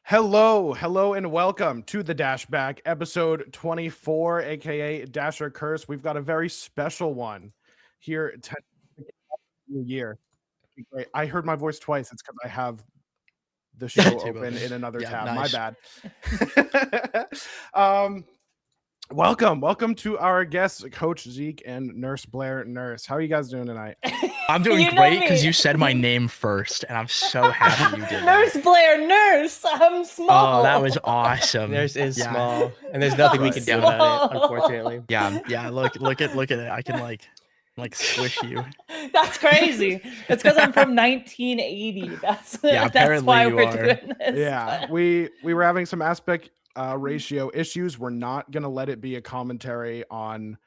Hello, and welcome to the DashBack, episode 24, aka Dasher Curse. We've got a very special one here to New Year. Wait, I heard my voice twice. It's because I have the show open in another tab. Nice. My bad. Welcome to our guests, Coach Zeke and Nurse Blair. Nurse, how are you guys doing tonight? I'm doing great because you said my name first, and I'm so happy you did. Nurse Blair, nurse. I'm small. Oh, that was awesome. Nurse is small, and there's nothing we can do about it, unfortunately. Yeah. Look at it. I can like squish you. That's crazy. It's because I'm from 1980. That's why you we're are. doing this. Yeah, we were having some aspect ratio issues. We're not gonna let it be a commentary on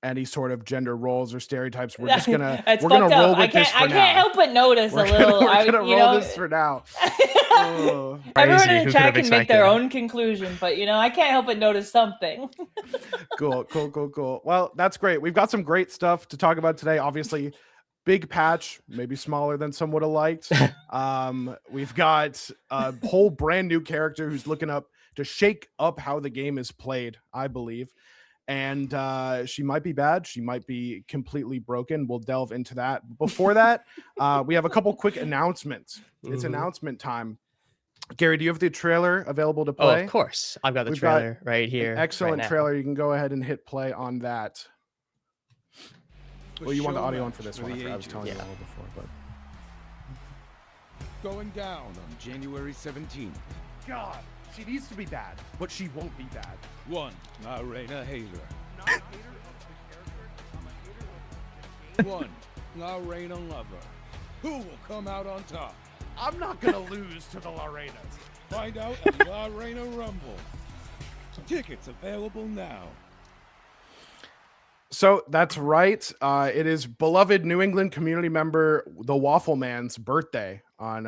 any sort of gender roles or stereotypes. We're just gonna roll with this for now. I can't help but notice a little. We're gonna roll this for now. Everyone in the Who chat could've can make their expected? own conclusion, but I can't help but notice something. Cool. Well, that's great. We've got some great stuff to talk about today. Obviously, big patch, maybe smaller than some would have liked. We've got a whole brand new character who's looking up to shake up how the game is played, I believe. And she might be bad. She might be completely broken. We'll delve into that. Before that, we have a couple quick announcements. It's announcement time. Gary, do you have the trailer available to play? Oh, of course. I've got the We've got trailer right here. Excellent right trailer. You can go ahead and hit play on that. Well, you want the audio on for this one. I was telling you a little before, but going down on January 17th. God, she needs to be bad, but she won't be bad. 1. Reina hater. Not a hater of the character. I'm a hater of the 1. Reina lover. Who will come out on top? I'm not gonna lose to the Lorenas. Find out at La Reina Rumble. Tickets available now. So that's right. It is beloved New England community member, the Waffle Man's birthday on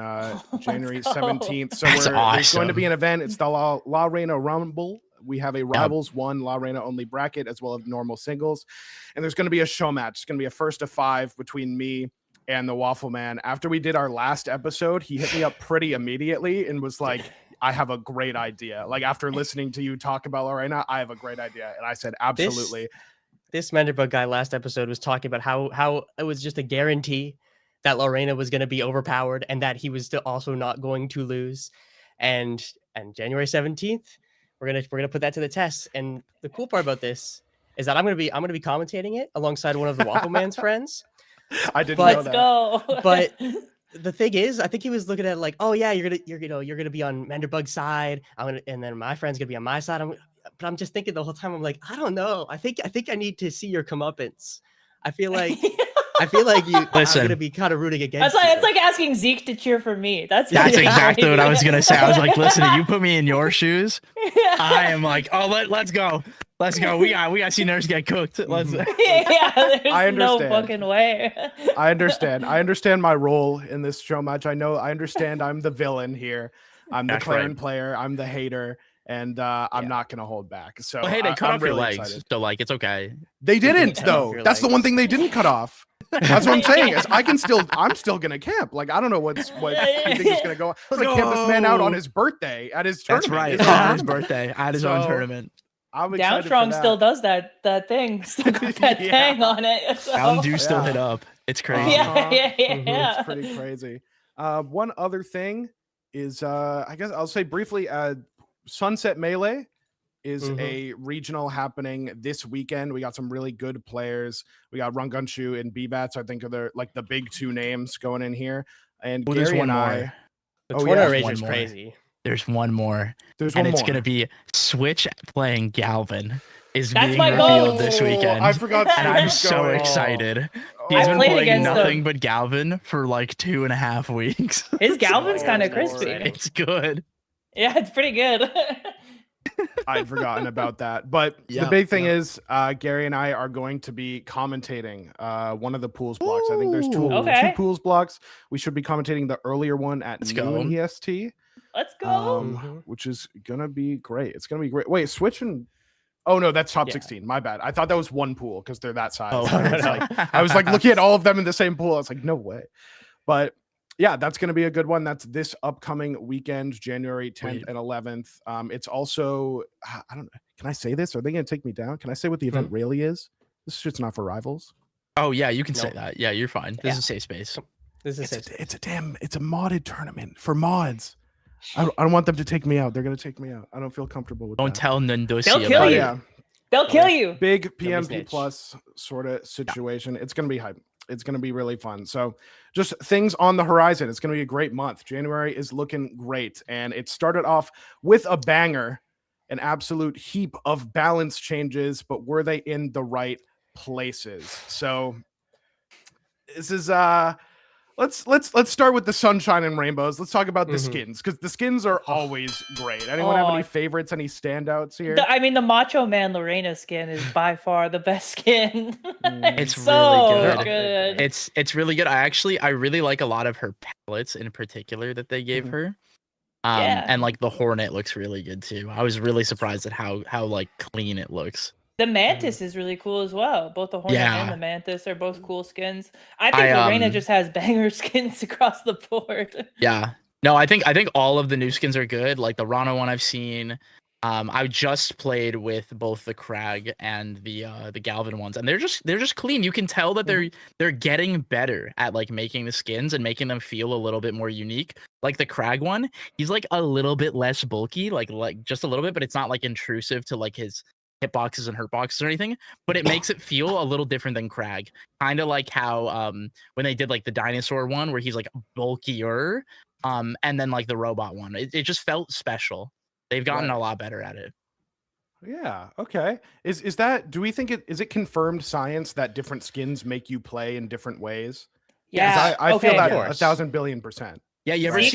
January 17th. So That's there's going to awesome. be an event. It's the La Reina Rumble. We have a Rivals 1 La Reina only bracket as well as normal singles. And there's going to be a show match. It's going to be a first of 5 between me and the Waffle Man. After we did our last episode, he hit me up pretty immediately and was like, I have a great idea. Like after listening to you talk about La Reina, I have a great idea. And I said, absolutely. This Menderbug guy last episode was talking about how it was just a guarantee that Lorena was going to be overpowered and that he was still also not going to lose. And January 17th, we're gonna put that to the test. And the cool part about this is that I'm gonna be commentating it alongside one of the Waffle Man's friends. I didn't But- know Let's that. go. But the thing is, I think he was looking at it like, oh yeah, you're gonna be on Menderbug's side. And then my friend's gonna be on my side. But I'm just thinking the whole time, I'm like, I don't know. I think I need to see your comeuppance. I feel like you I'm Listen. gonna be kind of rooting against. It's like asking Zeke to cheer for me. That's Exactly what I was gonna say. I was like, listen, you put me in your shoes. I am like, oh, let's go. We got to see Nurse get cooked. Let's. There's I no understand. fucking way. I understand my role in this show match. I understand I'm the villain here. I'm the That's Claren right. player. I'm the hater. And I'm not going to hold back. So Well, hey, they cut I'm off your really legs, excited. so like it's okay. They didn't, cut though. off your That's the one legs. thing they didn't cut off. That's what I'm saying. Is I'm still going to camp. Like, I don't know what you think is going to go on. I'm going to camp this man out on his birthday at his tournament. That's right. It's On his on. birthday, at his own So, tournament. I'm excited for Downstrong that. still does that thing. Still got that Yeah. thing on it. So. Mountain Dew still Yeah. hit up. It's crazy. Yeah. It's pretty crazy. One other thing is, I guess I'll say briefly, Sunset Melee is a regional happening this weekend. We got some really good players. We got Rungunshu and B-Bats, I think are the big 2 names going in here. And Well, there's Gary one and more. I, The Oh, Twitter yeah, rage one is more. crazy. There's one more, there's and one it's more. gonna be Switch playing Galvin is That's being my revealed goal. this weekend. I forgot. and I'm Switch is so going. excited. Oh, He's I been played playing against nothing him. but Galvin for like 2.5 weeks. His Galvin's Oh, kind of Lord. crispy. It's good. Yeah, it's pretty good. I'd forgotten about that. But the Yeah, big thing yeah. is Gary and I are going to be commentating one of the pools blocks. I think there's two Okay. pools blocks. We should be commentating the earlier one at Let's noon go. EST, Let's go. which is going to be great. It's going to be great. Wait, Switch and... Oh, no, that's top Yeah. 16. My bad. I thought that was one pool because they're that size. Oh, I was like looking at all of them in the same pool. I was like, no way. But yeah, that's going to be a good one. That's this upcoming weekend, January 10th Wait. and 11th. It's also, I don't know. Can I say this? Are they going to take me down? Can I say what the event really is? This shit's not for Rivals. Oh yeah, you can No. say that. Yeah, you're fine. This Yeah. is a safe space. This is It's a modded tournament for mods. I don't want them to take me out. They're going to take me out. I don't feel comfortable with Don't that. tell Nundosi They'll kill about you. it. Yeah. They'll kill you. Big Don't be PMP snitch. plus sort of situation. It's going to be hype. It's going to be really fun. So just things on the horizon. It's going to be a great month. January is looking great. And it started off with a banger, an absolute heap of balance changes, but were they in the right places? So this is let's start with the sunshine and rainbows. Let's talk about the skins, because the skins are always great. Anyone have any favorites, any standouts here? I mean, the Macho Man Lorena skin is by far the best skin. It's so really good. It's really good. I really like a lot of her palettes in particular that they gave her. Yeah. And like the Hornet looks really good too. I was really surprised at how like clean it looks. The Mantis is really cool as well. Both the Hornet Yeah. and the Mantis are both cool skins. I think Lorena just has banger skins across the board. Yeah. No, I think all of the new skins are good. Like the Rana one I've seen. I just played with both the Kragg and the Galvin ones, and they're just clean. You can tell that they're getting better at like making the skins and making them feel a little bit more unique. Like the Kragg one, he's like a little bit less bulky, like just a little bit, but it's not like intrusive to like his hitboxes and hurtboxes or anything. But it makes it feel a little different than Kragg. Kind of like how when they did like the dinosaur one where he's like bulkier, and then like the robot one, it just felt special. They've gotten a lot better at it. Yeah. Okay. Is that? Do we think is it confirmed science that different skins make you play in different ways? Yeah. I feel that Of course. 1,000 billion%. Yeah, you ever Right.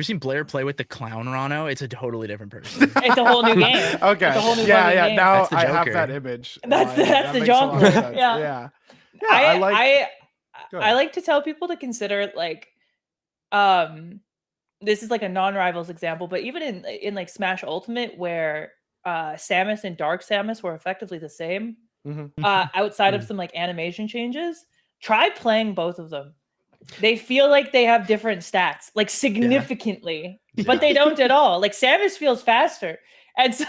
seen Blair play with the clown Rano? It's a totally different person. It's a whole new game. Okay. It's a whole new Yeah. fucking Yeah. game. Now That's the I have Joker. that image. That's That the makes a lot of Joker. sense. Yeah. Yeah. I like. Go I ahead. like to tell people to consider like this is like a non-rivals example, but even in like Smash Ultimate where Samus and Dark Samus were effectively the same, outside of some like animation changes, try playing both of them. They feel like they have different stats, like significantly, but they don't at all. Like Samus feels faster. And so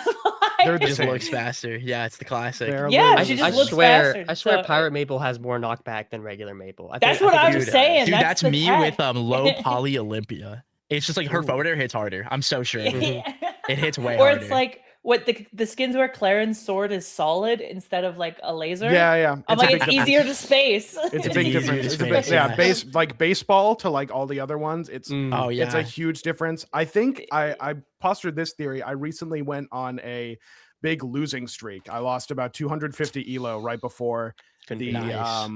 They're It the just same. looks faster. Yeah, it's the classic. They're Yeah, literally she the just I same. looks swear, faster, I swear, so- Pirate Maple has more knockback than regular Maple. That's what I'm Dude, saying. Dude, That's that's the me tech. with low poly Olympia. It's just like her forward air hits harder. I'm so sure. It hits way or harder. it's like what the skins where Claren's sword is solid instead of like a laser. Yeah. Yeah. I'm a like, big it's difference. easier to space. It's a It's big easier difference. to It's a big, space, yeah, yeah. like baseball to like all the other ones. It's Oh yeah. it's a huge difference. I think I postured this theory. I recently went on a big losing streak. I lost about 250 elo right before the Nice.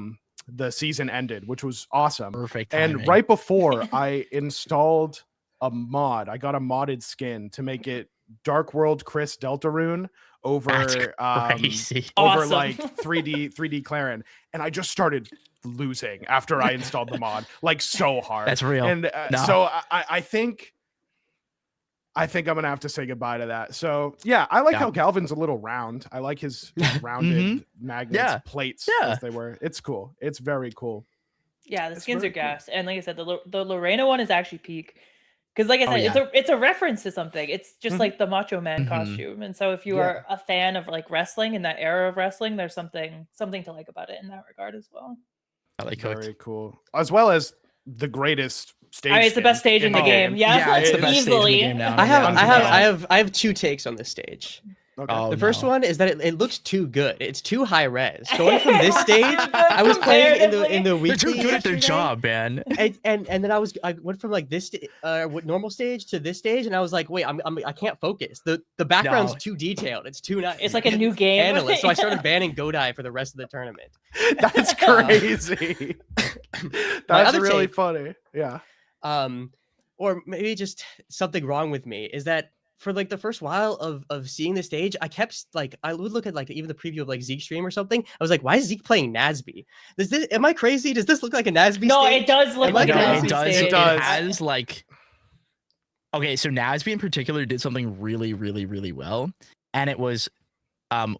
the season ended, which was awesome. Perfect. And timing. right before I installed a mod, I got a modded skin to make it Dark World Chris Deltarune That's over crazy. over Awesome. like 3D Claren, and I just started losing after I installed the mod, like so hard. That's real. And No. so I think I'm gonna have to say goodbye to that. So yeah, I like Yeah. how Galvin's a little round. I like his rounded magnets, Yeah. plates Yeah. as they were. It's cool. It's very cool. Yeah, the It's skins are very cool. gas, and like I said, the Lorena one is actually peak because, like I Oh, said, it's a reference to something. It's just Mhm. like the Macho Man Mhm. costume, and so if you Yeah. are a fan of like wrestling in that era of wrestling, there's something to like about it in that regard as well. I like cooked. Very cool. As well as the greatest stage. I mean, it's the best skin stage in the game. Yeah, Yeah, it's the best stage in the easily. game now. I have, Yeah. I have two takes on this stage. Okay. Oh, The first no. one is that it looks too good. It's too high res. Going from this stage, I was playing in the They're weekly too good at their yesterday, job, man. and then I went from like this normal stage to this stage, and I was like, wait, I can't focus. The background's No. too detailed. It's too nice. It's like a new game. Handle it. So I started banning Godai for the rest of the tournament. That's crazy. That's other really take- funny. Yeah. Or maybe just something wrong with me is that for like the first while of seeing the stage, I kept like I would look at like even the preview of like Zeke stream or something. I was like, why is Zeke playing Nasby? Am I crazy? Does this look like a Nasby No, stage? it does look Am like I a No, crazy? it does. stage. It does. It has like. Okay, so Nasby in particular did something really, really, really well, and it was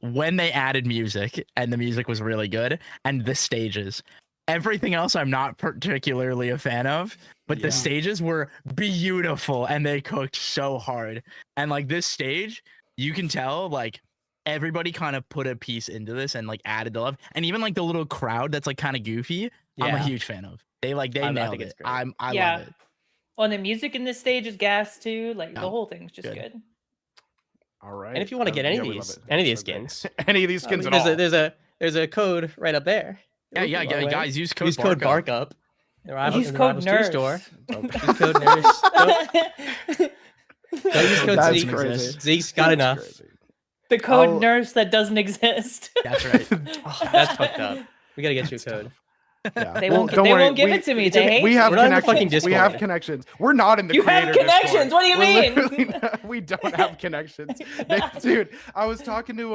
when they added music, and the music was really good, and the stages. Everything else I'm not particularly a fan of, but Yeah. the stages were beautiful and they cooked so hard. And like this stage, you can tell like everybody kind of put a piece into this and like added the love. And even like the little crowd that's like kind of goofy, I'm a Yeah. huge fan of. They I nailed think it. it's great. I Yeah. love it. Well, and the music in this stage is gas too. Like Yeah. the whole thing's just Good. good. All right. And if you want to get any of we love these, it. any of these So great. skins, any of these I skins mean, at all. there's a code right up there. Yeah, guys, use code Bark up. Use code nurse. Store. Use code nurse. Don't use code That's Zeke. crazy. Zeke's got That's enough. crazy. The code I'll- nurse that doesn't exist. That's right. Oh, that's fucked up. We gotta get you a code. Yeah. They Well, won't. don't They worry, won't give it to me. They hate we me. have We're not in the connections. fucking We have Discord. connections. We're not in the You have creator Discord. connections. What do you We're mean? literally not- we don't have connections. Dude, I was talking to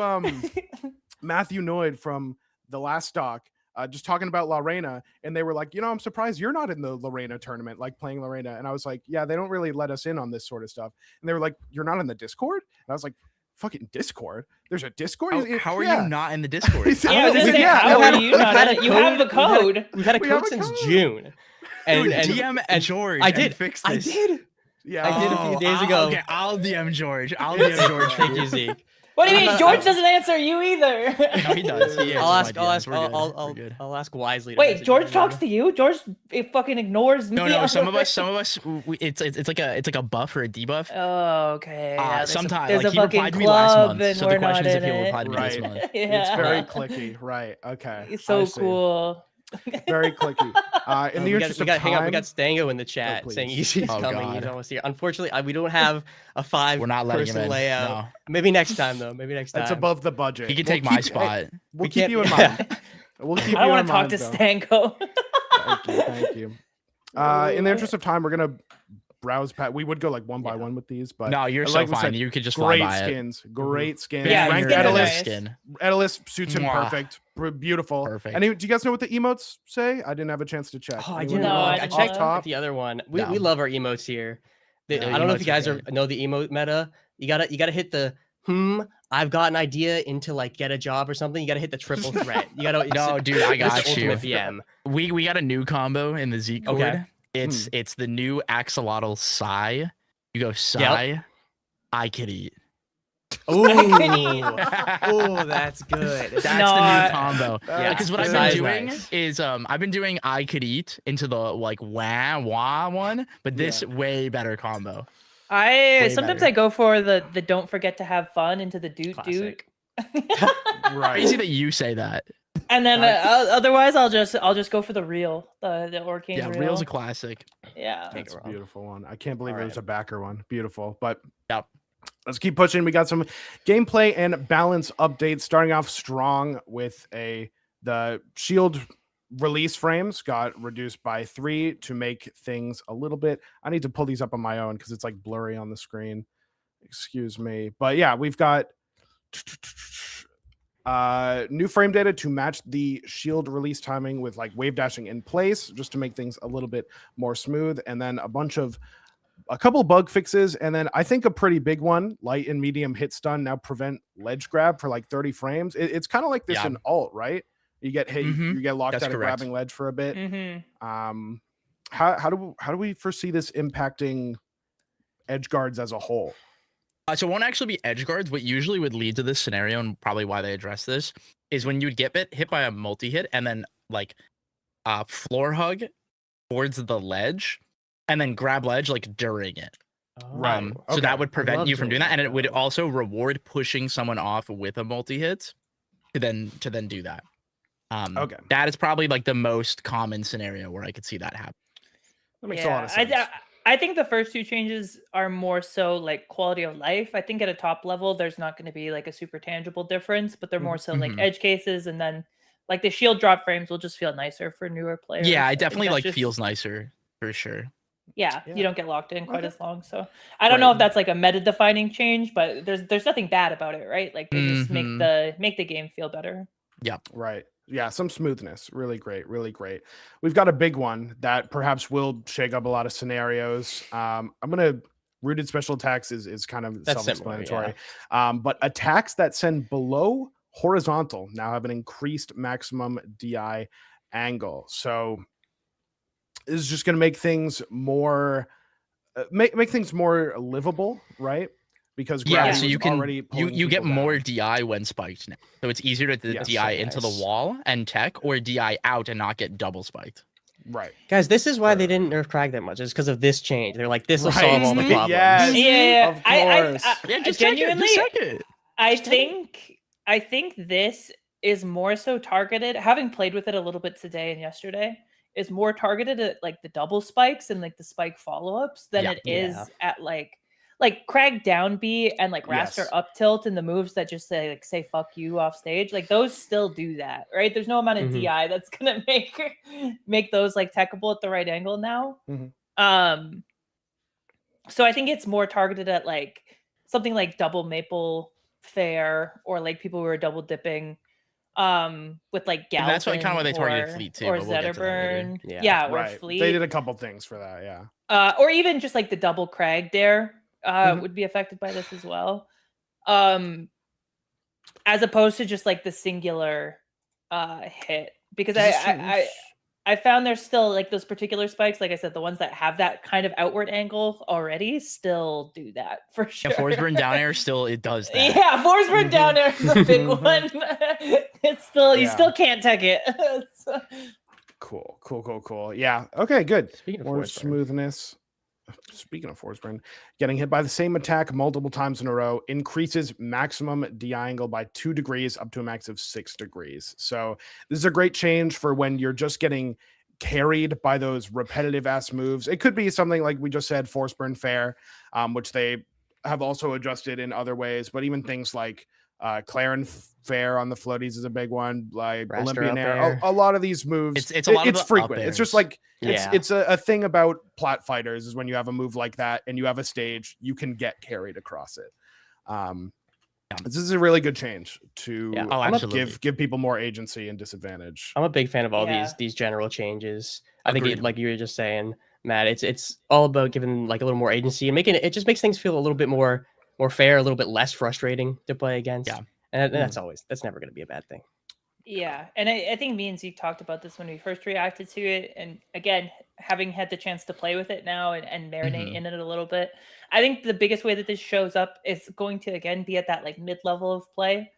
Matthew Noyd from the last stock, just talking about La Reina, and they were like, I'm surprised you're not in the La Reina tournament, like playing La Reina. And I was like, yeah, they don't really let us in on this sort of stuff. And they were like, you're not in the Discord? And I was like, fucking Discord? There's a Discord? How are Yeah. you not in the Discord? Yeah, I was gonna say, Yeah, how we've are had- you we've not? had in a it? You have the code. code. We've had a We have code a since code. June. Dude, And DM and George. I did. And fix I this. did. Yeah. I did a few days ago. Okay, I'll DM George. I'll DM George. Thank you, Zeke. What do you mean? I'm George not- doesn't answer you either. No, he does. He I'll answers ask. my I'll DMs. ask. We're good. We're I'll good. I'll ask wisely. to Wait, message George you. talks to you. George, it fucking ignores me. No. Some of us, it's like a buff or a debuff. Oh, okay. Yeah, there's Sometimes, there's like a he replied fucking to me last club, month. and So we're the question not is if in he'll it. reply to me this Right. month. Yeah. It's very clicky. Right. Okay. It's so I see. cool. Very clicky. In the interest of time, hang on, we got Stango in the chat please. saying he's Oh, coming. God. He's almost here. Unfortunately, we don't have a 5 We're not letting him person in. layout. No. Maybe next time though. Maybe next time. that's above the budget. He can We'll take my keep- spot. We'll We keep can't- you in yeah. mind. We'll keep I you want in to talk mind. to though. Stanko. Thank you. Thank you. In the interest of time, we're gonna browse past. We would go like one by one with these, but No, you're so like we fine. said, You could just fly great by it. skins. Great skins. Yeah, Rank skins are Edelus. nice. Skin. Edelus suits him Mwah. perfect. Beautiful. Perfect. And do you guys know what the emotes say? I didn't have a chance to check. Oh, I Anyone didn't. No, know? I I didn't checked know. Top? the other one. We No. love our emotes here. Yeah, I don't know if you emotes are guys great. know the emote meta. You gotta hit the I've got an idea into like get a job or something. You gotta hit the triple threat. You gotta No, dude, I it's got you. ultimate VM. We got a new combo in the Zeke Okay. code. It's the new axolotl sigh. You go sigh, I could eat. Ooh, oh, that's good. That's No, the new combo. Yeah, Because what I've Sigh been is doing nice. is I've been doing I could eat into the like wah one, but this way better combo. I sometimes better. I go for the don't forget to have fun into the doot doot. Classic. Right. Crazy that you say that. And then otherwise I'll just go for the reel, the Orcane Yeah, reel. Real's a classic. Yeah. That's a wrong. beautiful one. I can't believe All there's a backer one. Beautiful. But Yep. let's keep pushing. We got some gameplay and balance updates. Starting off strong with the shield release frames got reduced by 3 to make things a little bit. I need to pull these up on my own because it's like blurry on the screen. Excuse me. But yeah, we've got new frame data to match the shield release timing with like wave dashing in place just to make things a little bit more smooth, and then a couple bug fixes, and then I think a pretty big one, light and medium hit stun now prevent ledge grab for like 30 frames. It's kind of like this Yeah. in alt, right? You get hit, you get locked That's out of correct. grabbing ledge for a bit. Mm-hmm. How do we foresee this impacting edge guards as a whole? So it won't actually be edge guards. What usually would lead to this scenario, and probably why they address this, is when you'd get hit by a multi-hit and then like floor hug towards the ledge and then grab ledge like during it. Right. So Okay. that would prevent love you from doing doing that, and that, it would though. also reward pushing someone off with a multi-hit to then do that. Okay. That is probably like the most common scenario where I could see that happen. That makes a lot of sense. I think the first two changes are more so like quality of life. I think at a top level, there's not going to be like a super tangible difference, but they're more so like Mhm. edge cases, and then like the shield drop frames will just feel nicer for newer players. Yeah, I it think definitely that's like just- feels nicer for sure. Yeah, Yeah. you don't get locked in quite Okay. as long. So I don't know Right. if that's like a meta defining change, but there's nothing bad about it, right? Like they just make the game feel better. Right. Yeah, some smoothness. Really great. Really great. We've got a big one that perhaps will shake up a lot of scenarios. I'm gonna rooted special attacks is kind of That's similar, self-explanatory. But attacks that send below horizontal now have an increased maximum DI angle. So is just going to make things more make things more livable, right? Because Yeah, gravity so you was can already pulling you get people more down. DI when spiked now. So it's easier to Yes. DI into the Nice. wall and tech, or DI out and not get double spiked. Right. Guys, this is why they didn't nerf Kragg that much. It's because of this change. They're like, this will Right. solve all the Mhm. problems. Yes. Yeah, Of I course. Yeah, just genuinely, check it. I think this is more so targeted. Having played with it a little bit today and yesterday, is more targeted at like the double spikes and like the spike follow-ups than Yeah. it is Yeah. at like Kragg down B and like Raster Yes. up tilt and the moves that just say fuck you off stage. Like those still do that, right? There's no amount of Mhm. DI that's gonna make those like techable at the right angle now. Mhm. So I think it's more targeted at like something like double maple fair or like people who are double dipping with like Galvin And that's kind of what they targeted Fleet too, or but we'll get to that later. Zetterburn. Yeah. Or Right. Fleet. They did a couple things for that, yeah. Or even just like the double Kragg dare Mhm. would be affected by this as well. As opposed to just like the singular hit. Because I found there's still like those particular spikes, like I said, the ones that have that kind of outward angle already still do that for sure. Yeah, Forsburn down air still it does that. Yeah, Forsburn down air is a big Mhm. one. It's still you Yeah. still can't tech it. Cool. Yeah. Okay, good. Speaking of More Forsburn. smoothness. Speaking of Forsburn, getting hit by the same attack multiple times in a row increases maximum DI angle by 2 degrees up to a max of 6 degrees. So this is a great change for when you're just getting carried by those repetitive ass moves. It could be something like we just said, Forsburn fair, which they have also adjusted in other ways, but even things like Claren fair on the floaties is a big one, like Raster Olympian up air. air. A lot of these moves, It's a lot of it's the up frequent. It's just airs. like Yeah. it's a thing about plat fighters is when you have a move like that and you have a stage, you can get carried across it. This is a really good change to Yeah. Oh, absolutely. give people more agency and disadvantage. I'm a big fan of all Yeah. these general changes. I think Agreed. like you were just saying, Matt, it's all about giving like a little more agency and making it just makes things feel a little bit more fair, a little bit less frustrating to play against. Yeah. And that's never going to be a bad thing. Yeah, and I think me and Zeke talked about this when we first reacted to it, and again, having had the chance to play with it now and marinate Mhm. in it a little bit, I think the biggest way that this shows up is going to again be at that like mid-level of play,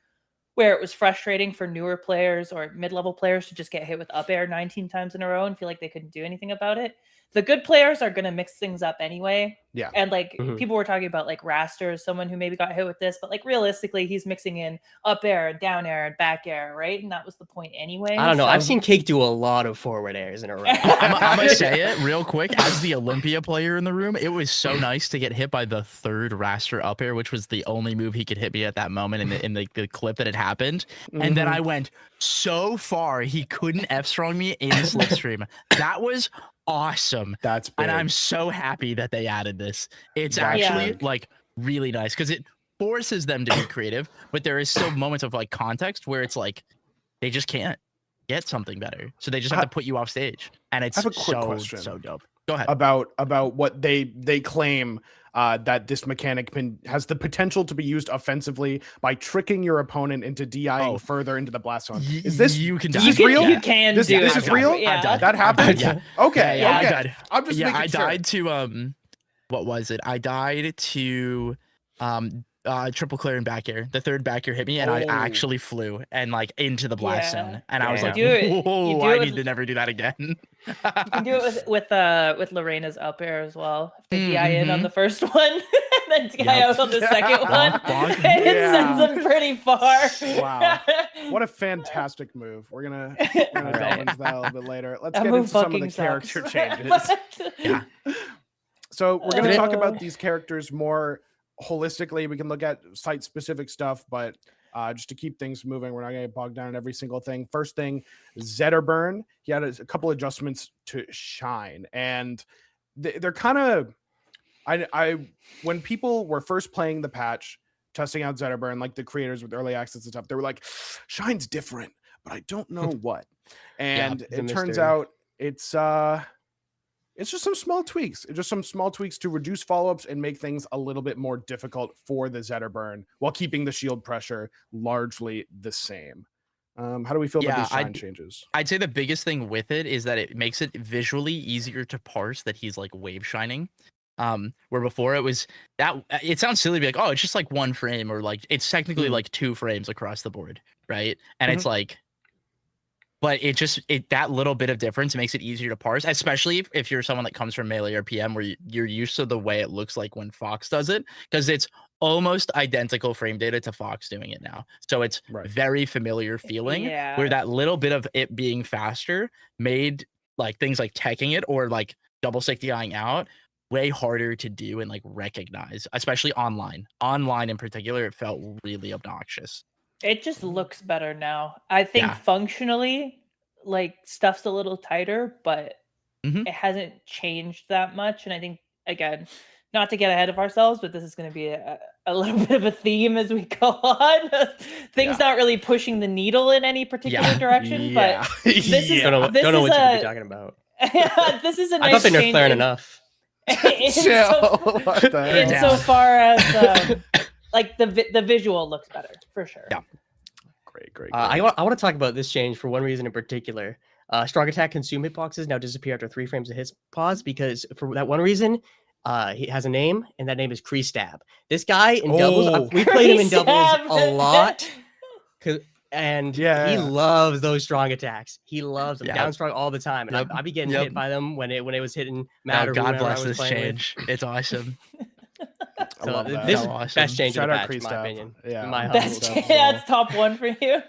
where it was frustrating for newer players or mid-level players to just get hit with up air 19 times in a row and feel like they couldn't do anything about it. The good players are going to mix things up anyway. Yeah. And like Mhm. people were talking about like Raster, someone who maybe got hit with this, but like realistically, he's mixing in up air and down air and back air, right? And that was the point anyway. I don't know. I've so- seen Cake do a lot of forward airs in a row. I'm gonna say it real quick. As the Olympia player in the room, it was so nice to get hit by the third Raster up air, which was the only move he could hit me at that moment in the clip that had happened. And then Mhm. I went so far he couldn't F strong me in Slipstream. That was awesome. That's big. And I'm so happy that they added this. It's That's actually big. like really nice because it forces them to be creative, but there is still moments of like context where it's like they just can't get something better. So they just have to put you off stage. And it's have a quick so question. so dope. Go ahead. about what they claim that this mechanic has the potential to be used offensively by tricking your opponent into DIing Oh. further into the blast zone. Is this you can this die. is real? You can This- do this it. is real? Yeah. I've died. That happened? Yeah. Okay. Yeah, okay. I died. I'm just making I sure. died to what was it? I died to triple clear and back air. The third back air hit me and I Oh. actually flew and like into the blast Yeah. zone. And I was Yeah. like, You do it- whoa, you do I it need with- to never do that again. You can do it with Lorena's up air as well. If they DI in on the first one, and then DI Yep. out on the second one, bonk. it Yeah. sends them pretty far. Wow. What a fantastic move. We're gonna delve Alright. into that a little bit later. Let's That get move into some of the fucking sucks. character changes. But- Yeah. So we're going to talk Uh. about these characters more holistically. We can look at site specific stuff, but just to keep things moving, we're not going to get bogged down in every single thing. First thing, Zetterburn. He had a couple adjustments to Shine, and they're kind of. I when people were first playing the patch, testing out Zetterburn, like the creators with early access and stuff, they were like, "Shine's different, but I don't know what." And it's a it turns mystery. out it's just some small tweaks. It's just some small tweaks to reduce follow-ups and make things a little bit more difficult for the Zetterburn while keeping the shield pressure largely the same. How do we feel about Yeah, these shine changes? I'd say the biggest thing with it is that it makes it visually easier to parse that he's like wave shining. Where before it was that it sounds silly to be like, oh, it's just like one frame, or like it's technically like 2 frames across the board, right? And it's like, but it that little bit of difference makes it easier to parse, especially if you're someone that comes from melee or PM where you're used to the way it looks like when Fox does it, because it's almost identical frame data to Fox doing it now. So it's very familiar feeling, where that little bit of it being faster made like things like teching it or like double stick DIing out way harder to do and like recognize, especially online. Online in particular, it felt really obnoxious. It just looks better now. I think functionally, like stuff's a little tighter, but it hasn't changed that much. And I think, again, not to get ahead of ourselves, but this is going to be a little bit of a theme as we go on. Things not really pushing the needle in any particular direction, but this is don't know what you could be talking about. This is a I nice thought they nerfed change Claren enough. Insofar as like the visual looks better for sure. Yeah. Great. I want to talk about this change for one reason in particular. Strong attack consume hitboxes now disappear after 3 frames of hit pause, because for that one reason, he has a name, and that name is Kragg. This guy in doubles, we played him in doubles a lot, and he loves those strong attacks. He loves them down strong all the time, and I'd be getting hit by them when it was hitting Matt or God bless I was this change. With. It's awesome. So this is awesome. best change Shout of the out patch, in my Kragg. opinion. Yeah, my that's top 1 for you.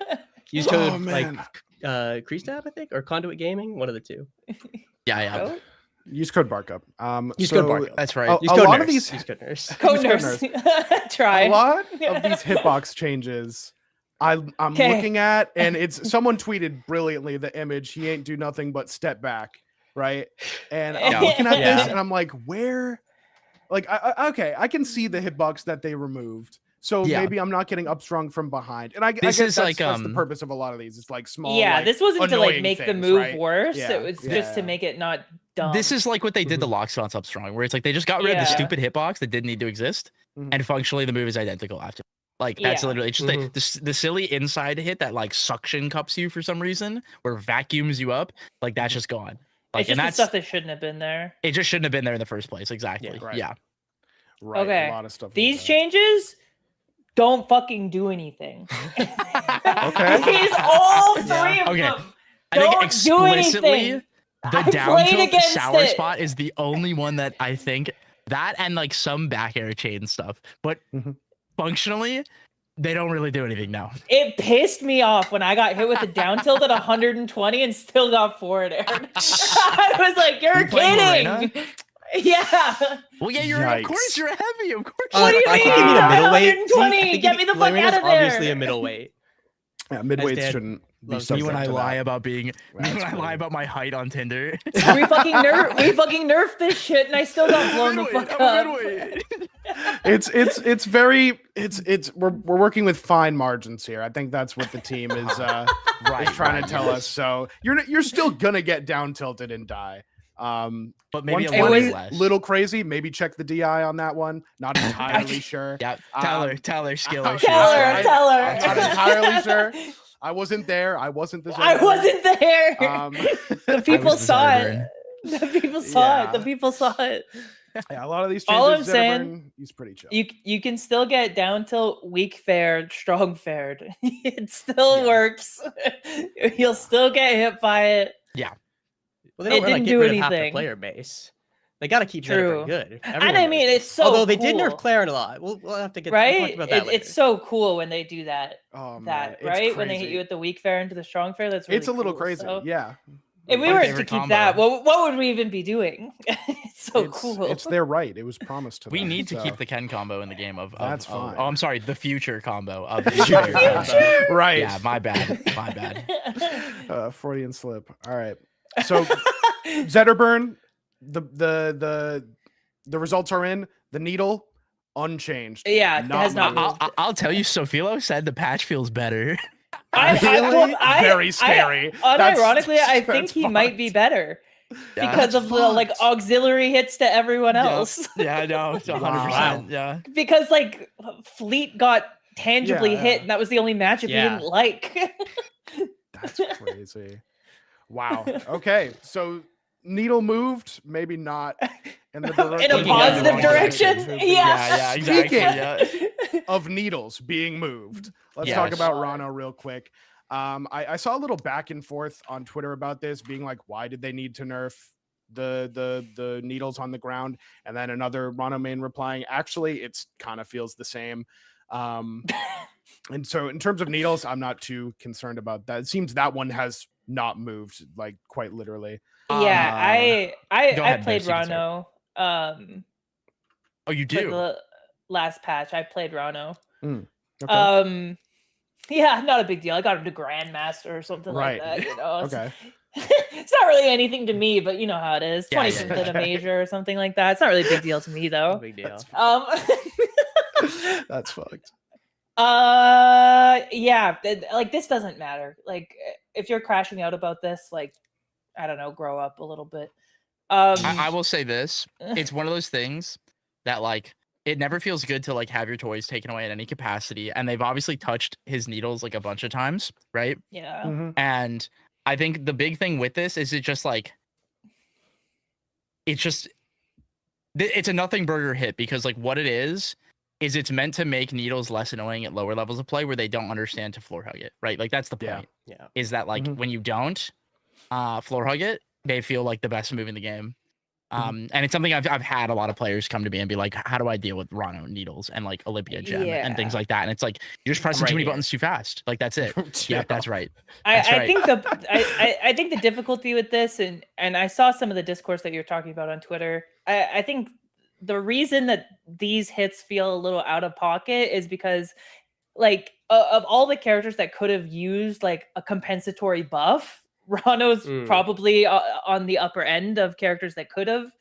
Use code Kragg, I think, or Conduit Gaming, one of the two. Yeah. Use code BarkUp. Use code BarkUp. That's right. Use a code lot nurse. of these Use code nurse. Code nurse. Try. A lot of these hitbox changes I'm looking at, and it's someone tweeted brilliantly the image. He ain't do nothing but step back, right? And I'm looking at this, and I'm like, where? Like, I can see the hitbox that they removed. So maybe I'm not getting upstrung from behind. And I guess that's the purpose of a lot of these. It's like small. Yeah, like, this wasn't to like make the move right? worse. It was just to make it not dumb. This is like what they did to Lockspots Upstrong, where it's like they just got rid of the stupid hitbox that didn't need to exist, and functionally the move is identical after. Like that's literally just the silly inside hit that like suction cups you for some reason, or vacuums you up. Like that's just gone. Like, it's just the stuff that shouldn't have been there. It just shouldn't have been there in the first place. Exactly. Yeah. Right. Okay. A lot of stuff. These changes don't fucking do anything. Okay. These all 3 of them. I think explicitly the down tilt sour it. spot is the only one that I think that, and like some back air chain stuff, but functionally they don't really do anything now. It pissed me off when I got hit with the down tilt at 120 and still got forward air. I was like, you're kidding. Yeah. Well, yeah, of course you're heavy. Of course. What do you mean? Give me the middleweight. 120. Get me the fuck out of there. Obviously a middleweight. Yeah, midweights shouldn't be me when I lie about my height on Tinder. we fucking nerfed this shit, and I still got blown the fuck up. We're working with fine margins here. I think that's what the team is trying to tell us. So you're still gonna get down tilted and die. But maybe a less. Little crazy. Maybe check the DI on that one. Not entirely sure. Yeah, tell her, Skiller. Tell her. I'm not entirely sure. I wasn't there. I wasn't the. I wasn't there. The people saw it. The people saw it. Yeah, a lot of these changes. All I'm saying, he's pretty chill. You can still get down tilt weak fared, strong fared. It still works. You'll still get hit by it. Yeah. Well, they don't didn't get do rid anything. Of half the player base. They got to keep Mender good. And I mean, it's so. Although they cool. did nerf Claren a lot. We'll have to get right. We'll talk about that later. It's so cool when they do that. Oh, that man, right when they hit you with the weak fair into the strong fair. That's really it's a little cool. crazy. So, yeah. If we were to keep that, what would we even be doing? It's so cool. It's their right. It was promised to them. We need to keep the Ken combo in the game of that's fine. Oh, I'm sorry, the future combo of the future. Right. Yeah, my bad. Freudian slip. All right. So Zetterburn, the results are in. The needle unchanged. Yeah, it has not. I'll tell you, Sofilo said the patch feels better. Very scary. Unironically, I think he might be better because of the like auxiliary hits to everyone else. Yeah, I know. 100%. Yeah. Because like Fleet got tangibly hit, Yeah. and that was the only matchup he didn't like. That's crazy. Wow. Okay, so needle moved, maybe not in the In a Looking positive in the wrong direction. direction. Yeah. exactly. Speaking Yeah. of needles being moved, let's Yes. talk about Rano real quick. I saw a little back and forth on Twitter about this, being like, why did they need to nerf the needles on the ground? And then another Rano main replying, actually, it's kind of feels the same. And so in terms of needles, I'm not too concerned about that. It seems that one has not moved, like quite literally. Yeah, I go ahead, played Biss, you can start. Rano. Oh, you For do? the last patch, I played Rano. Okay. Yeah, not a big deal. I got him to Grandmaster or something Right. like that. You know, Okay. It's not really anything to me, but you know how it is. Yeah, 25th yeah, at a yeah. major or something like that. It's not really a big deal to me No though. big deal. That's fucked. Yeah, like this doesn't matter. Like if you're crashing out about this, like I don't know, grow up a little bit. I will say this: it's one of those things that like it never feels good to like have your toys taken away in any capacity, and they've obviously touched his needles like a bunch of times, right? Yeah. Mhm. And I think the big thing with this is it's a nothing burger hit, because like what it is it's meant to make needles less annoying at lower levels of play where they don't understand to floor hug it, right? Like that's the Yeah. point. Yeah. Is that like when you don't floor hug it, they feel like the best move in the game. And it's something I've had a lot of players come to me and be like, how do I deal with Rano needles and like Olympia Gem and things like that? And it's like you're just pressing too many buttons too fast. Like that's it. Yeah, that's right. I think I think the difficulty with this, and I saw some of the discourse that you're talking about on Twitter. I think the reason that these hits feel a little out of pocket is because like of all the characters that could have used like a compensatory buff, Rano's probably on the upper end of characters that could have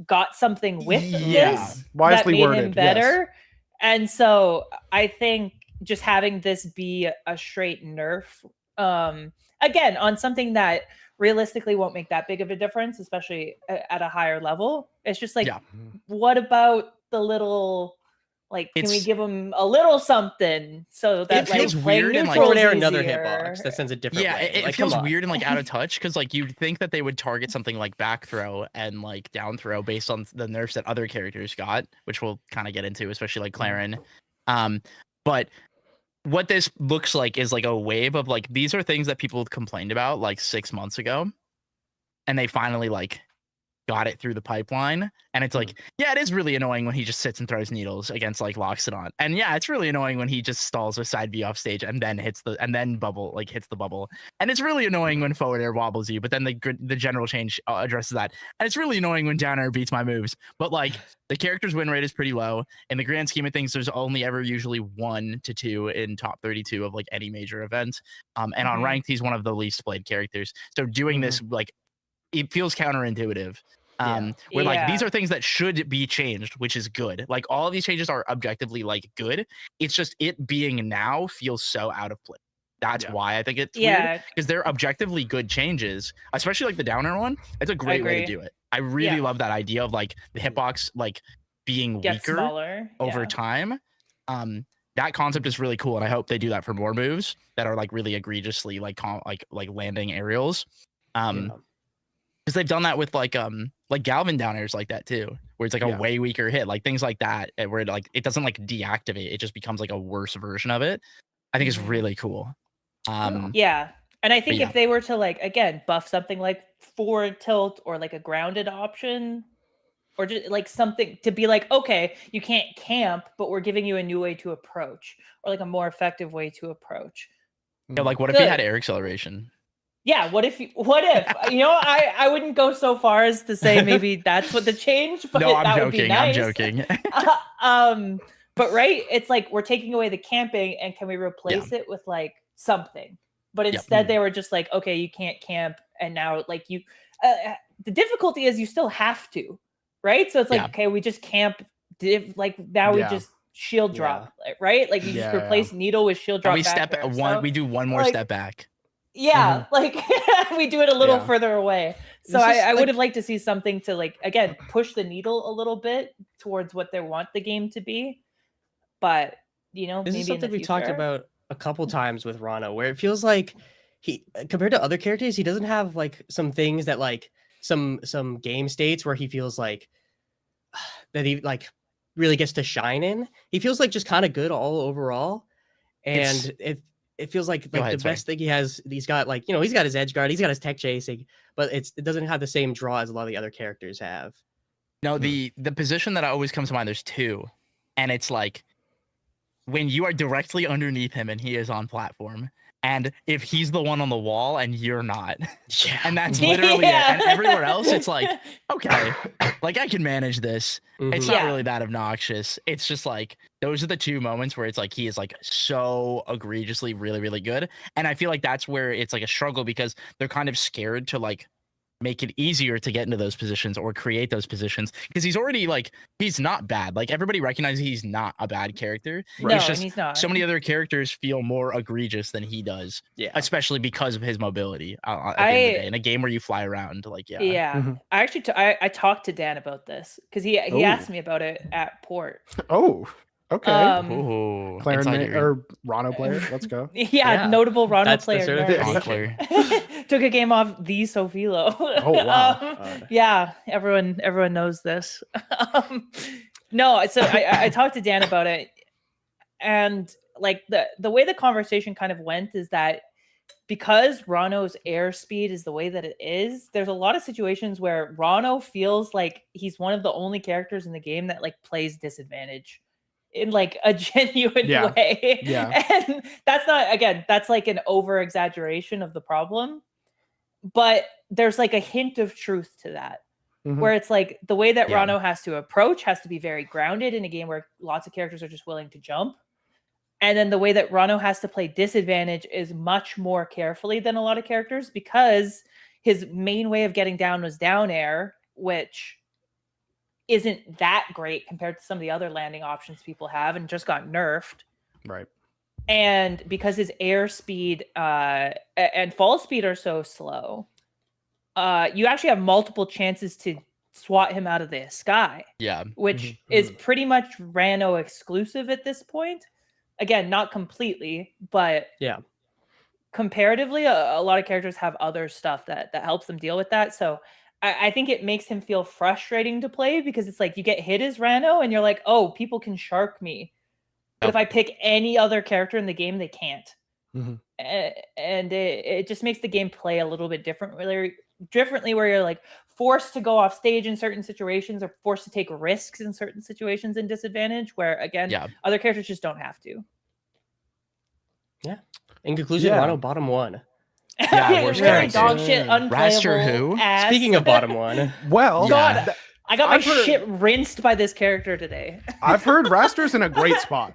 got something with this wisely that made worded, him better. And so I think just having this be a straight nerf, again, on something that realistically won't make that big of a difference, especially at a higher level. It's just like, what about the little, like, can we give them a little something so that it feels like weird and like throw there another hitbox that sends a different way. It like, feels weird and like out of touch, because like you'd think that they would target something like back throw and like down throw based on the nerfs that other characters got, which we'll kind of get into, especially like Claren. But what this looks like is like a wave of like, these are things that people complained about like 6 months ago, and they finally like got it through the pipeline. And it's like, yeah, it is really annoying when he just sits and throws needles against like Loxodon. And yeah, it's really annoying when he just stalls with side B off stage and then hits the bubble. And it's really annoying when forward air wobbles you, but then the general change addresses that. And it's really annoying when down air beats my moves. But like the character's win rate is pretty low. In the grand scheme of things, there's only ever usually 1 to 2 in top 32 of like any major event. And on ranked, he's one of the least played characters. So doing this, like, it feels counterintuitive. Where like these are things that should be changed, which is good. Like all of these changes are objectively like good. It's just it being now feels so out of place. That's why I think it's weird, because they're objectively good changes, especially like the downer one. It's a great way to do it. I really love that idea of like the hitbox like being weaker smaller over time. That concept is really cool, and I hope they do that for more moves that are like really egregiously like landing aerials. Because they've done that with like Galvin down airs like that too, where it's like a way weaker hit, like things like that, where like it doesn't like deactivate, it just becomes like a worse version of it. I think it's really cool. And I think if they were to like again buff something like forward tilt or like a grounded option, or just like something to be like, okay, you can't camp, but we're giving you a new way to approach, or like a more effective way to approach. Yeah, like what if you had air acceleration? Yeah, what if you know, I wouldn't go so far as to say maybe that's what the change, but no, that would be nice. I'm joking. But right, it's like we're taking away the camping, and can we replace it with like something? But instead they were just like, okay, you can't camp, and now like you the difficulty is you still have to, right? So it's like, okay, we just camp like now we just shield drop, right? Like you just replace needle with shield drop. We step one, we do one more step back. Yeah, like we do it a little further away. So I would have liked to see something to like, again, push the needle a little bit towards what they want the game to be. But you know, This maybe is something in the we talked future. about a couple times with Rano, where it feels like he, compared to other characters, he doesn't have like some things that like some game states where he feels like that he like really gets to shine in. He feels like just kind of good all overall, It's- and it feels like Go ahead, the best thing he has. He's got like, you know, he's got his edge guard, he's got his tech chasing, but it doesn't have the same draw as a lot of the other characters have. No, the position that always comes to mind, there's two, and it's like when you are directly underneath him and he is on platform, and if he's the one on the wall and you're not, Yeah, and that's literally it. And everywhere else, it's like, okay, like I can manage this. It's not Yeah. really that obnoxious. It's just like those are the two moments where it's like he is like so egregiously really, really good. And I feel like that's where it's like a struggle because they're kind of scared to like make it easier to get into those positions or create those positions because he's already like he's not bad. Like everybody recognizes he's not a bad character. No, It's and just he's not. so many other characters feel more egregious than he does, yeah. especially because of his mobility. At the end of the day, in a game where you fly around, like Yeah. Mhm. I actually I talked to Dan about this because he Oh. asked me about it at port. Oh, okay. Ooh, Claren inside your or Rano player. Let's go. Yeah, notable Rano That's the player. certification. nerd. Took a game off the Sofilo. Oh, wow. Yeah, everyone knows this. No, so I talked to Dan about it, and like the way the conversation kind of went is that because Rano's airspeed is the way that it is, there's a lot of situations where Rano feels like he's one of the only characters in the game that like plays disadvantage in like a genuine Yeah. way. Yeah. And that's not, again, that's like an over exaggeration of the problem. But there's like a hint of truth to that. Mhm. Where it's like the way that Yeah. Rano has to approach has to be very grounded in a game where lots of characters are just willing to jump. And then the way that Rano has to play disadvantage is much more carefully than a lot of characters because his main way of getting down was down air, which isn't that great compared to some of the other landing options people have and just got nerfed. Right. And because his air speed and fall speed are so slow, you actually have multiple chances to swat him out of the sky, yeah. which is pretty much Rano exclusive at this point. Again, not completely, but Yeah. comparatively, a lot of characters have other stuff that helps them deal with that. So I think it makes him feel frustrating to play because it's like you get hit as Rano and you're like, oh, people can shark me. But if I pick any other character in the game, they can't. Mhm. And it just makes the game play a little bit differently where you're like forced to go off stage in certain situations or forced to take risks in certain situations in disadvantage where again Yeah. other characters just don't have to. In conclusion, Yeah. Rano bottom one. Yeah, worst really character. dog shit, Raster unplayable who? ass. Speaking of bottom one, Well, God, Yeah. I got my I've heard- shit rinsed by this character today. I've heard Raster's in a great spot.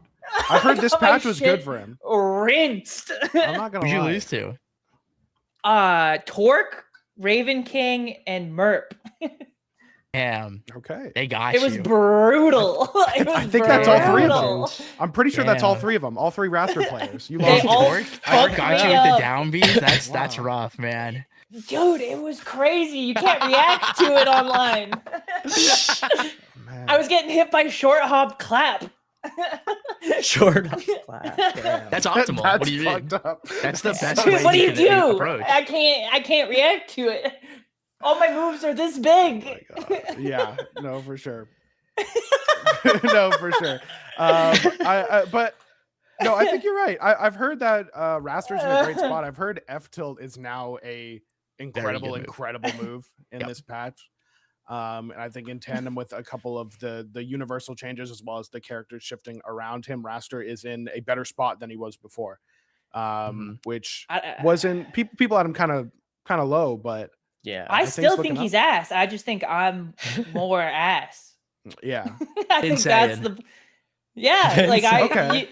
I've heard this got my patch was good shit for him. Rinsed. I'm not gonna Who'd you lie. lose to? Torque, Raven King, and Merp. Damn, Okay. they got It was you. brutal. It was I think that's all three of them. brutal. I'm pretty sure that's all Damn. three of them. All three Raster players. You They lost. all Torque? I fucked got me you with the up. downbeat. That's Wow. rough, man. Dude, it was crazy. You can't react to it online. Man. I was getting hit by short hop clap. short up class. Damn. That's optimal. That's What do you mean? fucked up. That's the best Dude, way what do you can do? approach. I can't react to it. All my moves are this Oh big. my God. Yeah, no, for sure. No, for sure. But no, I think you're right. I've heard that Raster's in a great spot. I've heard F tilt is now a incredible move. move in Yep. this patch. And I think in tandem with a couple of the universal changes as well as the characters shifting around him, Raster is in a better spot than he was before. Which wasn't people had him kind of low, but Yeah. I think still it's think looking he's ass. I just think I'm more ass. yeah. I think that's Insane. the yeah. Like Okay.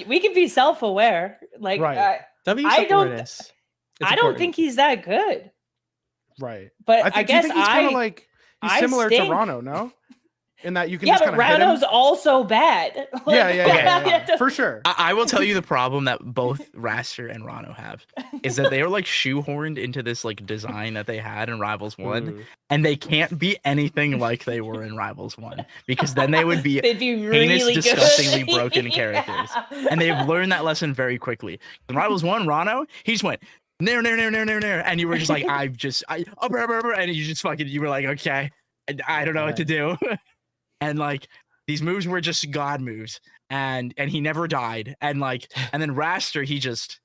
we can be self-aware. Like Right. I don't think he's that good. Right. But I do you guess think he's kind of like he's I similar stink. to Rano, no? in that you can Yeah, just but kind of hit him. Rano's also bad. Yeah, for sure. I will tell you the problem that both Raster and Rano have is that they are like shoehorned into this like design that they had in Rivals 1, and they can't be anything like they were in Rivals 1 because then they would be They'd be heinous, really good. disgustingly broken characters. Yeah. And they've learned that lesson very quickly. In Rivals 1, Rano, he just went nair, and you were just like, and you just fucking, you were like, okay, I don't know what to do. And like these moves were just god moves, and he never died. And then Raster, he just,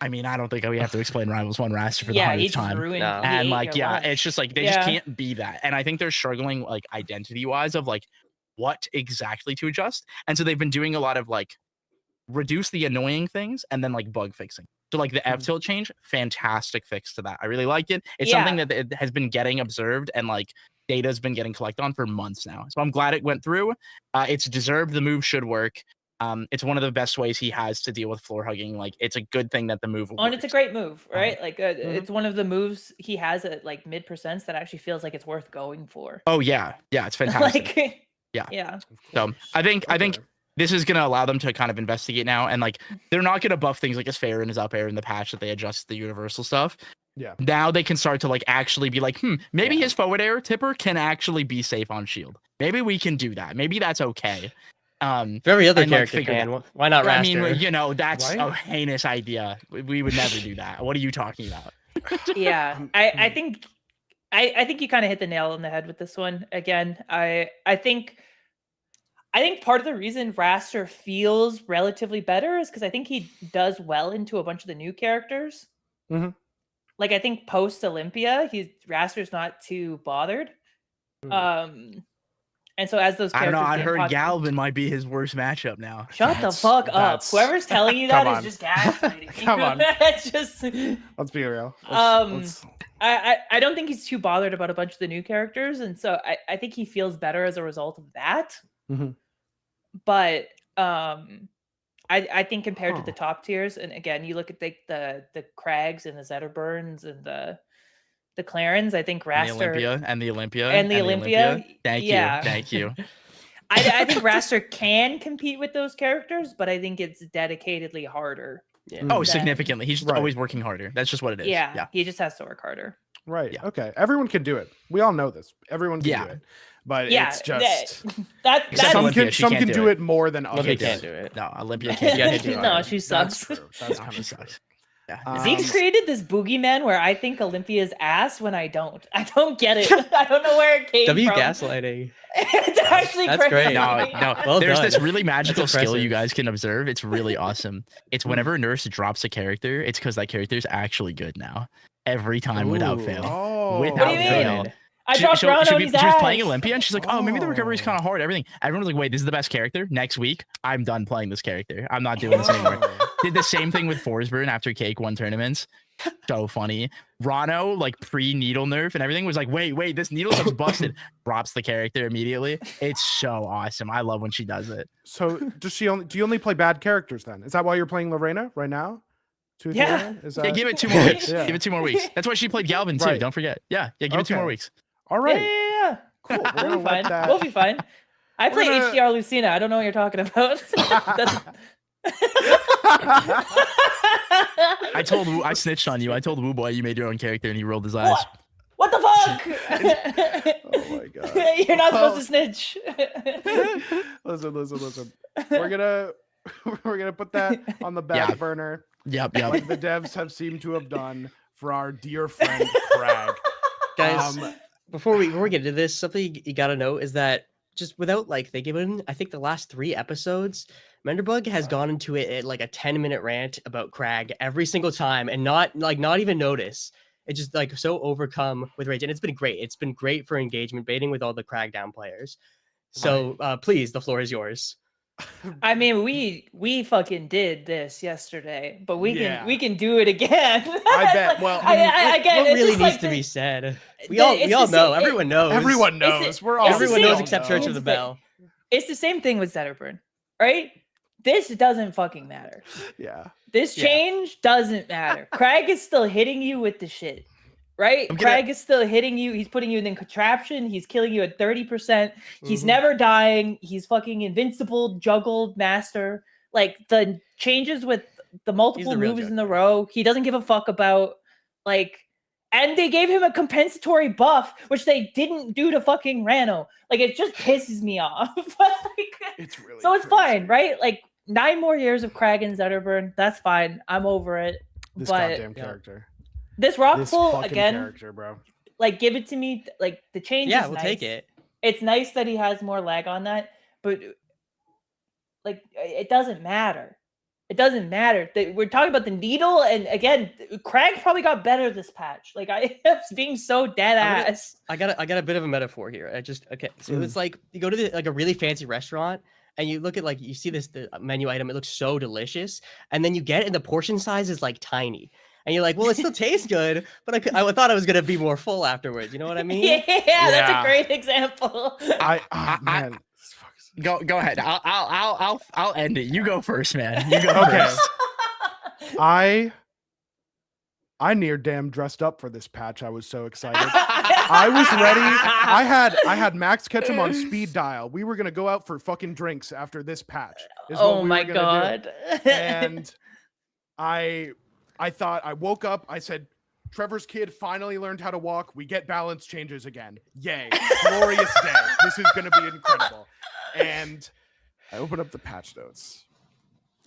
I mean, I don't think we have to explain Rivals 1 Raster for the hundredth time. Ruined. No. And Yeah, it's just like they just can't be that. And I think they're struggling like identity wise of like what exactly to adjust. And so they've been doing a lot of like reduce the annoying things and then like bug fixing. So like the F tilt change, fantastic fix to that. I really like it. It's something that it has been getting observed and like data's been getting collected on for months now. So I'm glad it went through. It's deserved. The move should work. It's one of the best ways he has to deal with floor hugging. Like it's a good thing that the move and it's a great move, right? Like Mm-hmm. it's one of the moves he has at like mid percents that actually feels like it's worth going for. Oh yeah, it's fantastic. Like, yeah. So I think this is gonna allow them to kind of investigate now, and like they're not gonna buff things like his fair and his up air in the patch that they adjust the universal stuff. Yeah. Now they can start to like actually be like, maybe his forward air tipper can actually be safe on shield. Maybe we can do that. Maybe that's okay. Every other and, character like, can. Why not Raster? I mean, you know, that's Right? a heinous idea. We would never do that. What are you talking about? Yeah, I think you kind of hit the nail on the head with this one. Again, I think part of the reason Raster feels relatively better is because I think he does well into a bunch of the new characters. Mhm. Like I think post Olympia, Raster's not too bothered. And so as those I don't characters, know. I gain heard pop- Galvin might be his worst matchup now. Shut the fuck up! that's- Whoever's telling you Come that on. is just gaslighting. Come on. It's just. Let's be real. I don't think he's too bothered about a bunch of the new characters, and so I think he feels better as a result of that. Mhm. But I think compared to the top tiers, and again, you look at the Kraggs and the Zetterburns and the Clarens, I think Raster And the Olympia. Thank you. I think Raster can compete with those characters, but I think it's dedicatedly harder. Yeah. Oh, than- significantly. He's just Right. always working harder. That's just what it is. Yeah, he just has to work harder. Right. Yeah. Okay. Everyone can do it. We all know this. Everyone can do it. But Yeah, it's just that's Except some Olympia, can she some can't can do do it. it more than Olympia others. can't do it. No, Olympia can't. Yeah, do it. no, she sucks. That's true. That's kind She of sucks. Yeah. Zeke's created this boogeyman where I think Olympia's ass when I don't. I don't get it. I don't know where it came W from. gaslighting. It's actually That's crazy. great. No. Well There's done. this really magical That's skill you impressive. guys can observe. It's really awesome. It's whenever a nurse drops a character, it's because that character is actually good now. Every time without Ooh. fail. Oh. Without What do you mean? fail. I dropped Rano on his she was ass. playing Olympia and she's like, oh, maybe the recovery is Oh. kind of hard. Everything. Everyone was like, wait, this is the best character. Next week, I'm done playing this character. I'm not doing this anymore. Did the same thing with Forsburn after Cake won tournaments. So funny. Rano, like pre-needle nerf and everything, was like, wait, this needle stuff's busted. Drops the character immediately. It's so awesome. I love when she does it. So do you only play bad characters then? Is that why you're playing Lorena right now? Yeah. Is Yeah, that... give it 2 more weeks. Yeah. Give it 2 more weeks. That's why she played Galvin too. Right. Don't forget. Yeah, give it 2 more Okay. weeks. All right. Yeah. Cool. We're We'll gonna be let fine. that- We'll be fine. I play gonna- HDR Lucina. I don't know what you're talking about. That's- I snitched on you. I told Woo Boy you made your own character and he rolled his eyes. What the fuck? Oh my god. You're not supposed to snitch. Listen. We're gonna put that on the back Yeah. burner, Yep. like the devs have seemed to have done for our dear friend Kragg. Guys, before we get into this, something you gotta know is that just without like they given, I think the last 3 episodes, Menderbug has gone into it at like a 10-minute rant about Kragg every single time and not even notice. It's just like so overcome with rage, and it's been great. It's been great for engagement baiting with all the Kragg down players. So please, the floor is yours. I mean, we fucking did this yesterday, but we Yeah. can do it again. I bet. Like, Well, I get What it's really just needs like to the- be said? We the- all it's know. the same- Everyone knows. everyone It's knows. the- We're it's all the Everyone same- knows know. except Church of Here's the the- Bell. It's the same thing with Zetterburn, right? This doesn't fucking matter. Yeah. This Yeah. change doesn't matter. Kragg is still hitting you with the shit, right? I'm gonna- Kragg is still hitting you. He's putting you in contraption. He's killing you at 30%. He's Mhm. never dying. He's fucking invincible, juggled, master. Like the changes with the multiple the real moves in the juggler. row, he doesn't give a fuck about. Like, and they gave him a compensatory buff, which they didn't do to fucking Rano. Like, it just pisses me off. Like, It's really so it's crazy. fine, right? Like 9 more years of Kragg and Zetterburn. That's fine. I'm over it. This but goddamn character. this rock This pull fucking again, character, bro. like give it to me. Like the change. Yeah, is we'll nice. take it. It's nice that he has more lag on that, but like it doesn't matter. It doesn't matter. We're talking about the needle, and again, Kragg probably got better this patch. Like I am being so dead ass. I got a bit of a metaphor here. So it's like you go to like a really fancy restaurant and you look at like you see the menu item, it looks so delicious, and then you get it and the portion size is like tiny. And you're like, well, it still tastes good, but I thought I was gonna be more full afterwards. You know what I mean? Yeah, that's Yeah. a great example. Man. Go ahead. I'll end it. You go first, man. You go Okay. first. I near damn dressed up for this patch. I was so excited. I was ready. I had Max catch him on speed dial. We were gonna go out for fucking drinks after this patch. is what Oh we my were gonna do. god. And I thought, I woke up, I said, Trevor's kid finally learned how to walk. We get balance changes again. Yay. Glorious day. This is going to be incredible. And I open up the patch notes.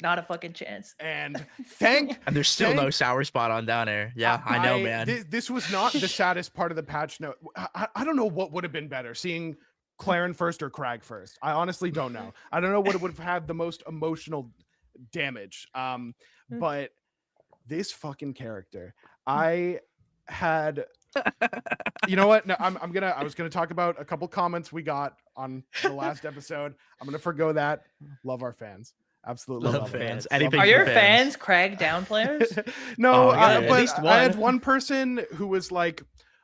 Not a fucking chance. And And there's still no sour spot on down there. Yeah, I know, man. This was not the saddest part of the patch note. I don't know what would have been better, seeing Claren first or Kragg first. I honestly don't know. I don't know what would have had the most emotional damage. But this fucking character, I had, you know what? No, I was gonna talk about a couple comments we got on the last episode. I'm gonna forgo that. Love our fans. Absolutely Love love fans. Fans. Anything Are for your fans. fans Kragg down players? No, Oh, yeah, but at least I had one. one person who was like,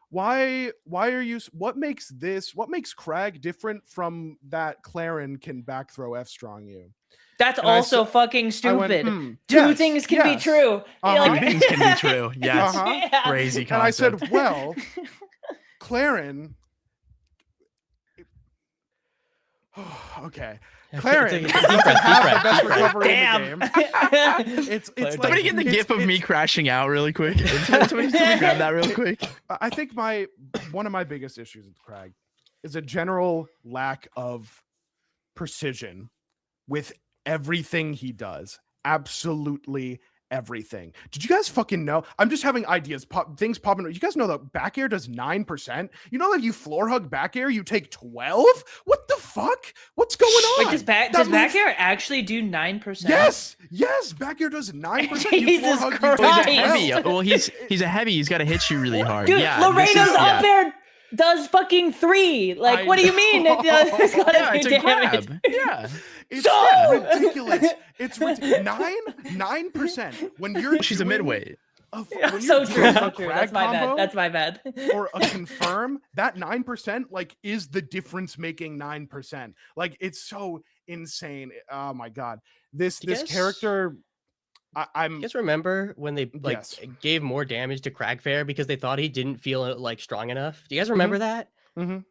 why are you, what makes Kragg different from that Claren can back throw F strong you? That's And I also said- fucking I stupid. went, Two yes, things can be yes. true. Uh-huh. Two things can be true. Yes. Uh-huh. Yeah. Crazy And I concept. said, well, Claren. Okay. Claren Take a doesn't deep breath, have deep the best breath. recovery Damn. in the game. It's Somebody like, Somebody get the it's- gif of me it's- crashing out really quick. Somebody grab that real quick. I think one of my biggest issues with Kragg is a general lack of precision with everything he does. Absolutely everything. Did you guys fucking know? I'm just having ideas, things popping. You guys know that back air does 9%? You know that you floor hug back air, you take 12? What the fuck? What's going on? Wait, does back air actually do 9%? Yes, back air does 9%. You floor Jesus hug, you Christ. Well, he's a take heavy. 12. Well, he's a heavy. He's got to hit you really hard. Dude, yeah, this Lorena's is- up yeah. air does fucking 3. Like, I what do you mean? It does, it's gotta Yeah, do it's a damage. grab. Yeah. It's So- ridiculous. It's 9% when you're She's a doing midweight. Yeah, when so you're true, doing so a true. Kragg That's my combo bad. That's my bad. or a confirm, that 9% like is the difference making 9%. Like it's so insane. Oh my god. This Yes. character I'm You guys remember when they like Yes. gave more damage to Kragg Fair because they thought he didn't feel like strong enough? Do you guys remember that? mhm.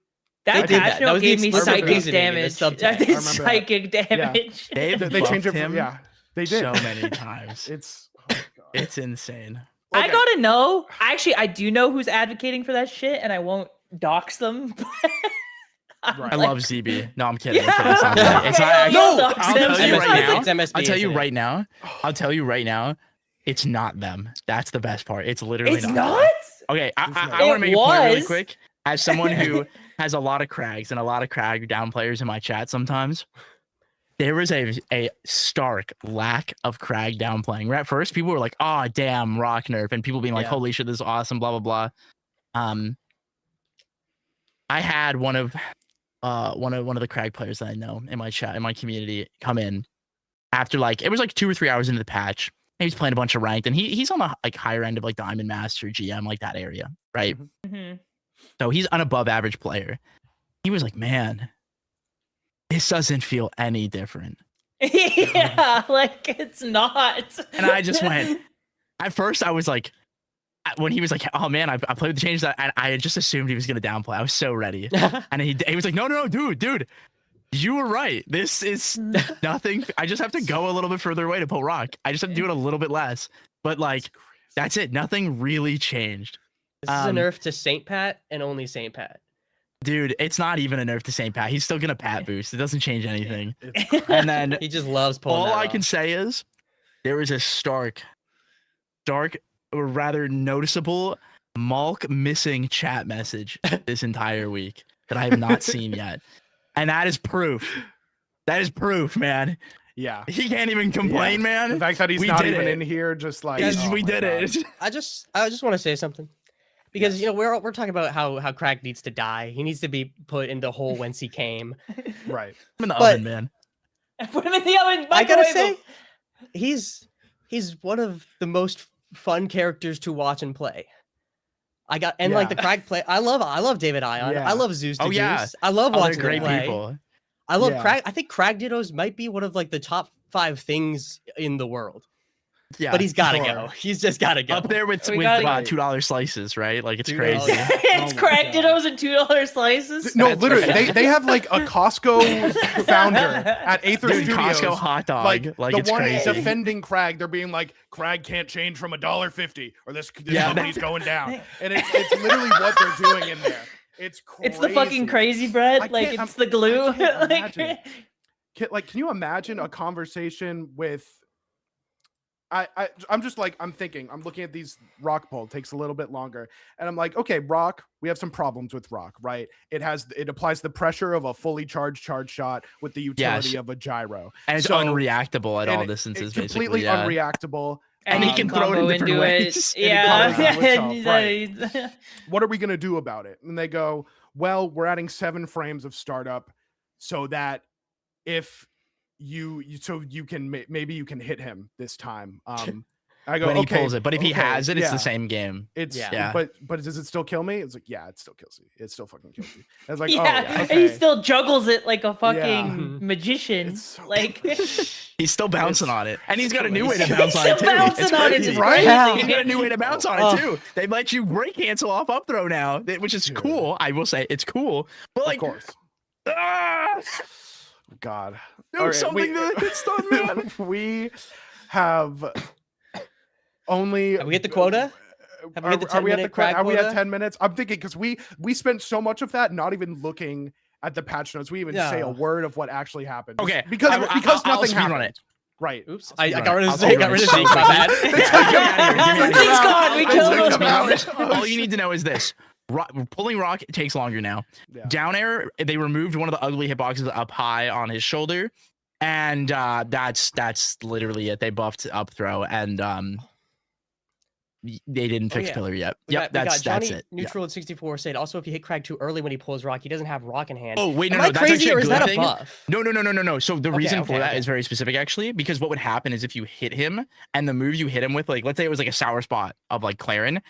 That did patch that. That note was the gave me explicit psychic reasoning in the damage. subtext. That I did remember that. psychic damage. They they changed it buffed from, him yeah. They did. so many times. It's oh my god. It's insane. I Okay. gotta know. Actually, I do know who's advocating for that shit, and I won't dox them. Right. I Like- love ZB. No, I'm kidding. Yeah, I'm kidding. It's not that. It's okay, not. you'll No, dox I'll them. tell you right now. It's MSB, I'll tell you isn't it? right now. I'll tell you right now. It's not them. That's the best part. It's literally It's not. not. them. Okay, I not. want to make a point really was. quick. As someone who has a lot of Kraggs and a lot of Kragg down players in my chat sometimes, there was a stark lack of Kragg down playing. Right at first, people were like, "Oh, damn, rock nerf," and people being like, Yeah. "Holy shit, this is awesome!" Blah blah blah. I had one of the Kragg players that I know in my chat in my community come in after like it was like 2 or 3 hours into the patch. And he's playing a bunch of ranked, and he's on the like higher end of like Diamond Master, GM, like that area, right? Mhm. So he's an above average player. He was like, "Man, this doesn't feel any different." Yeah, like it's not. And I just went. At first, I was like, when he was like, "Oh man, I played with the changes," and I had just assumed he was gonna downplay. I was so ready, and he was like, "No, dude, you were right. This is nothing. I just have to go a little bit further away to pull rock. I just have to do it a little bit less. But like, that's it. Nothing really changed." This is a nerf to Saint Pat and only Saint Pat. Dude, it's not even a nerf to Saint Pat. He's still gonna pat boost. It doesn't change anything. And then He just loves pulling. all that I off. can say is there is a stark, or rather noticeable Malk missing chat message this entire week that I have not seen yet. And that is proof. That is proof, man. Yeah. He can't even complain, man. The fact that he's We not did even it. in here, just like We did it. I just want to say something. Because we're talking about how Kragg needs to die. He needs to be put in the hole whence he came. Right. I'm in the But- oven, man. Put him in the oven. I gotta microwave say, him. he's one of the most fun characters to watch and play. Like the Yeah. Kragg play. I love David Ion. Yeah. I love Zeus to Oh, yeah. Juice. I love Oh, they're watching great him play. people. I love Yeah. Kragg. I think Kragg Dittos might be one of like the top 5 things in the world. Yeah. But he's gotta sure. go. He's just gotta go. up there with We gotta- $2 slices, right? Like it's $2. crazy. It's Oh my Kragg God. Dittos and $2 slices. No, That's literally, right. they have like a Costco founder at Aether Dude, Studios. Costco hot dog. Like, Like the it's one crazy. defending Kragg, they're being like, Kragg can't change from $1.50 or this Yeah. company's going down. And it's literally what they're doing in there. It's crazy. It's the fucking crazy I bread. can't- Like I'm- it's the glue. I can't Like, imagine. Can you imagine a conversation with I'm just like, I'm looking at these rock pull, takes a little bit longer. And I'm like, okay, rock, we have some problems with rock, right? It applies the pressure of a fully charged shot with the utility Yes. of a gyro. And it's So- unreactable at all and distances, It's completely basically. Yeah. unreactable. and he Um, can throw it in combo different into ways, it. and it Yeah. combos with itself, Yeah. What are we going to do about it? And they go, well, we're adding 7 frames of startup so that if you can maybe you can hit him this time. I go, When he okay, pulls it. But if he okay, has it, it's yeah. the same game. It's Yeah. but does it still kill me? It's like, yeah, it still kills you. It still fucking kills you. It's like, Yeah, oh, yeah, and he okay. still juggles it like a fucking Mhm. magician. It's so Like He's still bouncing on it. And he's got a new way to he's bounce on it, still too. bouncing It's on it. crazy. It's Right? crazy. He's got a new way to bounce on Oh. it, too. They let you break cancel off up throw now, which is Dude. cool. I will say it's cool. But, like, Of course. ah, God. do All right, something to it's done, man. we have only. Have we hit the quota? Have we hit the Are we at 10-minute Are we at quota? 10 minutes? I'm thinking because we spent so much of that not even looking at the patch notes. We even say a No. word of what actually happened. Okay, Because I'll nothing speedrun happened. it. Right. Oops. I'll I speedrun got rid it. of I'll Zeke. Got speedrun rid it of so Zeke. My quickly. bad. Get me out of here, get me out of here. Zeke's gone. We killed him. Come out. All you need to know is this. Pulling rock takes longer now. Yeah. Down air, they removed one of the ugly hitboxes up high on his shoulder. And that's literally it. They buffed up throw and they didn't fix yeah. pillar yet. We Yep, got that's Johnny it. Yeah. Neutral at 64 said also if you hit Kragg too early when he pulls rock, he doesn't have rock in hand. Oh wait, Am no, I that's crazy actually or a is good that a thing. buff? No. So the reason for that okay. is very specific actually, because what would happen is if you hit him and the move you hit him with, like let's say it was like a sour spot of like Clarin,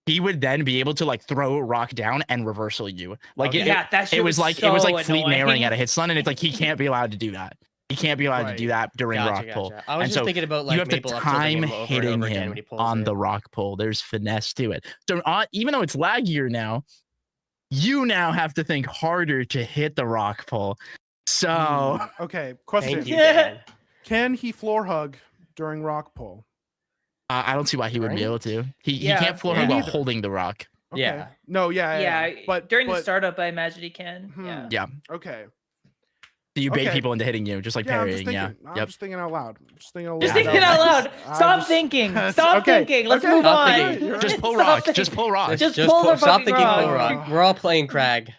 he would then be able to like throw rock down and reversal you. Like Okay. Yeah, that shit it was like so fleet annoying. narrowing at a hit stun, and it's like he can't be allowed to do that. He can't be allowed to do that during rock pull. I was And just so thinking about like you have to Maple uptilting time him over and hitting over again him when he pulls on it. the rock pull. There's finesse to it. So even though it's laggier now, you now have to think harder to hit the rock pull. So Okay. Question. Thank you, Yeah. Dan. Can he floor hug during rock pull? I don't see why he wouldn't be Right? able to. He Yeah. can't floor Yeah. him while Neither. holding the rock. Okay. Yeah. No. Yeah. Yeah, But during the but- startup, I imagine he can. Hmm. Yeah. Yeah. Okay. So you bait Okay. people into hitting you, just like Yeah, I'm just parrying. Yeah. thinking. I'm Yep. just thinking out loud. Just thinking out loud. Just Yeah. thinking out loud. I'm Stop just- thinking. Stop Okay, thinking. Let's okay. move Stop on. thinking. You're Just right. pull Stop rock. thinking. Just pull rock. Just pull the stop fucking thinking pull rock. rock. We're all playing Kragg.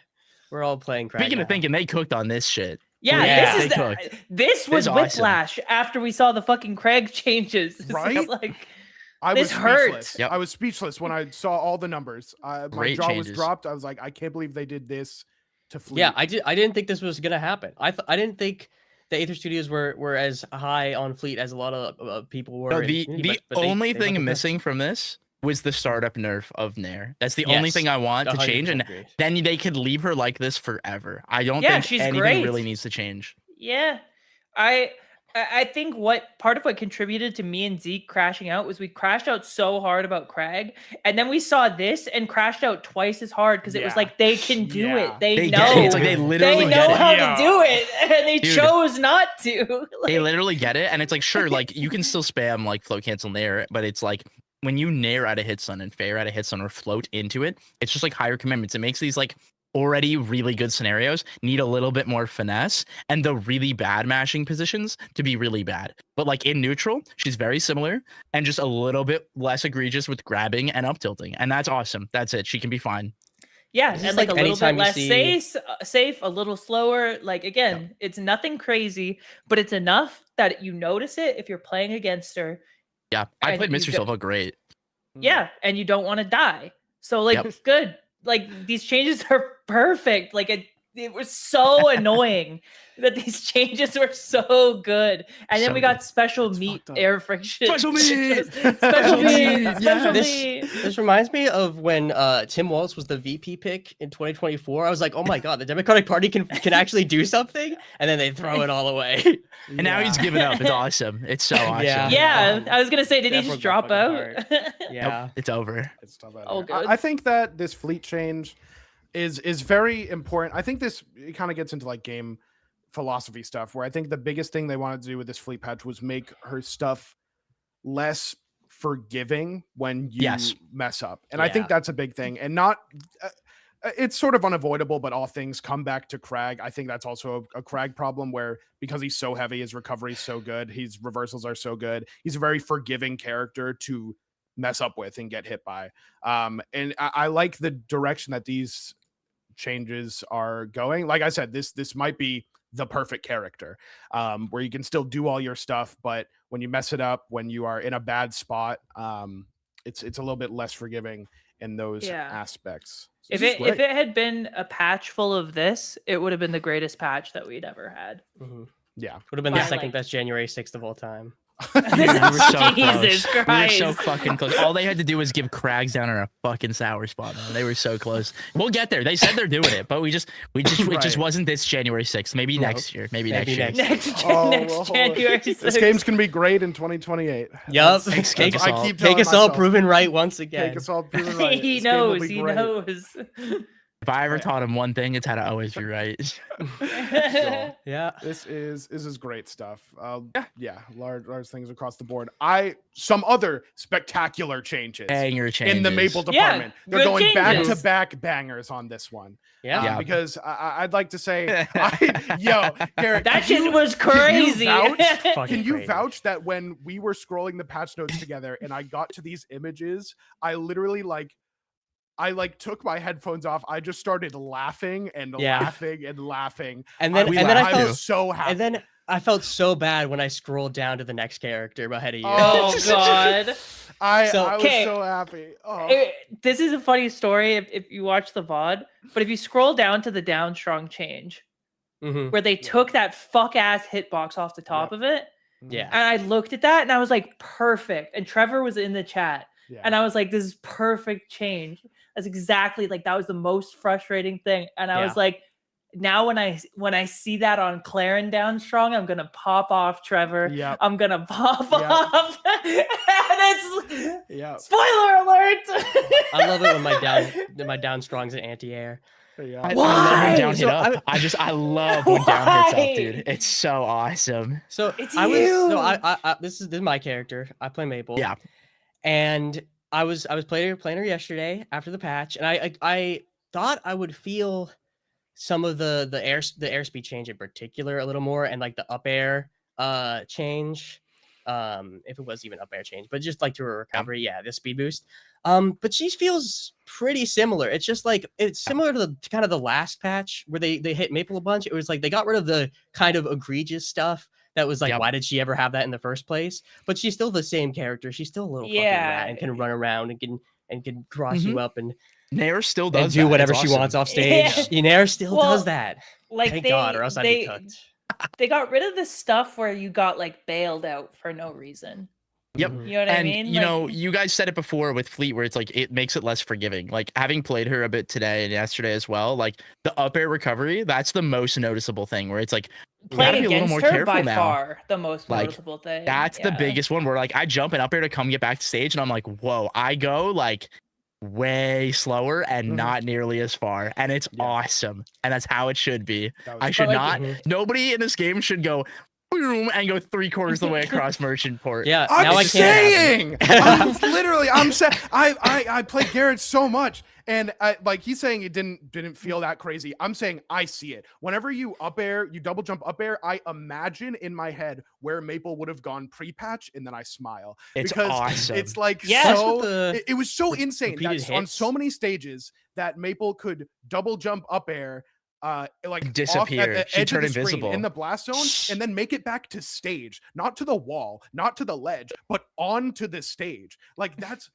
We're all playing Kragg. Speaking of now. thinking, they cooked on this shit. Yeah, Yeah. this is They cooked. this was This is awesome. whiplash after we saw the fucking Kragg changes. It's Right? like I This was hurt. speechless. Yep. I was speechless when I saw all the numbers. My Great jaw changes. was dropped. I was like, I can't believe they did this to Fleet. Yeah, I didn't think this was gonna happen. I didn't think the Aether Studios were as high on Fleet as a lot of people were. No, in the community, but only they thing looked missing from this was the startup nerf of Nair. That's the only Yes, thing I want to change, 100% and agree. then they could leave her like this forever. I don't Yeah, think she's anything great. really needs to change. yeah, I I think part of what contributed to me and Zeke crashing out was we crashed out so hard about Kragg, and then we saw this and crashed out twice as hard because it was Yeah. like they can do Yeah. it. They get know. it. It's like they literally They get know it. how Yeah. to do it, and they Dude. chose not to. They Like, literally get it, and it's like, sure, like you can still spam like float cancel nair, but it's like when you nair out a hit stun and fair out a hit stun or float into it, it's just like higher commitments. It makes these like already really good scenarios need a little bit more finesse and the really bad mashing positions to be really bad. But like in neutral, she's very similar and just a little bit less egregious with grabbing and up tilting, and that's awesome. That's it. She can be fine. yeah, It's and just like like a little bit anytime you less see- safe, a little slower. Like again, it's nothing crazy, but it's enough that you notice it if you're playing against her. Yeah, I And played you Mr. go- Silva great. Yeah, and you don't want to die. So like Yep. good. Like these changes are perfect. Like it was so annoying that these changes were so good. And then So we got good. special That's meat fucked up. air friction. Special which meat! was- Special meat. Yeah. Special This- meat. This reminds me of when Tim Walz was the VP pick in 2024. I was like, oh my god, the Democratic Party can actually do something, and then they throw it all away. And now he's giving up. It's awesome. It's so awesome. Yeah. Yeah, I was gonna say, did he That just broke my drop fucking out? heart. Nope, Yeah. it's over. It's tough out Oh, here. good. I think that this fleet change is very important. I think this kind of gets into like game philosophy stuff, where I think the biggest thing they wanted to do with this fleet patch was make her stuff less forgiving when you Yes. mess up. And I think Yeah. that's a big thing. And not it's sort of unavoidable, but all things come back to Kragg. I think that's also a Kragg problem, where because he's so heavy, his recovery is so good, his reversals are so good. He's a very forgiving character to mess up with and get hit by. And I like the direction that these changes are going. Like I said, this might be the perfect character, where you can still do all your stuff, but when you mess it up, when you are in a bad spot, it's a little bit less forgiving in those Yeah. aspects. So If this is it if great. it had been a patch full of this, it would have been the greatest patch that we'd ever had. Mhm. Yeah. Would have been the By, second like- best January 6th of all time. Dude, we were so Jesus close. We were so Christ. fucking close. All they had to do was give Kraggs down in a fucking sour spot, man. They were so close. We'll get there. They said they're doing it, but it just Right. wasn't this January 6th. Maybe No. next year. Maybe Maybe next year. next Next, Oh, next well, January. This 6th. game's gonna be great in 2028. Yup. Take Take us us all. I keep Take telling us all myself, proven right once again. Take us all proven right. He This game will knows. be He great. knows. If I ever taught him one thing, it's how to always be right. Yeah. This is great stuff. Yeah. Yeah, large things across the board. Some other spectacular changes Banger changes. in the Maple Yeah, department. They're good going back changes. to back bangers on this one. Yeah. Yeah. Because I'd like to say, Garrett, That can shit you- was can you crazy. vouch? Fucking Can you crazy. vouch that when we were scrolling the patch notes together and I got to these images, I literally took my headphones off. I just started laughing and Yeah. laughing and laughing. And then We and then I laughed felt too. was so happy. and then I felt so bad when I scrolled down to the next character ahead of you. Oh God. I So- was Okay. so happy. Oh. This is a funny story if you watch the VOD, but if you scroll down to the down strong change, Mhm. where they took that fuck ass hitbox off the top of it, Yeah. and I looked at that and I was like, perfect. And Trevor was in the chat, Yeah. and I was like, this is perfect change. That's exactly like that was the most frustrating thing. And I Yeah. was like, now when I see that on Claren down strong, I'm gonna pop off, Trevor. Yep. I'm gonna pop Yep. off. And it's Yeah. spoiler alert. I love it when my down strong's an anti-air. Yeah. I love Why? when down hit So up. I love when down hits up, Why? dude. It's so awesome. So It's I was so you. I this is my character. I play Maple. Yeah. And I was playing her yesterday after the patch, and I thought I would feel some of the airspeed change in particular a little more, and like the up air change, if it was even up air change, but just like through a recovery, yeah, the speed boost. But she feels pretty similar. It's just like it's similar to the kind of the last patch where they hit Maple a bunch. It was like they got rid of the kind of egregious stuff that was like, Yep. why did she ever have that in the first place? But she's still the same character. She's still a little fucking Yeah. rat and can run around and can cross you up and Nair still does do that. whatever It's she awesome. wants off stage. Yeah. Inair still Well, does that. Like Thank they, God, or else I'd be cooked. they got rid of the stuff where you got like bailed out for no reason. Yep. Mhm. You know what I And mean? you know, you guys said it before with Fleet, where it's like it makes it less forgiving. Like having played her a bit today and yesterday as well, like the up air recovery, that's the most noticeable thing. Where it's like gotta playing be a little against more her careful by now. far the most Like, noticeable thing. That's the Yeah. biggest one where like I jump and up air to come get back to stage and I'm like, whoa, I go like way slower and not nearly as far. And it's awesome. And that's how it should be. I should like, not, nobody in this game should go boom and go 3/4 of the way across merchant port. Yeah, I'm now I saying, can't. I'm saying, I played Garrett so much, and like he's saying it didn't feel that crazy. I'm saying I see it. Whenever you up air, you double jump up air, I imagine in my head where Maple would have gone pre-patch, and then I smile. It's because awesome. it's like Yeah. so. It was so insane that repeated on hits. so many stages that Maple could double jump up air. Like Disappear. off at the She'd edge of turn the screen invisible. in the blast zone, and then make it back to stage, not to the wall, not to the ledge, but onto the stage. Like that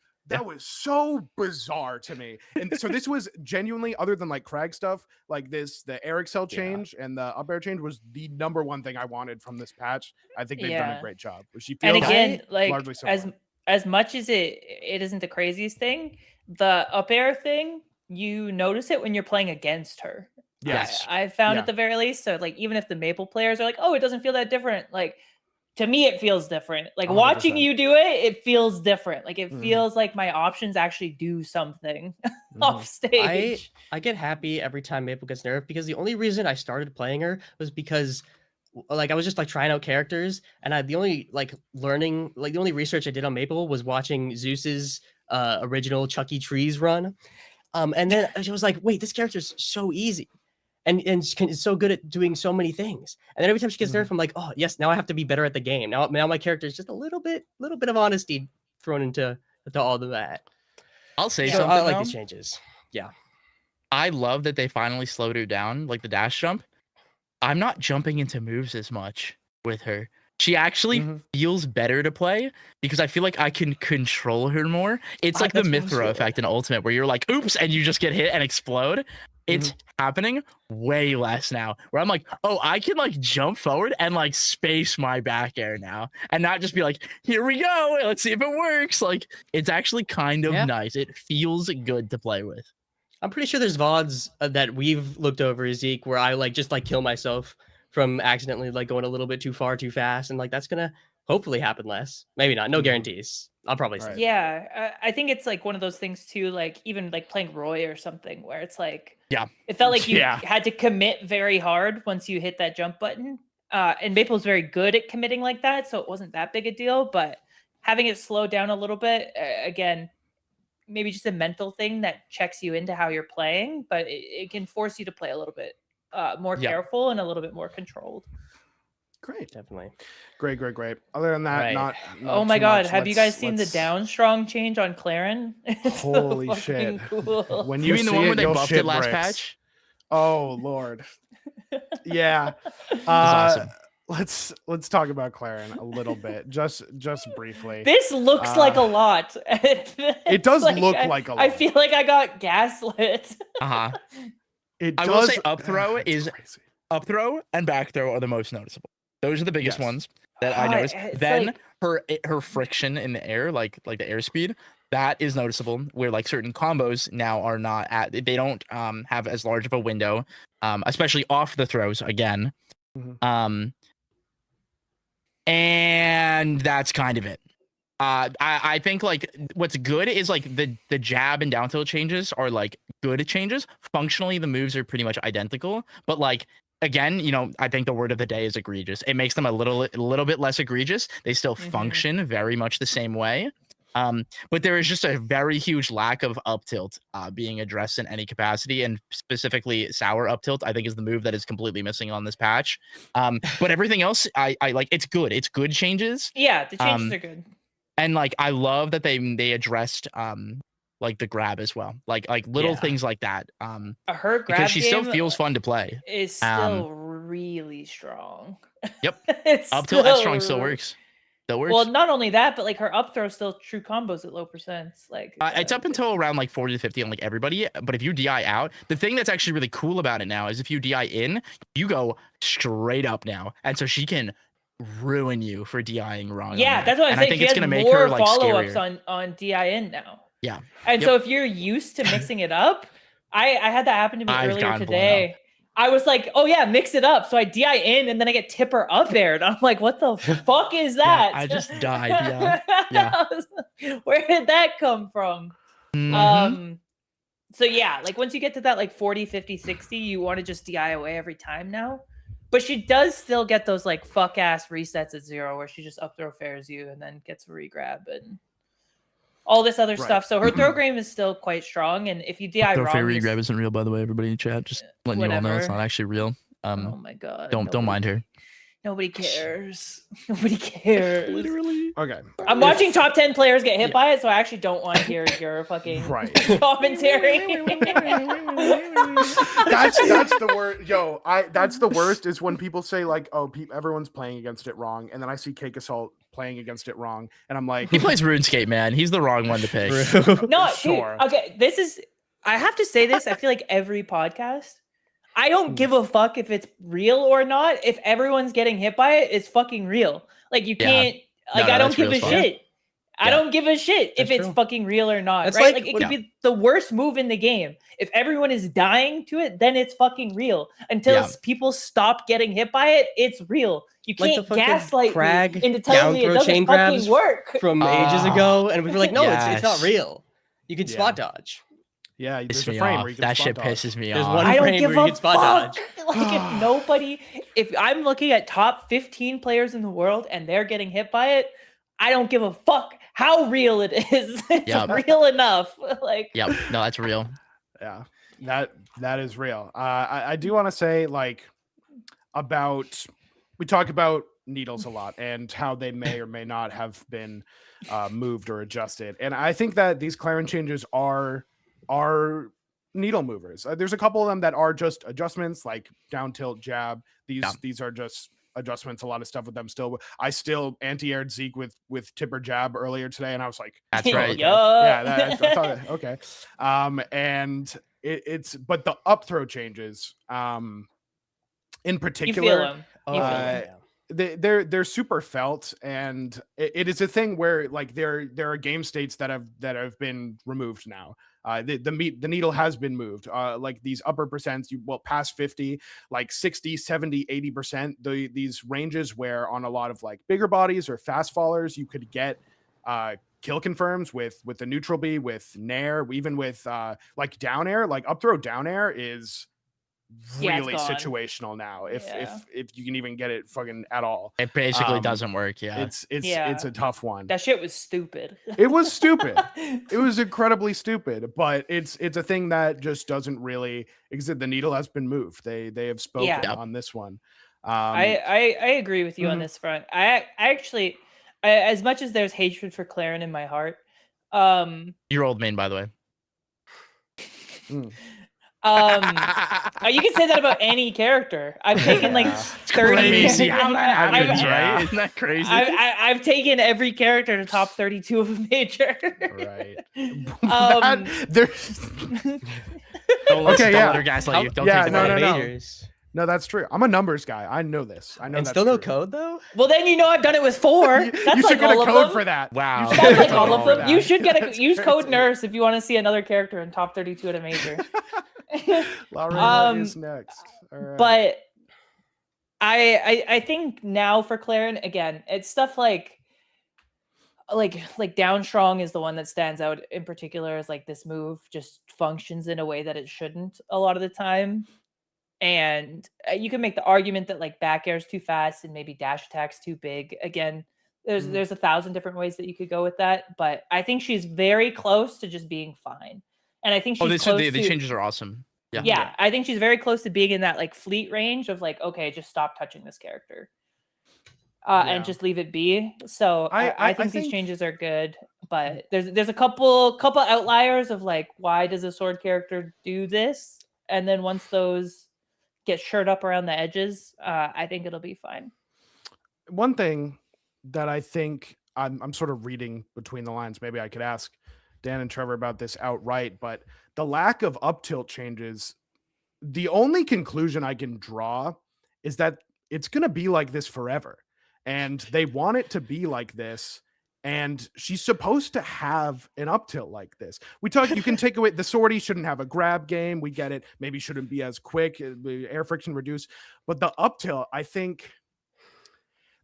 was so bizarre to me. And so this was genuinely, other than like Kragg stuff, like the air excel change and the up air change was the number one thing I wanted from this patch. I think they've done a great job. She feels And again, like largely similar. as much as it isn't the craziest thing, the up air thing, you notice it when you're playing against her. Yes. I found at the very least. So like even if the Maple players are like, oh, it doesn't feel that different, like to me it feels different. Like 100%. watching you do it feels different. Like it feels like my options actually do something off stage. I get happy every time Maple gets nerfed because the only reason I started playing her was because like I was just like trying out characters, and the only research I did on Maple was watching Zeus's original Chucky Trees run. And then I was like, wait, this character's so easy. And is so good at doing so many things. And then every time she gets nerfed, I'm like, oh yes, now I have to be better at the game. Now my character is just a little bit of honesty thrown into all of that. I'll say So something. I like though. these changes. Yeah. I love that they finally slowed her down, like the dash jump. I'm not jumping into moves as much with her. She actually feels better to play because I feel like I can control her more. It's like the Mithra effect in Ultimate where you're like, oops, and you just get hit and explode. It's happening way less now where I'm like, oh, I can like jump forward and like space my back air now and not just be like, here we go. Let's see if it works. Like it's actually kind of nice. It feels good to play with. I'm pretty sure there's VODs that we've looked over, Zeke, where I like just like kill myself from accidentally like going a little bit too far too fast, and like that's gonna hopefully happen less. Maybe not. No guarantees. I'll probably say. Yeah, I think it's like one of those things too, like even like playing Roy or something where it's like, it felt like you had to commit very hard once you hit that jump button. And Maple's very good at committing like that, so it wasn't that big a deal. But having it slow down a little bit, again, maybe just a mental thing that checks you into how you're playing, but it can force you to play a little bit more careful and a little bit more controlled. Great. Definitely. Great. Other than that, not oh my too god, much. have you guys seen the down strong change on Claren? It's Holy so shit. cool. When You mean the one where they you'll buffed shit it last bricks. patch? Oh Lord. Yeah. Awesome. Let's talk about Claren a little bit, just briefly. This looks like a lot. It does look like a lot. I feel like I got gaslit. Uh-huh. It I does. will say up throw It's is crazy. up throw and back throw are the most noticeable. Those are the biggest ones that I noticed. It's Then her friction in the air, like the airspeed, that is noticeable. Where like certain combos now are not at, they don't have as large of a window, especially off the throws again. And that's kind of it. I think like what's good is like the jab and down tilt changes are like good changes. Functionally, the moves are pretty much identical, but like again, you know, I think the word of the day is egregious. It makes them a little bit less egregious. They still function very much the same way. But there is just a very huge lack of up tilt being addressed in any capacity, and specifically sour up tilt I think is the move that is completely missing on this patch. But everything else I like. It's good. It's good changes. Yeah, the changes are good. And like I love that they addressed like the grab as well, like little things like that. Her grab because she still game feels fun to play. Is still really strong. Yep. It's Up tilt that strong still works. Still works. Well, not only that, but like her up throw still true combos at low percents. Like it's up until around like 40 to 50 on like everybody. But if you DI out, the thing that's actually really cool about it now is if you DI in, you go straight up now, and so she can ruin you for DIing wrong. Yeah, that's what I'm and saying. I think she it's has gonna make more her like follow-ups scarier. on DIN now. Yeah. And so if you're used to mixing it up, I had that happen to me I've earlier gotten blown today. I was like, oh yeah, mix it up. So I DI in and then I get tipper up aired. I'm like, what the fuck is that? I just died. Yeah. Where did that come from? So yeah, like once you get to that like 40, 50, 60, you want to just DI away every time now. But she does still get those like fuck ass resets at 0 where she just up throw fares you and then gets a regrab and all this other stuff. So her throw game is still quite strong. And if you DI Throw wrong, fair regrab isn't real, by the way. Everybody in chat, just letting you all know it's not actually real. Oh my god! Don't mind her. Nobody cares. Nobody cares. Literally. Okay. I'm watching top 10 players get hit by it, so I actually don't want to hear your fucking commentary. that's the worst. Yo, that's the worst is when people say like, oh, everyone's playing against it wrong, and then I see Cake Assault playing against it wrong, and I'm like, he plays RuneScape, man. He's the wrong one to pick. No, sure. Dude, okay, this is. I have to say this. I feel like every podcast. I don't give a fuck if it's real or not. If everyone's getting hit by it, it's fucking real. Like you can't. Like I don't give a shit. I don't give a shit if it's fucking real or not. Right? Like it could be the worst move in the game. If everyone is dying to it, then it's fucking real. Until people stop getting hit by it, it's real. You can't gaslight Kragg me into telling me it doesn't fucking work from ages ago, and we were like, no, it's not real. You can spot dodge. Yeah, there's a frame where you can that spot shit dodge. pisses me There's off. one I don't frame give where you a can spot fuck. dodge. Like if I'm looking at top 15 players in the world and they're getting hit by it, I don't give a fuck how real it is. It's real enough. Like, no, that's real. Yeah, that is real. I do want to say like we talk about needles a lot and how they may or may not have been moved or adjusted, and I think that these Clarin changes are needle movers. There's a couple of them that are just adjustments, like down tilt jab. These are just adjustments. A lot of stuff with them still. I still anti-aired Zeke with tipper jab earlier today, and I was like, that's right. Okay. Yeah, I thought okay. And it's but the up throw changes, in particular, you feel them. They're super felt, and it is a thing where like there are game states that have been removed now. The needle has been moved. Like these upper percents, past 50, like 60, 70, 80%. These ranges where on a lot of like bigger bodies or fast fallers, you could get kill confirms with the neutral B, with nair, even with like down air. Like up throw down air is really situational now. If you can even get it fucking at all, it basically doesn't work. It's a tough one. That shit was stupid. It was stupid. It was incredibly stupid, but it's a thing that just doesn't really exist. The needle has been moved. They have spoken on this one. I agree with you on this front. I actually, as much as there's hatred for Clarin in my heart, your old main, by the way. You can say that about any character. I've taken like 30. Crazy how that happens, right? Isn't that crazy? I've taken every character to top 32 of a major. Right. There's don't let other guys like you. Don't take the majors. No, that's true. I'm a numbers guy. I know this. I know. And that's still no true. code though. Well, then you know I've done it with 4. That's you should like get all a code of for that. Wow. That's like all of them. You should use code nurse if you want to see another character in top 32 at a major. Reina is next. All right. But I think now for Clarin, again, it's stuff like down strong is the one that stands out in particular, as like this move just functions in a way that it shouldn't a lot of the time. And you can make the argument that like back air is too fast and maybe dash attack's too big. Again, there's 1,000 different ways that you could go with that, but I think she's very close to just being fine. And I think she's the changes are awesome. Yeah, I think she's very close to being in that like fleet range of like, okay, just stop touching this character, and just leave it be. So I think these changes are good, but there's a couple outliers of like, why does a sword character do this? And then once those get shirred up around the edges, I think it'll be fine. One thing that I think I'm sort of reading between the lines, maybe I could ask Dan and Trevor about this outright, but the lack of up tilt changes, the only conclusion I can draw is that it's going to be like this forever. And they want it to be like this and she's supposed to have an up tilt like this. You can take away the sortie shouldn't have a grab game. We get it. Maybe shouldn't be as quick, air friction reduced, but the up tilt, I think.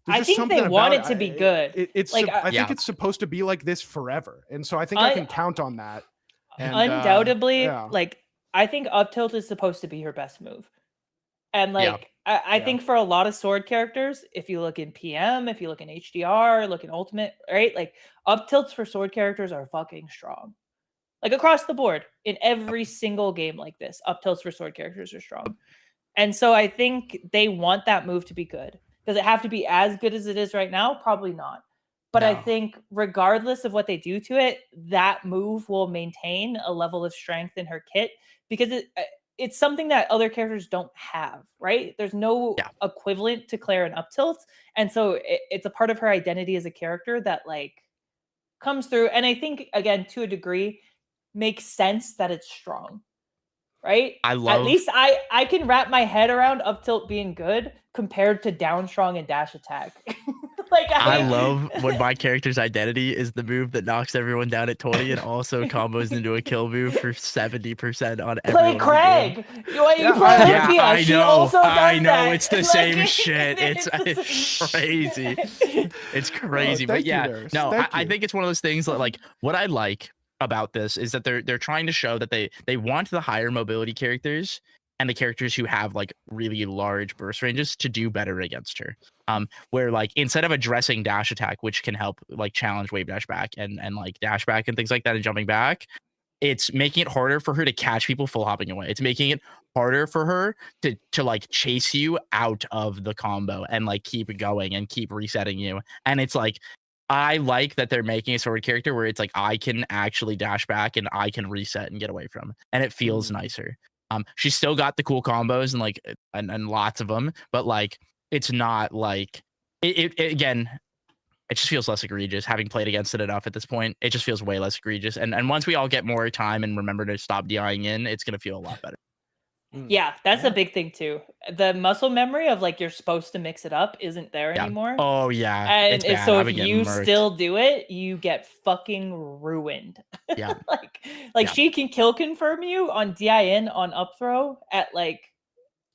I think they want it to be good. I think it's supposed to be like this forever, and so I think I can count on that. And, undoubtedly, like I think up tilt is supposed to be her best move, and like I think for a lot of sword characters, if you look in PM, if you look in HDR, look in Ultimate, right? Like up tilts for sword characters are fucking strong, like across the board in every single game like this. Up tilts for sword characters are strong, and so I think they want that move to be good. Does it have to be as good as it is right now? Probably not. But I think regardless of what they do to it, that move will maintain a level of strength in her kit because it's something that other characters don't have, right? There's no equivalent to Claire and up tilt. And so it's a part of her identity as a character that like comes through. And I think, again, to a degree, makes sense that it's strong. Right? At least I can wrap my head around up tilt being good compared to down strong and dash attack. Like I love when my character's identity is the move that knocks everyone down at 20 and also combos into a kill move for 70% on everyone. Play Kragg. You play Olympia. I She know. also does I know. that. It's the Like, same shit. It's crazy. It's crazy. But yeah, I think it's one of those things that like what I like about this is that they're trying to show that they want the higher mobility characters and the characters who have like really large burst ranges to do better against her. Where like instead of addressing dash attack, which can help like challenge wave dash back and like dash back and things like that and jumping back, it's making it harder for her to catch people full hopping away. It's making it harder for her to like chase you out of the combo and like keep going and keep resetting you. And it's like I like that they're making a sword character where it's like I can actually dash back and I can reset and get away from, and it feels nicer. She's still got the cool combos and like and lots of them, but like it's not like it again. It just feels less egregious. Having played against it enough at this point, it just feels way less egregious. And once we all get more time and remember to stop DIing in, it's gonna feel a lot better. Yeah, that's a big thing too. The muscle memory of like you're supposed to mix it up isn't there anymore. Oh yeah, and so if you still do it, you get fucking ruined. Yeah, like she can kill confirm you on DIN on up throw at like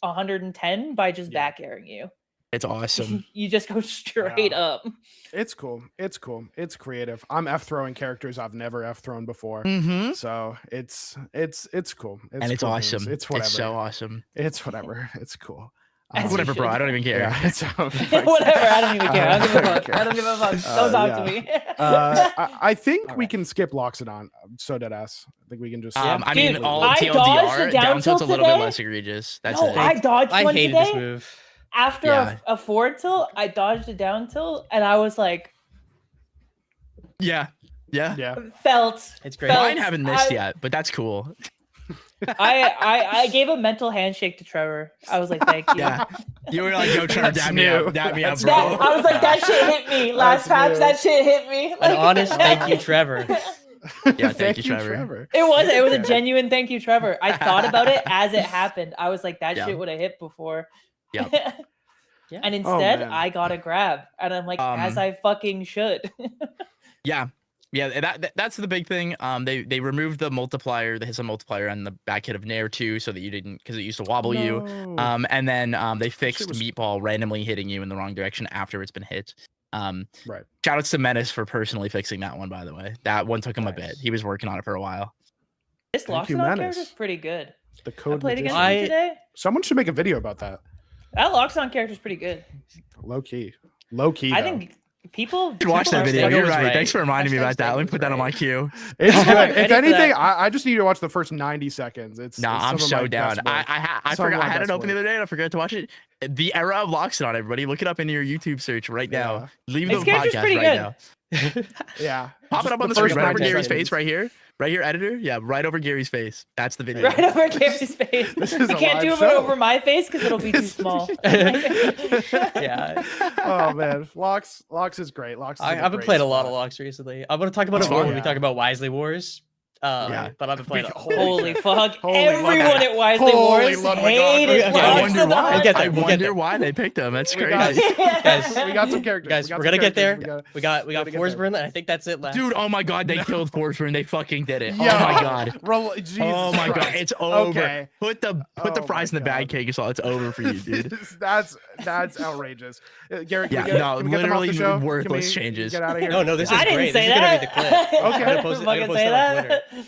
110 by just back airing you. It's awesome. You just go straight up. It's cool. It's cool. It's creative. I'm F throwing characters I've never F thrown before. So it's cool. It's cool awesome. News. It's whatever. It's so awesome. It's whatever. It's cool. Whatever, bro. I don't even care. Yeah, whatever. I don't even care. I don't give a fuck. I don't give a fuck. Don't talk to me. I think we can skip Loxodon. So dead ass. I think we can just. I mean, all TLDR down tilt's a little bit less egregious. That's it. I dodged one hated today. This move. After a forward tilt, I dodged a down tilt, and I was like, yeah. Felt. It's great. Mine haven't missed yet, but that's cool. I gave a mental handshake to Trevor. I was like, thank you. Yeah. You were like, yo, Trevor, dab me up, bro. I was like, that shit hit me. Last patch, that shit hit me. An honest thank you, Trevor. Yeah, thank you, Trevor. It was a genuine thank you, Trevor. I thought about it as it happened. I was like, that shit would have hit before. Yeah. And instead, I got a grab, and I'm like, as I fucking should. Yeah, that's the big thing. They removed the multiplier, the hit multiplier, and the back hit of Nair too, so that you didn't, because it used to wobble you. And then they fixed Meatball randomly hitting you in the wrong direction after it's been hit. Right. Shout outs to Menace for personally fixing that one, by the way. That one took him a bit. He was working on it for a while. This Loxodon character is pretty good. The code. I played against him today. Someone should make a video about that. That Loxodon character is pretty good. Low key. I think people should watch that video. You're right. right. Thanks for reminding me about that. Let me put that on my queue. It's good. If anything, I just need to watch the first 90 seconds. I'm so down. I forgot. I had it open the other day and I forgot to watch it. The era of Loxodon, everybody. Look it up in your YouTube search right now. Leave the podcast right now. Yeah. Pop it up on the screen right over Gary's face right here. Right here, editor. Yeah, right over Gary's face. That's the video. Right over Gary's face. I can't do it over my face because it'll be too small. Yeah. Oh man, Lox is great. Lox. I've been playing a lot of Lox recently. I'm going to talk about it more when we talk about Wisely Wars. Yeah. But I've been playing. Holy fuck! Holy Everyone Ludwig. at Wisely Holy Wars Ludwig. hated Okay, I I wonder why. We'll get there, I we'll get wonder there. why they picked him. That's We got- crazy. Guys, We got some characters. guys, We got we're some gonna get there. characters. We got gotta get Forsberg. I think that's it left. Dude, oh my god, they killed Forsberg. They fucking did it. Yo, Oh my god. Jesus Oh my god, Christ. it's over. Okay. Put the Oh fries in my the bag, God. cake. It's over for you, dude. that's outrageous. Garrett, Yeah, can we no, can we get them off the literally show? Can worthless we changes. Get out of here. No, this is I didn't great. say This is that. gonna be the clip. Okay. I'm gonna post it- I'm Fucking gonna post say it on Twitter. that.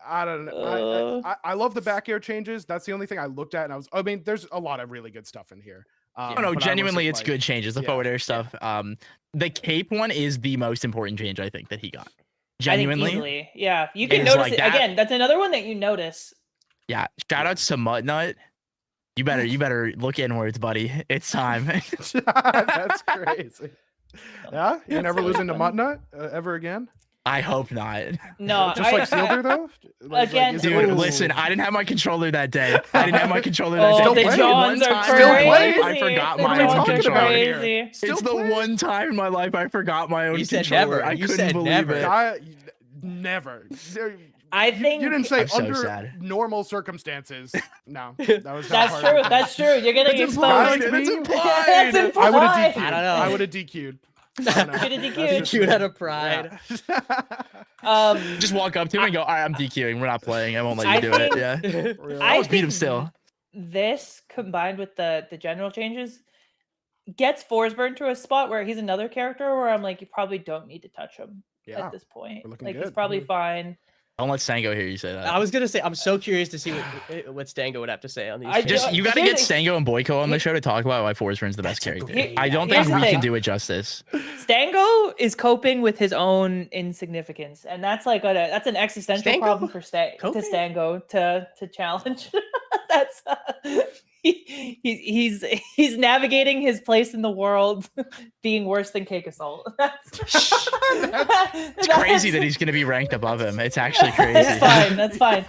I don't know. I love the back air changes. That's the only thing I looked at, and I mean, there's a lot of really good stuff in here. Oh no, but I genuinely, wasn't, it's like- good changes. The yeah, forward air stuff. The cape one is the most important change I think that he got. I think Genuinely, easily. Yeah, you can Is notice like it that. again. That's another one that you notice. yeah. Shout outs to Muttnut. You better look inwards, buddy. It's time. That's crazy. Yeah, you're never really losing to funny. Muttnut ever again. I hope not. No, Just like Sealder though. Again, is it Dude, like- listen, I didn't have my controller that day. I didn't have my controller that Oh, day. Still the play? Johns One are time Still in my play? life, I forgot The my Johns own are controller. crazy. Still It's the play? one time in my life I forgot my own You said controller. never. I You couldn't said believe never. it. Never. I think You didn't say I'm so under sad. normal circumstances. No, that was not that's part of true. it. That's true. You're getting It's exposed. implied. It's implied. That's implied. I would have DQ'd. I don't know. I would have DQ'd. I don't know. You'd have That's DQ'd. just DQ'd me. out of pride. Um, Just walk up to him and go, all right, I'm DQing. We're not playing. I won't let you I do think- it. Yeah. Really. I Almost beat him think still. This combined with the general changes gets Forsberg to a spot where he's another character where I'm like, you probably don't need to touch him Yeah. at this point. we're looking Like he's good. probably fine. Don't let Stango hear you say that. I was gonna say I'm so curious to see what Stango would have to say on these. I changes. Just you got to Here's get the- Stango and Boyko on the show to talk about why Forsberg's the best character. great I don't idea. think we Here's the can thing. do it justice. Stango is coping with his own insignificance, and that's like that's an existential Stango? problem for Coping? Stango to challenge. That's he's navigating his place in the world, being worse than Cake Assault. It's crazy that he's going to be ranked above him. It's actually crazy. That's fine. That's fine.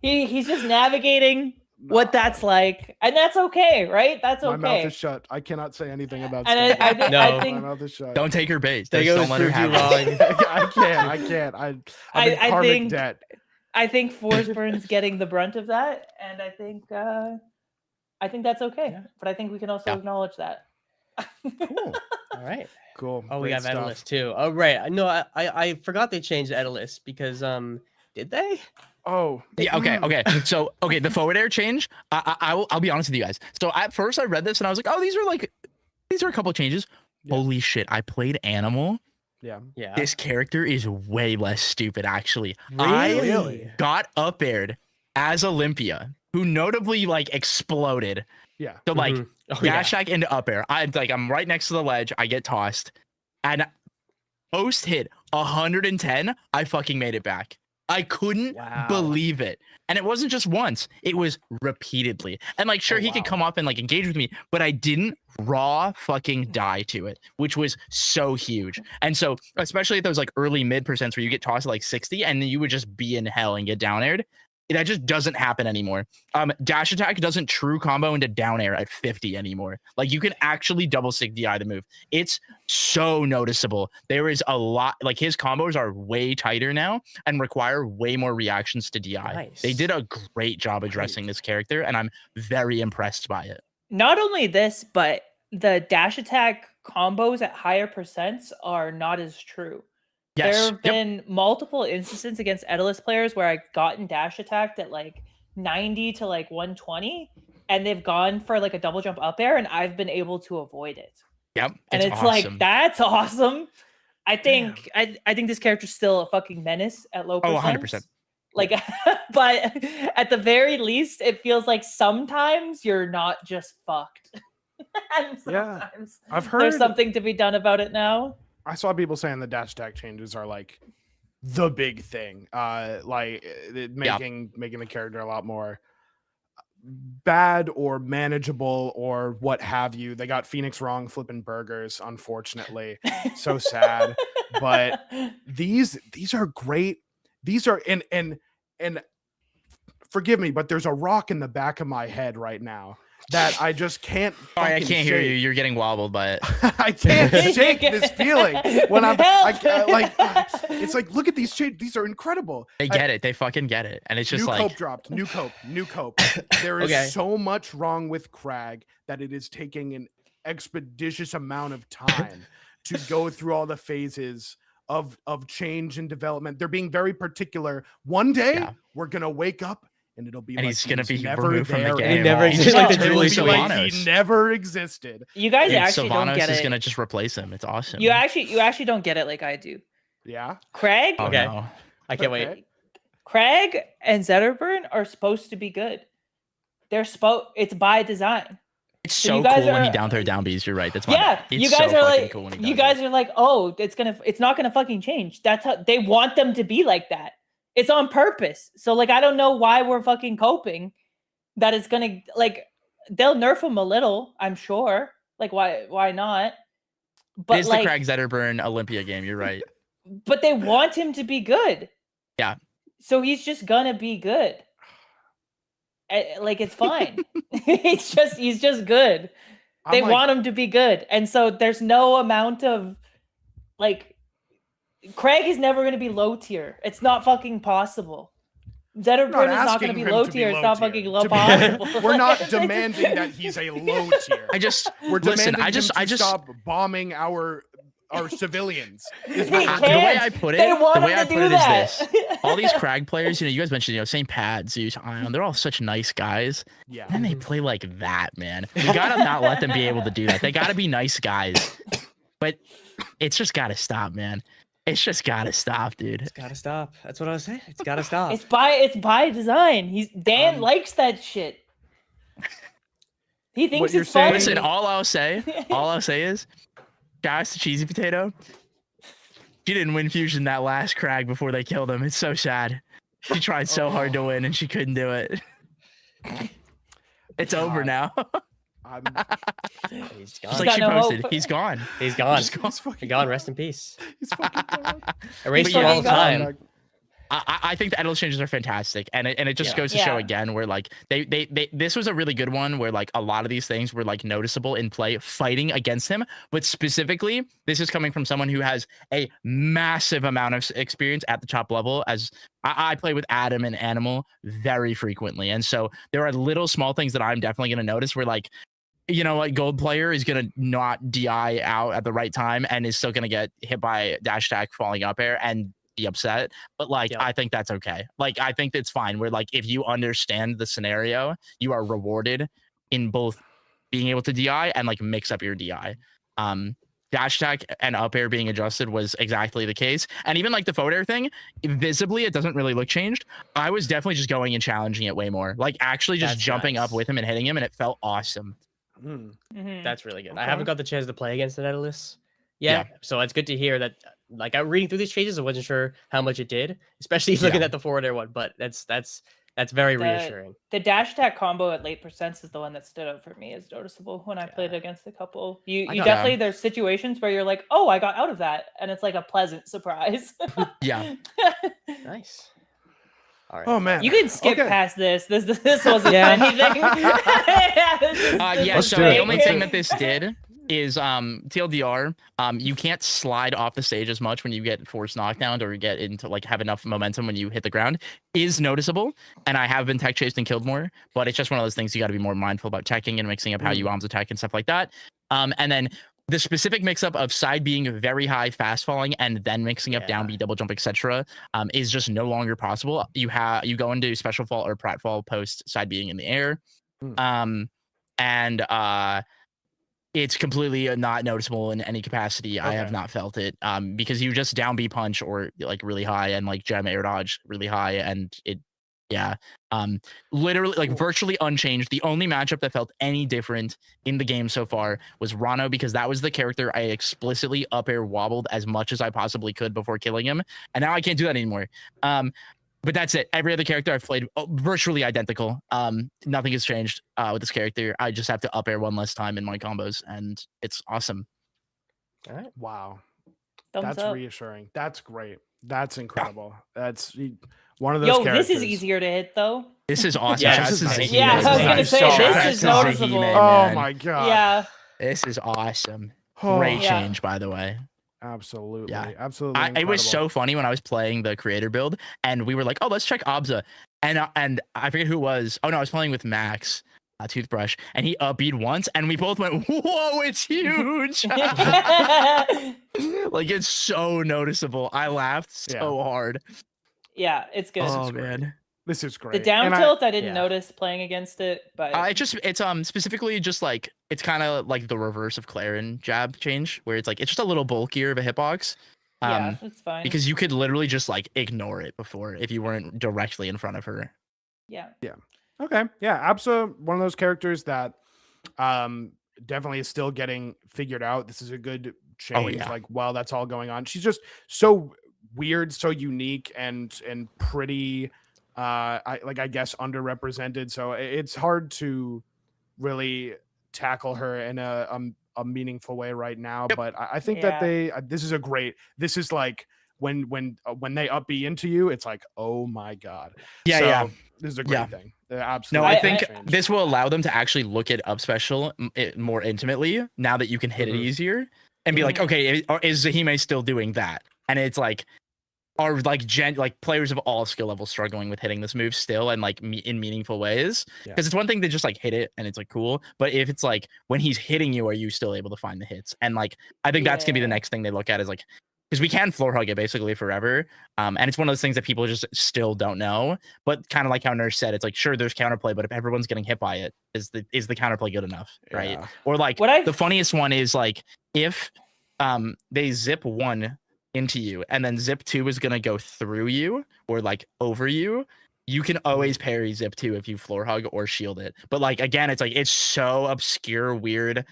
He's just navigating what that's like, and that's okay, right? That's My mouth okay. is shut. I cannot say anything about. And I Stango. No. I think My mouth is shut. Don't take her bait. Just Stango don't let her proved have you it. wrong. I can't. I'm in I karmic think- debt. I think Forsberg's getting the brunt of that, and I think that's okay. Yeah. But I think we can also Yeah. acknowledge that. Cool. All right. Cool. Oh, we Great have stuff. Edalist too. Oh, right. No, I forgot they changed Edalist because did they? Oh. Yeah. Okay. Okay. So the forward air change. I'll be honest with you guys. So at first I read this and I was like, oh, these are a couple changes. Yeah. Holy shit! I played Animal. Yeah. Yeah. This character is way less stupid, actually. Really? I got up aired as Olympia, who notably like exploded. Yeah. So like Mhm. Oh, yeah. dash back into up air. I'm right next to the ledge. I get tossed, and post hit 110. I fucking made it back. I couldn't Wow. believe it. And it wasn't just once, it was repeatedly. And like, sure, Oh, he could wow. come up and like engage with me, but I didn't raw fucking die to it, which was so huge. And so, especially at those like early mid percents where you get tossed at like 60 and then you would just be in hell and get down aired. That just doesn't happen anymore. Dash attack doesn't true combo into down air at 50 anymore. Like you can actually double stick DI the move. It's so noticeable. There is a lot, like his combos are way tighter now and require way more reactions to DI. Nice. They did a great job addressing this character and I'm very impressed by it. Not only this, but the dash attack combos at higher percents are not as true. There Yes. have been multiple instances against Edalist players where I gotten dash attacked at like 90 to like 120, and they've gone for like a double jump up air, and I've been able to avoid it. Yep. And it's awesome. like that's awesome. I think I think this character's still a fucking menace at low Oh, percents. 100%. Like, but at the very least, it feels like sometimes you're not just fucked. And Yeah. sometimes I've heard. there's something to be done about it now. I saw people saying the dash attack changes are like the big thing. Making the character a lot more bad or manageable or what have you. They got Phoenix wrong flipping burgers, unfortunately. So sad. But these are great. These are and forgive me, but there's a rock in the back of my head right now that I just can't. Sorry, I fucking can't hear you. shake. You're getting wobbled by it. I can't shake this feeling when I'm like. It's like, look at these changes. These are incredible. They get it. They fucking get it. And it's just new like cope dropped. New cope. There is Okay. so much wrong with Kragg that it is taking an expeditious amount of time to go through all the phases of change and development. They're being very particular. One day we're gonna wake up and it'll be and like he's gonna be never removed from the there game. at He never all. existed, like the Totally Julie Like Sylvanos. he never existed. You guys Dude, actually don't Sylvanos get is it. gonna just replace him. It's awesome. You actually don't get it like I do. Yeah. Kragg, Oh, Okay. no. I can't wait. Okay. Kragg and Zetterburn are supposed to be good. It's by design. It's So so you guys cool when he are- down throw down Bs. You're right. That's my Yeah, bad. It's you guys so are fucking like, cool when he you does guys are like, oh, it's not gonna fucking change. That's how they want them to be like that. It's on purpose. So like, I don't know why we're fucking coping that it's gonna like they'll nerf him a little. I'm sure. Like why not? But it's like, the Kragg Zetterburn Olympia game. You're right. but they want him to be good. Yeah. So he's just gonna be good. Like it's fine. He's just good. They I'm like, want him to be good. And so there's no amount of like Kragg is never gonna be low tier. It's not fucking possible. Zetterburn is not gonna be low tier. It's not fucking low possible. We're not demanding that he's a low tier. We're listen. demanding I just him to stop bombing our civilians. Is He what the we're doing. way can't. I put it, They want the way him I to put do it is that. this: all these Kragg players, you guys mentioned, St. Pat, Zeus, Ion, they're all such nice guys. Yeah. And they play like that, man. We gotta not let them be able to do that. They gotta be nice guys. But it's just gotta stop, man. It's just gotta stop, dude. It's gotta stop. That's what I was saying. It's gotta stop. It's by design. Dan likes that shit. He thinks you're it's saying- funny. Listen, all I'll say is, guys, the cheesy potato. She didn't win fusion that last Kragg before they killed him. It's so sad. She tried so hard to win and she couldn't do it. It's over now. He's Just gone. like got she no posted, hope. he's gone. He's gone. He's gone. He's fucking Gone. Rest in peace. He's fucking gone. Erased But for yeah, all time. I think the endless changes are fantastic, and it just Yeah. goes to show Yeah. again where like they this was a really good one where like a lot of these things were like noticeable in play fighting against him, but specifically this is coming from someone who has a massive amount of experience at the top level. As I play with Adam and Animal very frequently, and so there are little small things that I'm definitely going to notice where like, you know, like gold player is going to not DI out at the right time and is still going to get hit by dash attack falling up air and be upset. But like, Yeah. I think that's okay. Like, I think that's fine. Where like, if you understand the scenario, you are rewarded in both being able to DI and like mix up your DI. Dash attack and up air being adjusted was exactly the case. And even like the forward air thing, visibly, it doesn't really look changed. I was definitely just going and challenging it way more. Like actually just That's jumping up nice. with him and hitting him, and it felt awesome. Mhm. That's really good. I Okay. haven't got the chance to play against the Daedalus yet, so it's good to hear that. Like, I'm reading through these changes, I wasn't sure how much it did, especially looking Yeah. at the forward air one. But that's very The- reassuring. The dash attack combo at late percents is the one that stood out for me as noticeable when I played Yeah. against a couple. You got- definitely there's situations where you're like, oh, I got out of that, and it's like a pleasant surprise. Yeah. Nice. All right. Oh man. You can skip Okay. past this. This wasn't Yeah. anything. Yeah, Let's so do the it. only thing that this did is TLDR, you can't slide off the stage as much when you get forced knockdown or you get into like have enough momentum when you hit the ground is noticeable. And I have been tech chased and killed more, but it's just one of those things you got to be more mindful about checking and mixing up how you arms attack and stuff like that. And then the specific mix up of side being very high, fast falling, and then mixing up down B, double jump, etc., is just no longer possible. You go into special fall or pratfall post side being in the air. It's completely not noticeable in any capacity. I have Okay. not felt it because you just down B punch or like really high and like gem air dodge really high and it literally like virtually unchanged. The only matchup that felt any different in the game so far was Rano because that was the character I explicitly up air wobbled as much as I possibly could before killing him, and now I can't do that anymore. But that's it. Every other character I've played virtually identical. Nothing has changed with this character. I just have to up air one less time in my combos, and it's awesome. All right. Wow. Thumbs That's up. reassuring. That's great. That's incredible. That's one of those Yo, characters. this is easier to hit though. This is awesome. Yeah, Shout this out to is Zahime. nice. Yeah, I was gonna Nice. say, Shout this out is to noticeable. Zahime, Oh man. my god. Yeah. This is awesome. Oh, Great Yeah. change, by the way. absolutely. Yeah. Absolutely. It was incredible. so funny when I was playing the creator build, and we were like, "Oh, let's check Obza," and I forget who it was. Oh no, I was playing with Max, Toothbrush, and he upbeat once, and we both went, "Whoa, it's huge!" Like it's so noticeable. I laughed so hard. Yeah, it's good. Oh man. This is great. The down And tilt, I didn't yeah. notice playing against it, but It's specifically just like it's kind of like the reverse of Clarin jab change, where it's like it's just a little bulkier of a hitbox. yeah, it's fine. Because you could literally just like ignore it before if you weren't directly in front of her. yeah. Okay. Yeah. Absa, one of those characters that definitely is still getting figured out. This is a good change. yeah. Like while that's all going on, she's just so weird, so unique, and pretty I guess underrepresented. So it's hard to really tackle her in a meaningful way right now. Yep. But I think that this is like when they up B into you, it's like, oh my god. Yeah, So, yeah. This is a great Yeah. thing. No, Absolutely. I think change. this will allow them to actually look at up special more intimately now that you can hit it easier and be like, okay, is Zahime still doing that? And it's like, are like players of all skill levels struggling with hitting this move still and like in meaningful ways? Because it's one thing to just like hit it and it's like cool, but if it's like when he's hitting you, are you still able to find the hits? And like I think that's gonna be the next thing they look at is like, because we can floor hug it basically forever, and it's one of those things that people just still don't know. But kind of like how Nurse said, it's like sure there's counterplay, but if everyone's getting hit by it, is the counterplay good enough, right? Yeah. Or like the funniest one is like if they zip one into you and then zip 2 is gonna go through you or like over you, you can always parry zip 2 if you floor hug or shield it. But like again, it's like it's so obscure, weird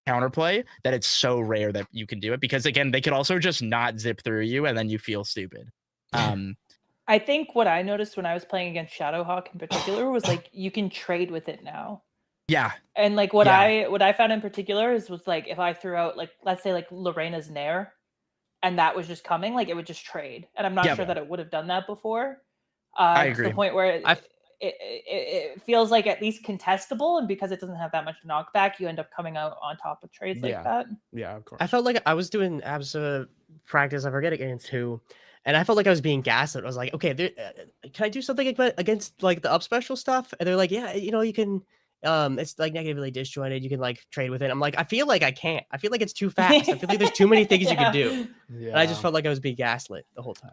counterplay that it's so rare that you can do it, because again they could also just not zip through you and then you feel stupid. I think what I noticed when I was playing against Shadowhawk in particular was like you can trade with it now. Yeah. And like what I found in particular was like if I threw out like let's say like Lorena's Nair and that was just coming, like it would just trade. And I'm not sure that it would have done that before. I agree. To the point where it feels like at least contestable, and because it doesn't have that much knockback, you end up coming out on top of trades like that. Yeah, of course. I felt like I was doing Absa practice. I forget against who, and I felt like I was being gaslit. I was like, okay, can I do something against like the up special stuff? And they're like, yeah, you can. It's like negatively disjointed. You can like trade with it. I'm like, I feel like I can't. I feel like it's too fast. I feel like there's too many things you can do. Yeah. And I just felt like I was being gaslit the whole time.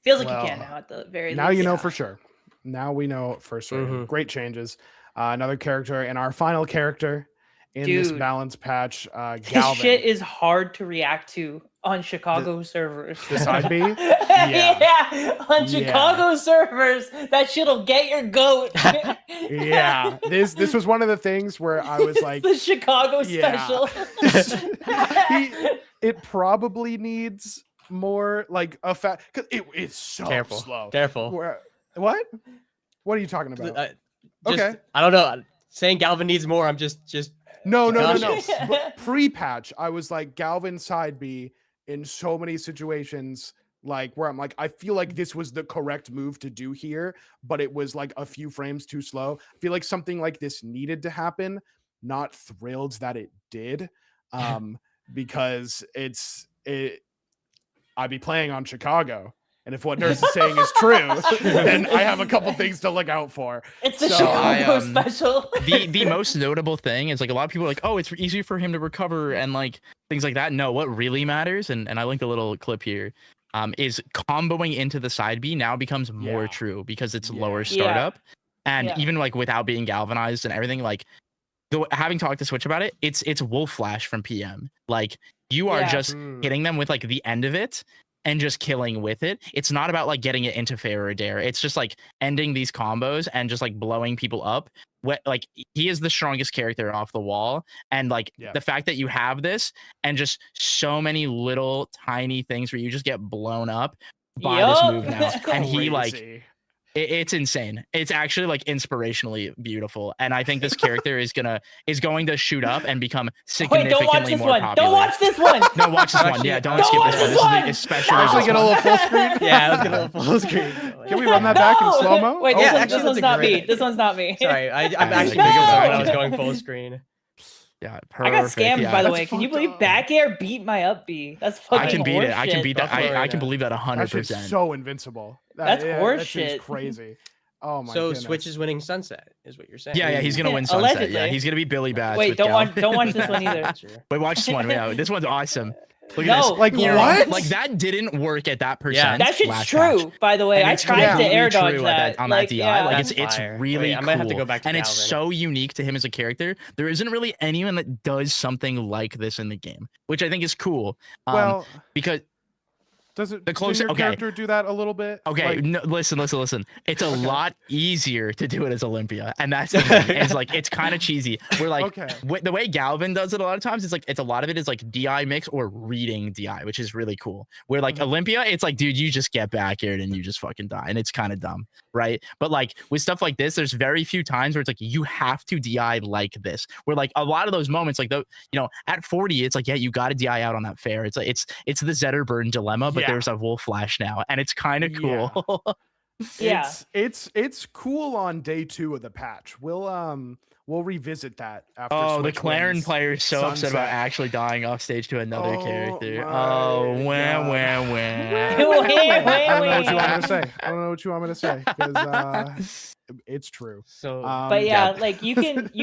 Feels like you can now at the very now least. you know for sure. Now we know for certain. Great changes. Another character and our final character in this balance patch, Galvin. This shit is hard to react to on Chicago servers. The side B? Yeah. On Chicago servers, that shit'll get your goat. Yeah. This was one of the things where I was like, the Chicago special. It probably needs more like a because it's so slow. Careful. What are you talking about? Okay. I don't know. Saying Galvin needs more. I'm just no. Pre-patch, I was like Galvin side B in so many situations, like where I'm like, I feel like this was the correct move to do here, but it was like a few frames too slow. I feel like something like this needed to happen. Not thrilled that it did, because I'd be playing on Chicago. And if what Nurse is saying is true, then I have a couple things to look out for. It's the Chicago special. the most notable thing is like a lot of people are like, oh, it's easy for him to recover and like things like that. No, what really matters, and I linked a little clip here, is comboing into the side B now becomes more true because it's lower startup. And even like without being galvanized and everything, like having talked to Switch about it, it's Wolf Flash from PM. Like you are just hitting them with like the end of it and just killing with it. It's not about like getting it into fair or dare. It's just like ending these combos and just like blowing people up. Like he is the strongest character off the wall. And like the fact that you have this and just so many little tiny things where you just get blown up by this move now. And he like It's insane. It's actually like inspirationally beautiful, and I think this character is going to shoot up and become Wait, don't watch significantly this more one. popular. Don't watch this one. No, watch this one. Actually, Yeah, don't don't skip watch this one. this This one. is especially. Actually, this get a one. little full screen. Yeah, let's get a little full screen. Can we run that back in No! slow mo? Wait, Oh, this, yeah, one, actually, this one's that's not a me. great- This one's not me. Sorry, I'm No! actually thinking about when I was going full screen. Yeah, I got perfect, scammed, yeah. by the That's way. Can you fucked believe up. back air beat my up B? That's fucking I can beat it. I can horseshit. beat that. Buffalo I can Reina. believe that That shit's 100%. so invincible. That's That horseshit. shit's crazy. Oh my So goodness. Switch is winning Sunset, is what you're saying. Yeah, he's gonna win Sunset. Yeah, Allegedly. he's gonna be Billy Bats. Wait, with don't Gal. watch this one either. Wait, watch this one. Yeah, this one's awesome. Look No, at this. Like, Yeah, what? Like that didn't work at that Yeah. percent. That shit's last true, patch. by the way. And I it's tried to completely air dodge true that. on Like, that DI. yeah. Like That's it's fire. really Wait, I cool. might have to go back to and it's Galvin. so unique to him as a character. There isn't really anyone that does something like this in the game, which I think is cool. Well, Because does it? the closer- Didn't your okay. character do that a little bit? okay, Like, no, listen. It's a lot easier to do it as Olympia, and that's the thing. It's like it's kind of cheesy. We're like okay. the way Galvin does it a lot of times, it's a lot of it is like DI mix or reading DI, which is really cool. Where like Olympia, it's like, dude, you just get back here and you just fucking die, and it's kind of dumb, right? But like with stuff like this, there's very few times where it's like you have to DI like this. Where like a lot of those moments, like at 40, it's like, yeah, you got to DI out on that fair. It's like it's the Zetterburn dilemma, but Yeah. there's a wolf flash now, and it's kind of cool. Yeah. It's cool on day 2 of the patch. We'll revisit that after. Oh, the Switch Claren wins player is so upset about Sunset. actually dying off stage to another Oh character. my Oh, wah, God. wah, wah. I don't know what you want me to say. I don't know what you want me to say because it's true. So But yeah, Yeah. like you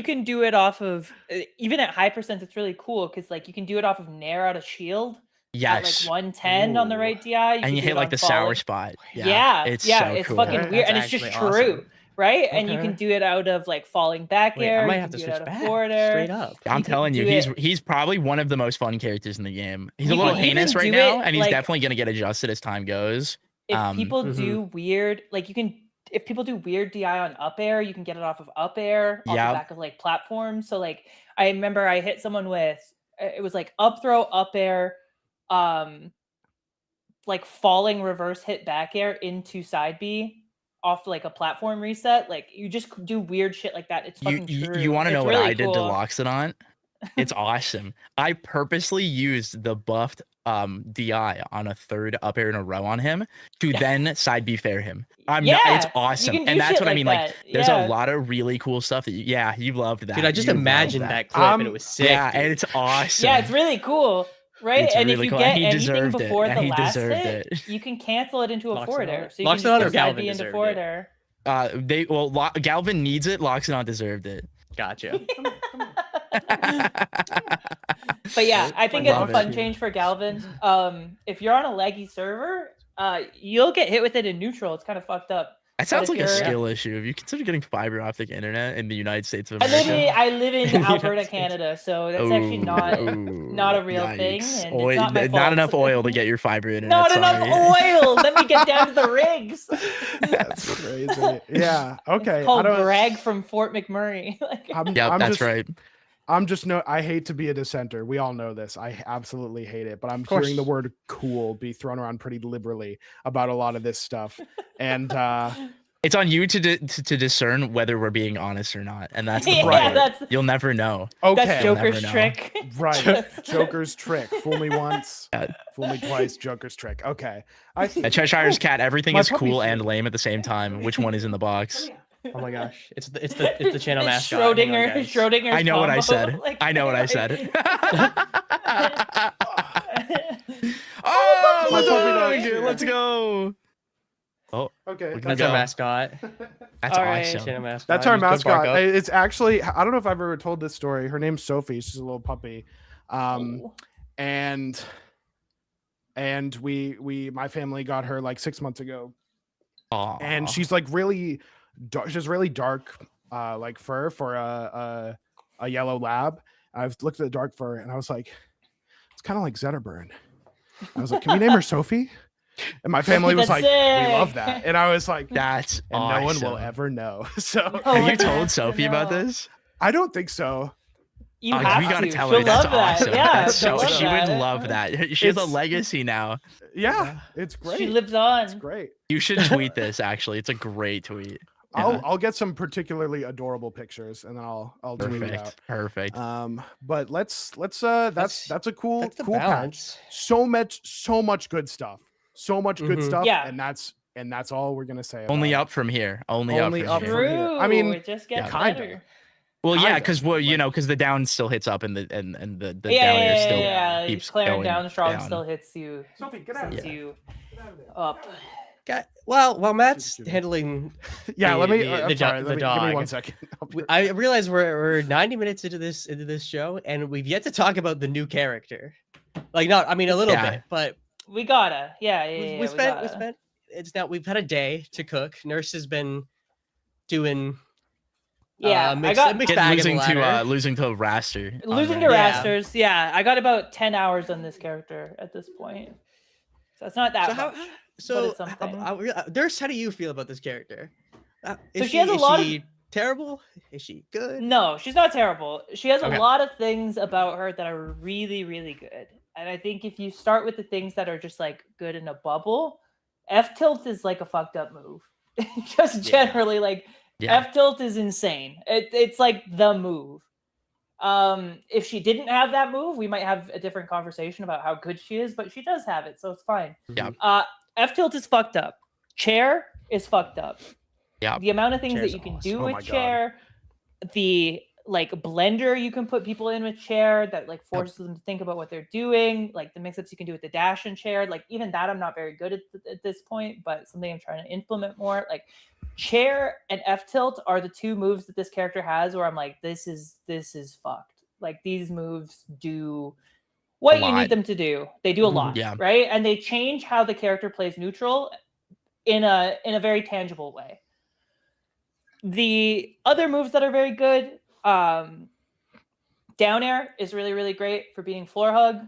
can do it off of even at high percent. It's really cool because like you can do it off of Nair out of shield Yes. at like 110 on the Ooh. right DI. And can you do hit it like on the falling. sour spot. Yeah, It's yeah, so it's cool. fucking That- weird, that's and it's just actually true, awesome. right? And you Okay. can do it out of like falling back wait, air. I might you have can to do it switch out of back forward air. straight up. I'm You can telling you, do he's probably one of the most fun characters in the game. He's a You little can even heinous right do now, it, and he's like- definitely gonna get adjusted as time goes. If people Mhm. do weird, like you can, if people do weird DI on up air, you can get it off of up air, off Yep. the back of like platforms. So like I remember I hit someone with it was like up throw, up air, like falling reverse hit back air into side B off like a platform reset. Like you just do weird shit like that. It's fucking true. You want to It's know what really I did to cool. Loxodon? It's awesome. I purposely used the buffed DI on a third up air in a row on him to then side B fair him. It's Yeah, you awesome. can do And that's shit what I like mean. Like that, there's yeah. a lot of really cool stuff that you loved that. Dude, I just You loved imagined that clip and it was sick. Yeah, dude. and it's awesome. Yeah, it's really cool. Right, It's and really if you cool, get and he anything deserved it, before and the he last deserved hit, it. you can cancel it into a Loxodon- forward air. So you can Loxodon just or go side Galvin B into deserved forward it? air. Galvin needs it. Loxodon deserved it. Gotcha. But yeah, I think it's a Love fun it. change for Galvin. If you're on a laggy server, you'll get hit with it in neutral. It's kind of fucked up. That sounds if like a you're- skill issue. If you consider getting fiber optic internet in the United States of America, I live in United Alberta, States. Canada, so that's actually not a real thing, yikes. and it's not my not fault. enough oil to get your fiber internet. Not sorry. enough oil. Let me get down to the rigs. That's crazy. Yeah. Okay. I Called don't. Kragg from Fort McMurray. Like, Yep, I'm that's just, right. I hate to be a dissenter. We all know this. I absolutely hate it. But I'm course. hearing the word "cool" be thrown around pretty liberally about a lot of this stuff, and It's on you to discern whether we're being honest or not, and that's the yeah, part. that's You'll never know. okay, that's You'll never Joker's know. trick. right. Joker's trick. Fool me once, Yeah. fool me twice. Joker's trick. Okay, I see. At Cheshire's cat, everything My is puppy's cool and here. lame at the same time. Which one is in the box? Oh my gosh, it's the channel It's mascot. Hang on, Schrodinger. guys. Schrodinger's I know what I combo, said. like, I know what I like- said. My Oh, puppy dog! dog. Let's go. Okay, Look That's go. our mascot. That's All right. awesome. Channel mascot. that's our Just go bark mascot. up. It's actually I don't know if I've ever told this story. Her name's Sophie. She's a little puppy. Oh. And we my family got her like 6 months ago, and Aw. she's like really dark. She's really dark like fur for a yellow lab. I've looked at the dark fur and I was like, it's kind of like Zetterburn. I was like, can we name her Sophie? And my family was That's like, we love sick. that. And I was like, That's and awesome. no one will ever know. So Oh Have my you God, told Sophie about no. this? I don't think so. You Oh, have we gotta to. tell She'll her. That's love that. awesome. Yeah, That's she'll so. love She would that. love that. She has a It's- legacy now. Yeah, it's great. She lives It's on. great. You should tweet this. Actually, it's a great tweet. Yeah. I'll get some particularly adorable pictures and then I'll tweet it out. Perfect. But let's that's a cool That's the cool patch. balance. So much good stuff. So much good Mhm. stuff. Yeah. And that's all we're gonna say. Only about up from here. Only Only up up from from here. here. True. I mean, it just gets kinda. better. Well, yeah, Kinda, because because the down still hits up and the down air still Yeah. keeps Claire going down strong down. still hits you. Sophie, get out of Sends there. you up. Well, while Matt's handling, Yeah, let me. the I'm sorry. the Let me, give me dog. 1 second. I realize we're 90 minutes into this show, and we've yet to talk about the new character. Like, not, I mean, a little Yeah. bit, but We gotta. Yeah. we spent. It's now we've had a day to cook. Nurse has been doing. Yeah, mixed, I got mixed bag of the ladder. Losing to Raster. on losing there. to Yeah. Rasters. Yeah, I got about 10 hours on this character at this point. So it's not that So much. how? but So it's something. Nurse, how do you feel about this character? So she has a lot of- Is she terrible? Is she good? No, she's not terrible. She has Okay. a lot of things about her that are really, really good. And I think if you start with the things that are just like good in a bubble, F tilt is like a fucked up move. Just Yeah. generally, like Yeah. F tilt is insane. It's like the move. If she didn't have that move, we might have a different conversation about how good she is, but she does have it, so it's fine. Yeah. F tilt is fucked up. Chair is fucked up. Yeah. The amount of things Chair's that you can awesome. do Oh my with God. chair, the like blender you can put people in with chair that like forces them to think about what they're doing, like the mix-ups you can do with the dash and chair, like even that I'm not very good at this point, but something I'm trying to implement more. Like chair and F tilt are the two moves that this character has where I'm like, this is fucked. Like these moves do what you lot. need them to do. They do a Mhm. lot, Yeah. right? And they change how the character plays neutral in a very tangible way. The other moves that are very good, down air is really, really great for beating floor hug.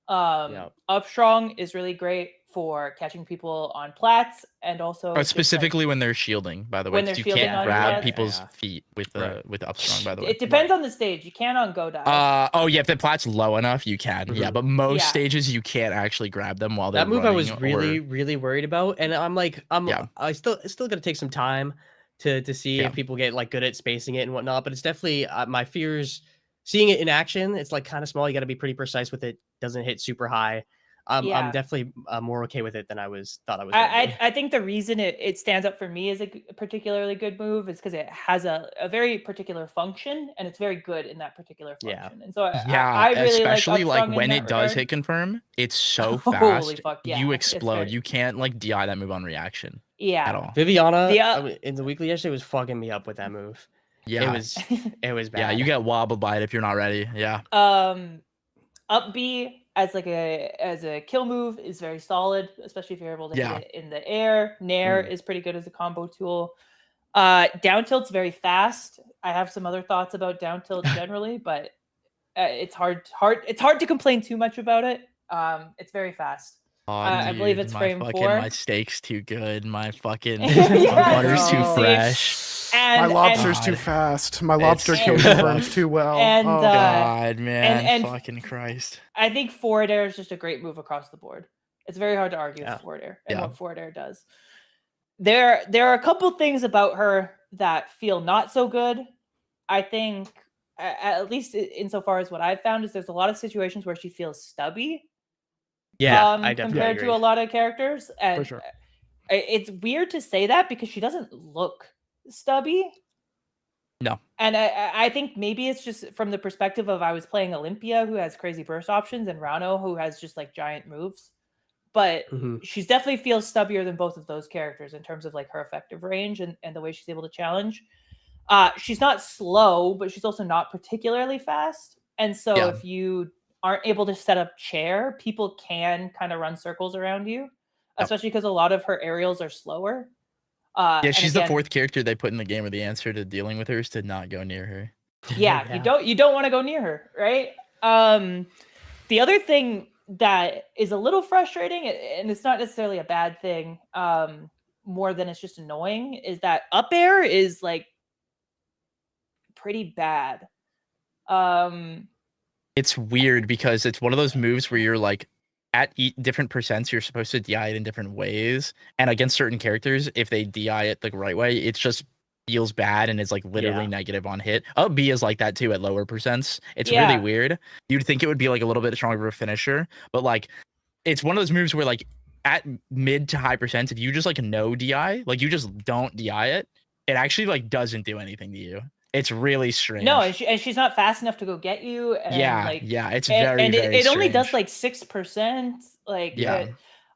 Up strong is really great for catching people on plats and also But just, like, specifically when they're shielding, by the way, when they're 'cause you shielding can't on grab plats. people's Yeah. feet with the Right. with upstrong, by the way. it depends on the stage. You can't on go dive. Oh yeah, if the plat's low enough, you can. Yeah, Mhm. but most Yeah. stages you can't actually grab them while they're That move I was running really, or- really worried about, and I'm like, Yeah. I still gonna take some time to see Yeah. if people get like good at spacing it and whatnot. But it's definitely my fears. Seeing it in action, it's like kind of small. You got to be pretty precise with it. Doesn't hit super high. I'm Yeah. definitely more okay with it than I thought I was. Gonna be. I think the reason it stands up for me as a particularly good move is because it has a very particular function and it's very good in that particular Yeah. function. And so Yeah, I really especially like, like Upstrung when in it that does regard. hit confirm, it's so Holy fast. fuck, yeah, You it's explode. very- You can't like DI that move on reaction at Yeah. all. Viviana The, in the weekly yesterday was fucking me up with that move. Yeah. It was bad. Yeah, you get wobbled by it if you're not ready. Yeah. Up B as like a kill move is very solid, especially if you're able to Yeah. hit it in the air. Nair is pretty good as a combo tool. Down tilt's very fast. I have some other thoughts about down tilt generally, but it's hard to complain too much about it. It's very fast. Oh, I believe dude, it's my frame fucking, 4. My steak's too good. My fucking Yeah. my butter's too Oh. fresh. And, My lobster's and- too fast. My It's lobster too kill fast. confirms too well. And, Oh, God, man, and- fucking Christ. I think forward air is just a great move across the board. It's very hard to argue Yeah. with forward air and Yeah. what forward air does. There are a couple things about her that feel not so good. I think, at least insofar as what I've found, is there's a lot of situations where she feels stubby. Yeah, I definitely compared agree. to a lot of characters, and sure. It's weird to say that because she doesn't look stubby. No. And I think maybe it's just from the perspective of I was playing Olympia, who has crazy burst options, and Rano, who has just like giant moves. But Mhm. she's definitely feels stubbier than both of those characters in terms of like her effective range and the way she's able to challenge. She's not slow, but she's also not particularly fast. And so Yeah. if you aren't able to set up chair, people can kind of run circles around you, especially because a lot of her aerials are slower. Yeah, and she's again, the fourth character they put in the game where the answer to dealing with her is to not go near her. Yeah, you don't want to go near her, right? The other thing that is a little frustrating, and it's not necessarily a bad thing, more than it's just annoying, is that up air is like pretty bad. It's weird because it's one of those moves where you're like at different percents, you're supposed to DI it in different ways. And against certain characters, if they DI it the right way, it's just feels bad and is like literally negative on hit. Up B is like that too at lower percents. It's really weird. You'd think it would be like a little bit stronger of a finisher, but like it's one of those moves where like at mid to high percents, if you just like no DI, like you just don't DI it, it actually like doesn't do anything to you. It's really strange. No, and she's not fast enough to go get you. And it's very, and very it only does strange. like 6%. Like Yeah.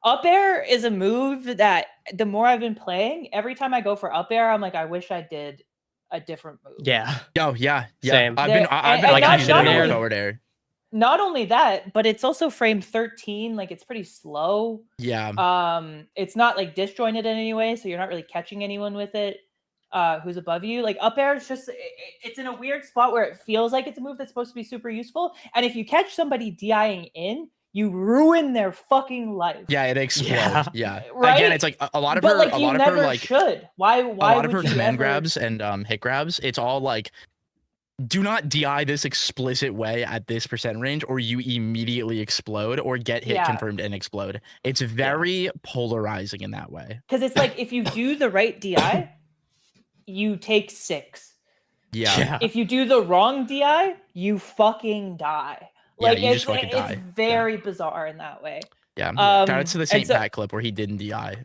Up air is a move that the more I've been playing, every time I go for up air, I'm like, I wish I did a different move. Yeah. Oh yeah. Same. I've been like considering forward air. Not only that, but it's also frame 13. Like it's pretty slow. Yeah. It's not like disjointed in any way, so you're not really catching anyone with it. Who's above you. Like up air is just it's in a weird spot where it feels like it's a move that's supposed to be super useful, and if you catch somebody DIing in, you ruin their fucking life. Yeah, it explodes. Yeah. Right? Again, it's like a lot of but her like a you lot never of her like should. Why a lot of would her you command ever... grabs and hit grabs, it's all like do not DI this explicit way at this percent range or you immediately explode or get hit confirmed and explode. It's very polarizing in that way. Because it's like if you do the right DI, you take 6. Yeah. If you do the wrong DI, you fucking die. Like you just fucking die. It's very bizarre in that way. Yeah. Shout out to the St. Pat clip where he didn't DI.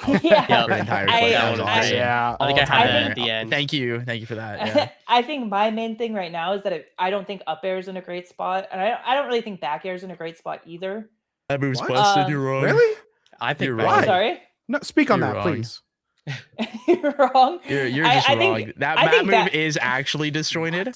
For the entire clip. That was awesome. Yeah. I think I had that at the end. Thank you for that. Yeah. I think my main thing right now is that I don't think up air is in a great spot, and I don't really think back air is in a great spot either. That move's busted. You're wrong. Really? I think you're right. wrong. Sorry. No, speak on You're that, wrong. please. You're wrong. You're just wrong. Think, that move is actually disjointed.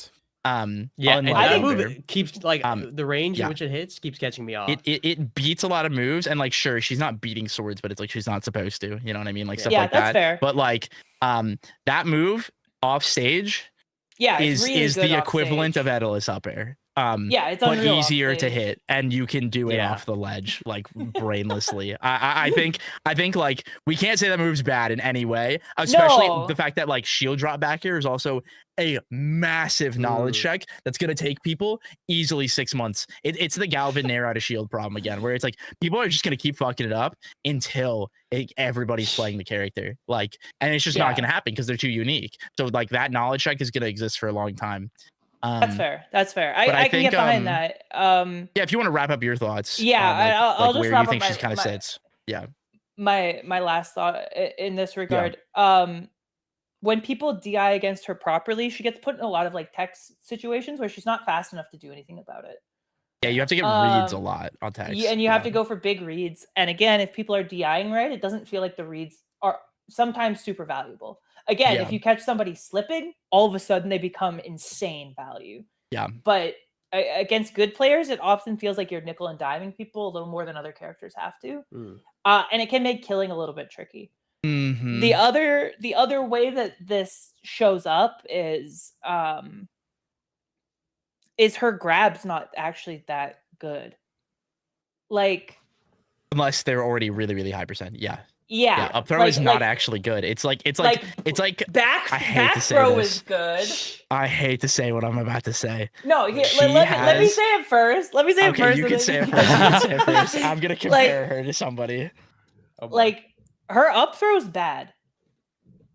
What? That move keeps like the range in which it hits keeps catching me off. It beats a lot of moves, and like sure, she's not beating swords, but it's like she's not supposed to. You know what I mean? Like stuff like that's that. Fair. But like that move off stage is really the equivalent of Edelus up air. It's but easier to hit, and you can do it off the ledge like brainlessly. I think like we can't say that move's bad in any way, especially the fact that like shield drop back here is also a massive knowledge check that's gonna take people easily 6 months. It's the Galvin Nair out of shield problem again, where it's like people are just gonna keep fucking it up until everybody's playing the character, like, and it's just not gonna happen because they're too unique. So like that knowledge check is gonna exist for a long time. That's fair. I can get behind that. If you want to wrap up your thoughts. I'll just where wrap you think up she kind of sits. Yeah. My last thought in this regard. When people DI against her properly, she gets put in a lot of like text situations where she's not fast enough to do anything about it. Yeah, you have to get reads a lot on text. And you have to go for big reads. And again, if people are DIing right, it doesn't feel like the reads are sometimes super valuable. Again, if you catch somebody slipping, all of a sudden they become insane value. Yeah. But against good players, it often feels like you're nickel and diming people a little more than other characters have to. And it can make killing a little bit tricky. Mm-hmm. The other way that this shows up is her grab's not actually that good. Like, unless they're already really, really high percent. Yeah, up throw is not actually good. It's like back throw is good. I hate to say what I'm about to say. No, let me say it first. Let me say it first. You can say it first. I'm gonna compare her to somebody. Like her up throw is bad.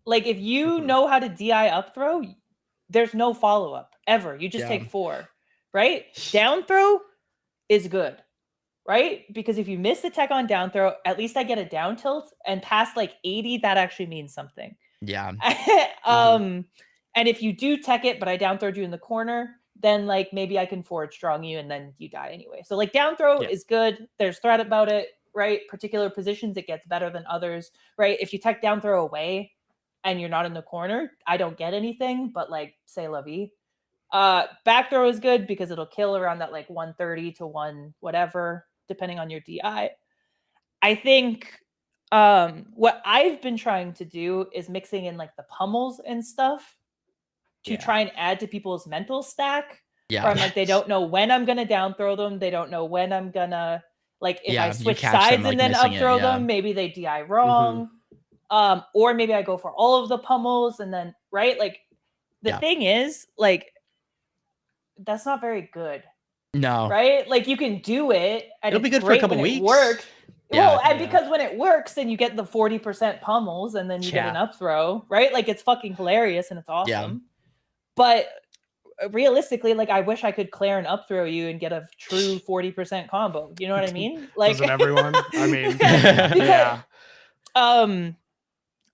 Like if you know how to DI up throw, there's no follow up ever. You just take 4, right? Down throw is good. Right? Because if you miss the tech on down throw, at least I get a down tilt, and past like 80, that actually means something. Yeah. And if you do tech it, but I down throwed you in the corner, then like maybe I can forward strong you and then you die anyway. So like down throw is good. There's threat about it, right? Particular positions, it gets better than others, right? If you tech down throw away and you're not in the corner, I don't get anything, but like say la vie. Back throw is good because it'll kill around that like 130 to 1 whatever, depending on your DI. I think what I've been trying to do is mixing in like the pummels and stuff to try and add to people's mental stack. Yeah. Where I'm like, they don't know when I'm gonna down throw them. They don't know when I'm gonna like if I switch sides them, like, and then up throw them, maybe they DI wrong. Or maybe I go for all of the pummels and then right. Like the thing is, like that's not very good, No. right? Like you can do it, and It'll be it's good for a great couple when weeks. it works. Yeah. Well, and because when it works, then you get the 40% pummels, and then you get an up throw, right? Like it's fucking hilarious and it's awesome. But realistically, like I wish I could clear an up throw you and get a true 40% combo. You know what I mean? Like Doesn't everyone? I mean, because,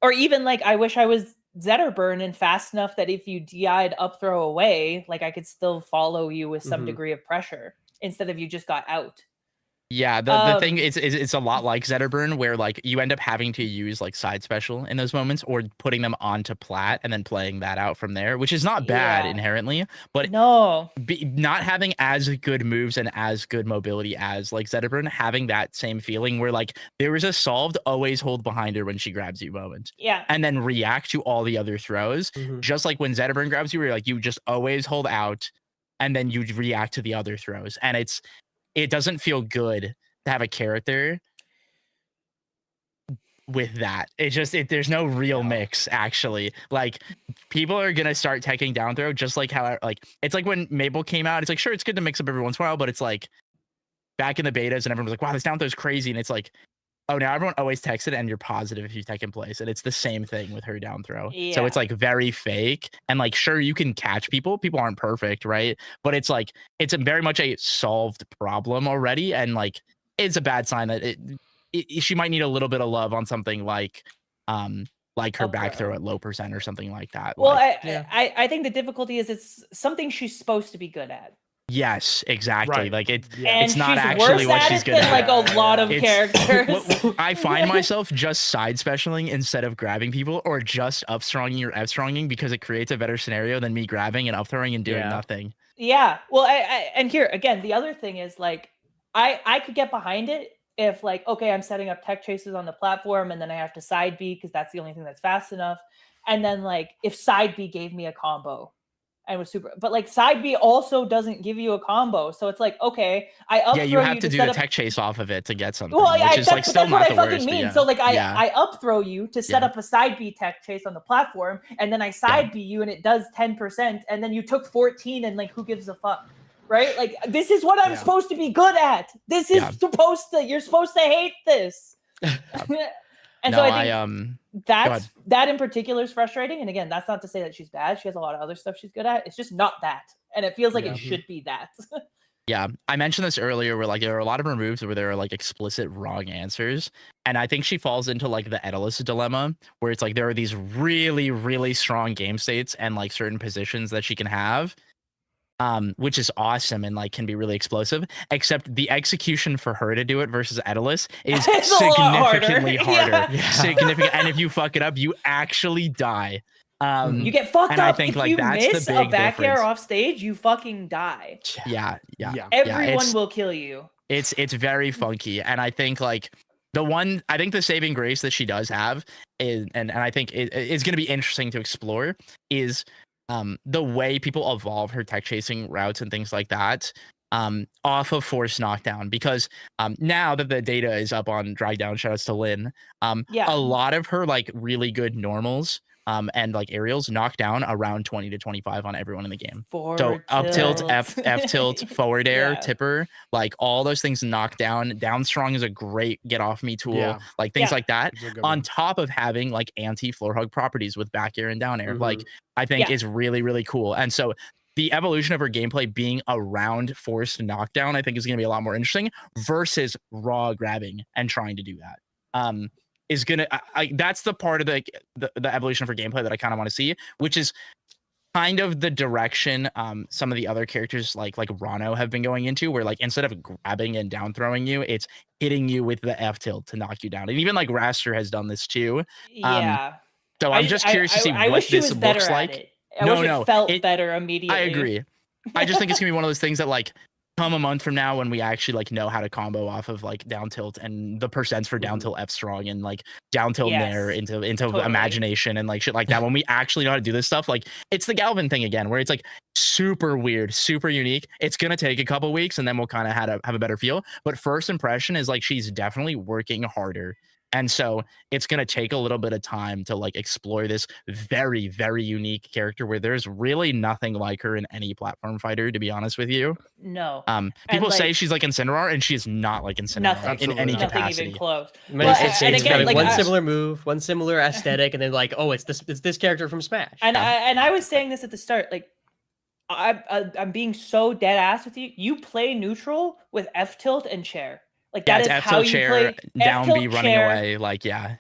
or even like I wish I was Zetterburn and fast enough that if you DI'd up throw away, like I could still follow you with some degree of pressure instead of you just got out. Yeah, the thing is it's a lot like Zetterburn, where like you end up having to use like side special in those moments, or putting them onto plat and then playing that out from there, which is not bad inherently, but not having as good moves and as good mobility as like Zetterburn, having that same feeling where like there is a solved always hold behind her when she grabs you moment, and then react to all the other throws, just like when Zetterburn grabs you, where like you just always hold out and then you react to the other throws, and it doesn't feel good to have a character with that. There's no real mix, actually. Like, people are gonna start teching down throw, just like how, like, it's like when Mabel came out, it's like, sure, it's good to mix up every once in a while, but it's like, back in the betas, and everyone was like, wow, this down throw's crazy, and it's like, oh, now everyone always texts it, and you're positive if you tech in place, and it's the same thing with her down throw. So it's like very fake, and like, sure, you can catch people aren't perfect, right? But it's like, it's a very much a solved problem already, and like, it's a bad sign that she might need a little bit of love on something like her back throw at low percent or something like that. Well, like, I think the difficulty is it's something she's supposed to be good at. Yes, exactly. Like it's not actually what she's good at. Like a lot of characters. I find myself just side specialing instead of grabbing people, or just up stronging or F stronging, because it creates a better scenario than me grabbing and up throwing and doing nothing. Yeah. Well, and here again, the other thing is like I could get behind it if like, okay, I'm setting up tech chases on the platform and then I have to side B because that's the only thing that's fast enough. And then like if side B gave me a combo and was super, but like side B also doesn't give you a combo. So it's like, okay, I up throw you have to do the tech chase off of it to get something, which is like still not the worst. Mean. So like I up throw you to set up a side B tech chase on the platform, and then I side B you and it does 10%, and then you took 14, and like who gives a fuck? Right? Like this is what I'm supposed to be good at. This is you're supposed to hate this. And no, so I think that in particular is frustrating. And again, that's not to say that she's bad. She has a lot of other stuff she's good at. It's just not that. And it feels like it should be that. Yeah, I mentioned this earlier, where like there are a lot of her moves where there are like explicit wrong answers, and I think she falls into like the Edalus dilemma, where it's like there are these really, really strong game states and like certain positions that she can have, which is awesome and like can be really explosive, except the execution for her to do it versus Edalus is significantly harder. Significant, and if you fuck it up, you actually die. You get fucked up. I think if like you that's miss the big a back difference. air off stage, you fucking die. Everyone will kill you. It's very funky, and I think like the saving grace that she does have is, and I think it's going to be interesting to explore, is the way people evolve her tech chasing routes and things like that off of force knockdown, because now that the data is up on drag down, shout outs to Lynn, a lot of her like really good normals and like aerials knock down around 20 to 25 on everyone in the game. So up tilt, F tilt, forward air, tipper, like all those things knock down. Down strong is a great get off me tool, like things like that, on top of having like anti floor hug properties with back air and down air. Like I think is really, really cool. And so the evolution of her gameplay being around forced knockdown, I think is going to be a lot more interesting versus raw grabbing and trying to do that. Is gonna that's the part of the evolution of her gameplay that I kind of want to see, which is kind of the direction some of the other characters like Rano have been going into, where like instead of grabbing and down throwing you, it's hitting you with the F tilt to knock you down. And even like Raster has done this too. So I'm just curious to see what this looks like. I wish it felt better immediately. I agree. I just think it's gonna be one of those things that like come a month from now, when we actually like know how to combo off of like down tilt and the percents for down tilt F strong and like down tilt nair into imagination and like shit like that. When we actually know how to do this stuff, like it's the Galvin thing again, where it's like super weird, super unique. It's gonna take a couple weeks and then we'll kind of have a better feel. But first impression is like she's definitely working harder And so it's going to take a little bit of time to like explore this very, very unique character where there's really nothing like her in any platform fighter, to be honest with you. No. People like, say she's like Incineroar, and she is not like Incineroar nothing, in any nothing capacity. even close. Well, and again, like, one similar move, one similar aesthetic, and then like, oh, it's this character from Smash. And I was saying this at the start, like, I'm being so dead ass with you. You play neutral with F tilt and chair. Like that is how you play. Down B running away. Like yeah.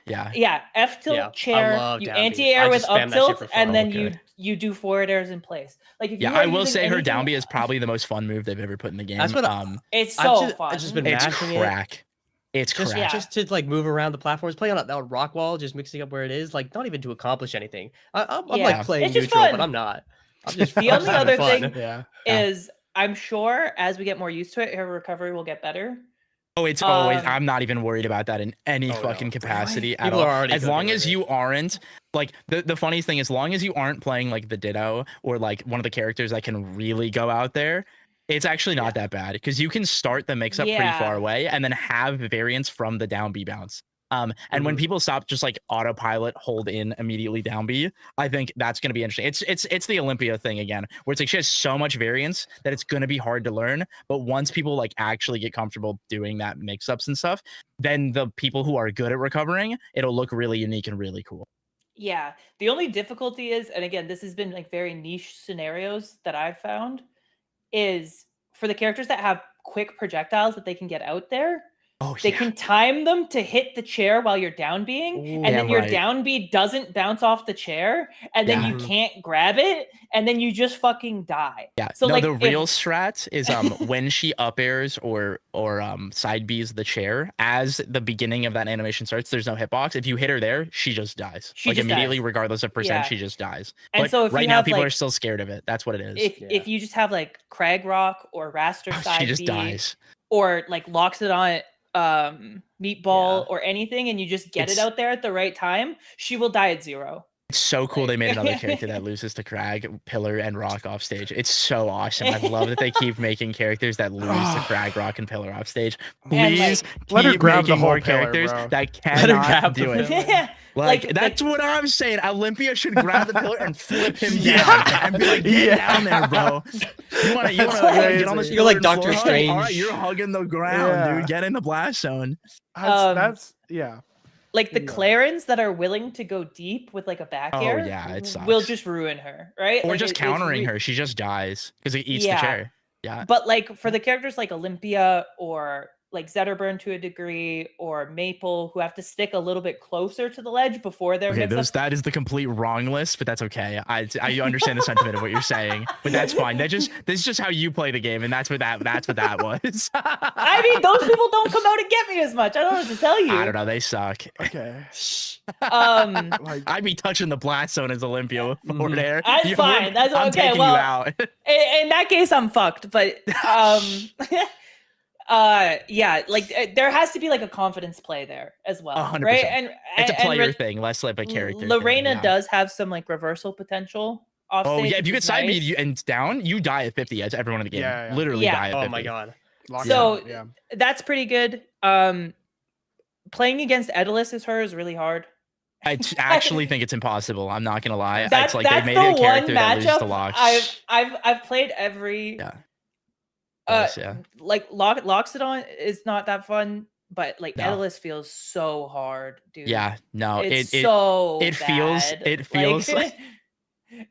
F tilt chair. You anti-air with up tilt, and then you do forward airs in place. Like if I will say her down B is probably the most fun move they've ever put in the game. That's what it's so fun. I've just been it's mashing crack. It's crack. Just to like move around the platforms, playing on that rock wall, just mixing up where it is, like not even to accomplish anything. I'm like playing neutral, but I'm not. I'm just the only other thing is I'm sure as we get more used to it, her recovery will get better. Oh, it's always. I'm not even worried about that in any fucking capacity at all. As long as you aren't like the funniest thing, as long as you aren't playing like the Ditto or like one of the characters that can really go out there, it's actually not that bad because you can start the mix up pretty far away and then have variants from the down B bounce. And when people stop just like autopilot, hold in immediately down B, I think that's going to be interesting. It's the Olympia thing again, where it's like she has so much variance that it's going to be hard to learn. But once people like actually get comfortable doing that mix ups and stuff, then the people who are good at recovering, it'll look really unique and really cool. Yeah. The only difficulty is, and again, this has been like very niche scenarios that I've found, is for the characters that have quick projectiles that they can get out there. They can time them to hit the chair while you're down being, and then your down B doesn't bounce off the chair, and then you can't grab it, and then you just fucking die. Yeah. So like the real strat is when she up airs or side Bs the chair as the beginning of that animation starts, there's no hitbox. If you hit her there, she just dies. She like just immediately, regardless of percent, she just dies. And but so if right now people are still scared of it. That's what it is. If you just have like Kragg Rock or Raster side she just B, dies. Or like locks it on meatball or anything, and you just get it out there at the right time, she will die at 0. It's so cool they made another character that loses to Kragg, Pillar, and Rock off stage. It's so awesome. I love that they keep making characters that lose to Kragg, Rock, and Pillar off stage. Please let her grab the whole more characters that cannot do it. Like that's what I'm saying. Olympia should grab the pillar and flip him down and be like, get down there, bro. You wanna get on this? You're like Doctor Strange. All right, you're hugging the ground, dude. Get in the blast zone. That's like the Clarins that are willing to go deep with like a back air. Oh yeah, it sucks. Will just ruin her, right? Or like just countering her. She just dies because it eats the chair. Yeah. But like for the characters like Olympia or like Zetterburn to a degree, or Maple, who have to stick a little bit closer to the ledge before they're that is the complete wrong list, but that's okay. I understand the sentiment of what you're saying, but that's fine. This is just how you play the game, and that's what that was. I mean, those people don't come out and get me as much. I don't know what to tell you. I don't know. They suck. Okay. I'd be touching the blast zone as Olympia forward air. That's fine. That's okay. I'm taking you out. In that case, I'm fucked. But like there has to be like a confidence play there as well, 100%. right? And it's a player thing, less like a character. Reina does have some like reversal potential off stage. Oh yeah, if you get side B and down, you die at 50 as everyone in the game. Literally die at 50. Oh my god. So that's pretty good. Playing against Daedalus is really hard. I actually think it's impossible. I'm not gonna lie. That's like they made a character that loses to Lox. I've played every like Loxodon is not that fun, but like Daedalus feels so hard, dude. Yeah, no, it feels like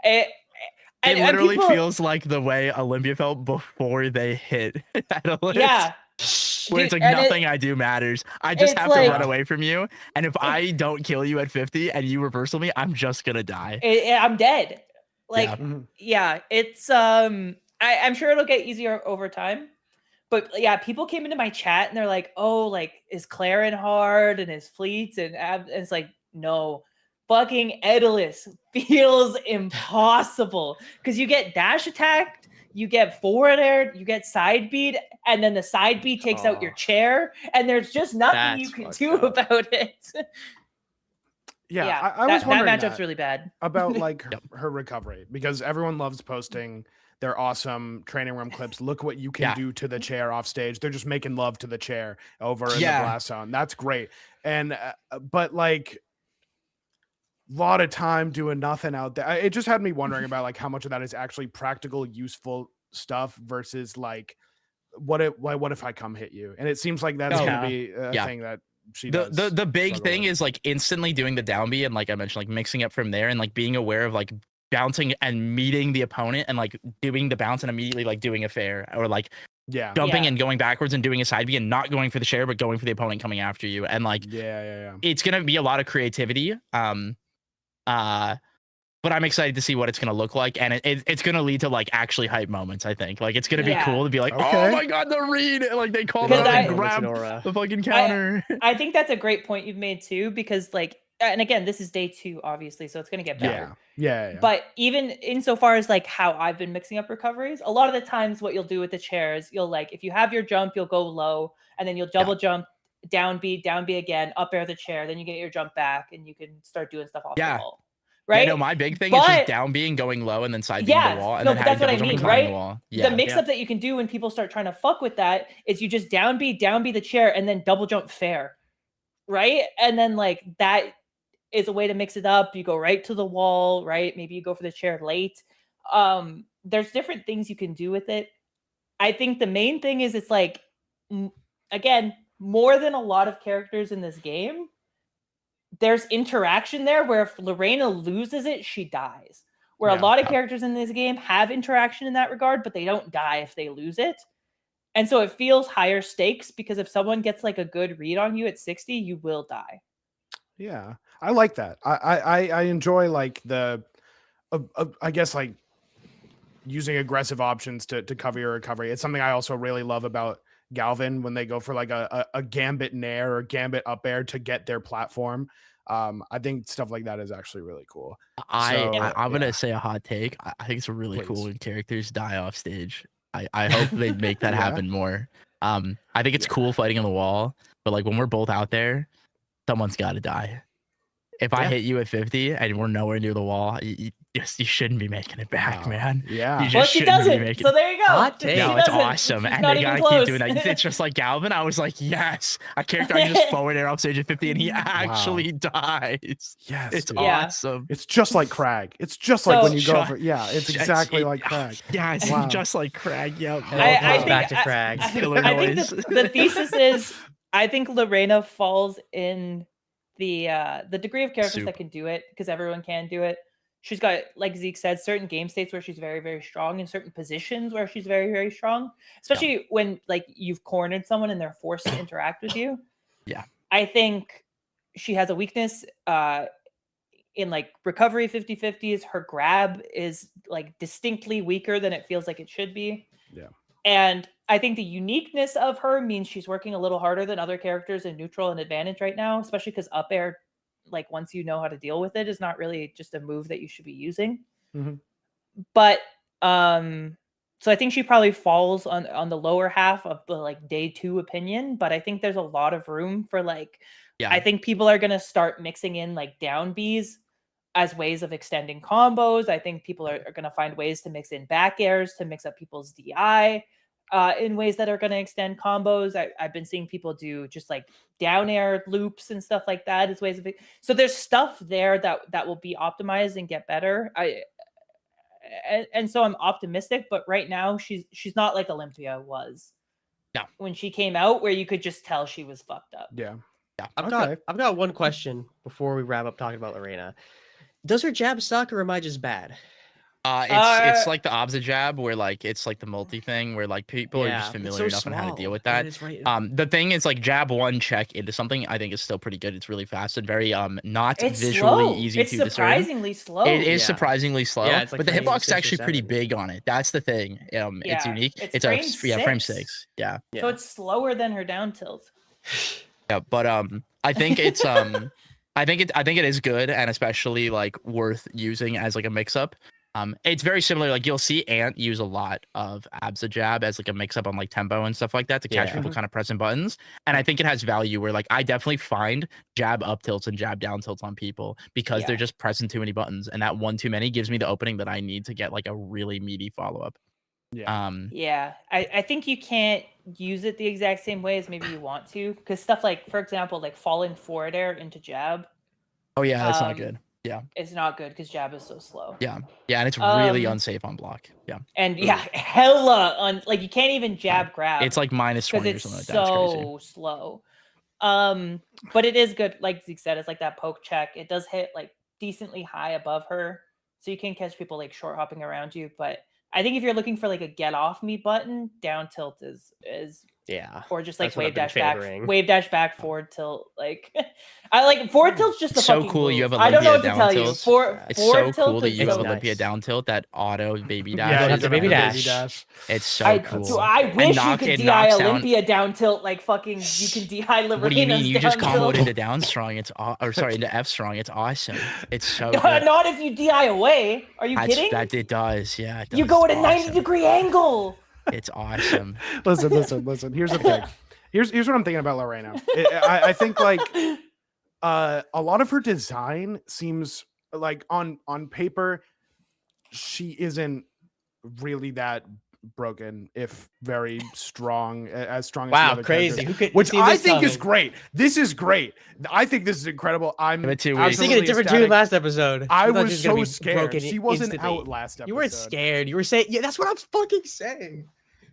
it literally feels like the way Olympia felt before they hit Daedalus. Yeah. Where it's like nothing I do matters. I just have to run away from you, and if I don't kill you at 50 and you reversal me, I'm just gonna die. I'm dead. Like it's I'm sure it'll get easier over time. But yeah, people came into my chat and they're like, oh, like, is Clarin hard and his fleets? And it's like, no, fucking Daedalus feels impossible. Because you get dash attacked, you get forward air, you get side beat, and then the side beat takes out your chair, and there's just nothing you can do about it. I was wondering that matchup's really bad about like her recovery, because everyone loves posting They're awesome training room clips. Look what you can do to the chair off stage. They're just making love to the chair over in the blast zone. That's great. And but like a lot of time doing nothing out there. It just had me wondering about like how much of that is actually practical, useful stuff versus like what if I come hit you? And it seems like that's gonna be a thing that she does. The big thing is like instantly doing the down B, and like I mentioned, like mixing up from there and like being aware of like bouncing and meeting the opponent and like doing the bounce and immediately like doing a fair, or like jumping and going backwards and doing a side B and not going for the share but going for the opponent coming after you. And like it's gonna be a lot of creativity. But I'm excited to see what it's going to look like, and it's going to lead to like actually hype moments. I think like it's going to be cool to be like, oh my god, the read, like they called it and grab the fucking counter. I think that's a great point you've made too, because like, and again, this is day 2, obviously, so it's going to get better. Yeah. But even insofar as like how I've been mixing up recoveries, a lot of the times what you'll do with the chairs, you'll like, if you have your jump, you'll go low, and then you'll double jump, down B again, up air the chair, then you get your jump back, and you can start doing stuff off the wall. Right. Yeah, no, my big thing is just down being going low and then side being the wall, and then that's what I mean, right? The wall. The mix up that you can do when people start trying to fuck with that is you just down B the chair, and then double jump fair, right? And then like that is a way to mix it up. You go right to the wall, right? Maybe you go for the chair late. There's different things you can do with it. I think the main thing is it's like, again, more than a lot of characters in this game, there's interaction there where if Lorena loses it, she dies. Where a lot of characters in this game have interaction in that regard, but they don't die if they lose it. And so it feels higher stakes, because if someone gets like a good read on you at 60, you will die. Yeah, I like that. I enjoy like the, I guess like using aggressive options to cover your recovery. It's something I also really love about Galvin when they go for like a gambit nair or gambit up air to get their platform. I think stuff like that is actually really cool. I'm gonna say a hot take. I think it's really cool when characters die off stage. I hope they make that happen more. I think it's cool fighting on the wall, but like when we're both out there, someone's got to die. If I hit you at 50 and we're nowhere near the wall, you shouldn't be making it back, man. Yeah. You just well, she doesn't. So there you go. Hot take. No, it's awesome. She's and they gotta keep doing that. It's just like Galvin. I was like, yes, a character I can just forward air off stage at 50 and he actually dies. Yes. It's awesome. It's just like Kragg. It's just like when you go for it's exactly like Kragg. Yeah, it's just like Kragg. Yep. I think, back to Kragg. I think the thesis is, I think Lorena falls in the degree of characters that can do it, because everyone can do it. She's got, like Zeke said, certain game states where she's very, very strong, and certain positions where she's very, very strong, especially when like you've cornered someone and they're forced to interact with you. Yeah. I think she has a weakness in like recovery 50-50s. Her grab is like distinctly weaker than it feels like it should be. Yeah. And I think the uniqueness of her means she's working a little harder than other characters in neutral and advantage right now, especially because up air, like once you know how to deal with it, is not really just a move that you should be using. But so I think she probably falls on the lower half of the like day 2 opinion, but I think there's a lot of room for like, I think people are going to start mixing in like down Bs as ways of extending combos. I think people are going to find ways to mix in back airs to mix up people's DI in ways that are going to extend combos. I've been seeing people do just like down air loops and stuff like that as ways of it. So there's stuff there that will be optimized and get better. And so I'm optimistic, but right now she's not like Olympia was when she came out, where you could just tell she was fucked up. Yeah. I've got one question before we wrap up talking about Lorena. Does her jab suck, or am I just bad? It's like the opposite jab, where like it's like the multi thing, where like people are just familiar enough on how to deal with that. The thing is, like jab one check into something, I think is still pretty good. It's really fast and very not visually easy to discern. It's surprisingly slow. It is surprisingly slow, Yeah, like but the hitbox is actually 6 or pretty 7. big on it. That's the thing. It's unique. It's frame 6. Yeah. So it's slower than her down tilt. Yeah, but I think it's I think it is good, and especially like worth using as like a mix up. It's very similar. Like you'll see Ant use a lot of Abza jab as like a mix up on like tempo and stuff like that to catch people kind of pressing buttons. And I think it has value where like I definitely find jab up tilts and jab down tilts on people because they're just pressing too many buttons, and that one too many gives me the opening that I need to get like a really meaty follow up. Yeah, I think you can't use it the exact same way as maybe you want to, because stuff like, for example, like falling forward air into jab. Oh yeah, that's not good. Yeah, it's not good because jab is so slow. Yeah, and it's really unsafe on block. Yeah, and hella on, like you can't even jab grab. It's like minus 20 or something like that. It's so slow. But it is good, like Zeke said, it's like that poke check. It does hit like decently high above her, so you can catch people like short hopping around you. But I think if you're looking for like a get off me button, down tilt is or just like wave dash back, forward tilt. Like I like forward tilt's just the so fucking cool. move. You have I don't know what to down tell tilt. you. It's so cool that you have Olympia down tilt, that auto baby dash. Yeah, that's a baby dash. It's so cool. So I wish you could DI Olympia down tilt like fucking you can DI Lorena. What do you mean? You just comboed into down strong. It's into F strong. It's awesome. It's so good. Not if you DI away. Are you kidding? That it does. Yeah, it does. You go at a 90-degree angle. It's awesome. Listen. Here's the thing. Here's what I'm thinking about Lorena. I think like a lot of her design seems like on paper she isn't really that broken, if very strong, as strong as the other crazy. Which I think is great. This is great. I think this is incredible. I'm thinking a different tune last episode. I was so scared. She wasn't out last episode. You weren't scared. You were saying, yeah, that's what I'm fucking saying.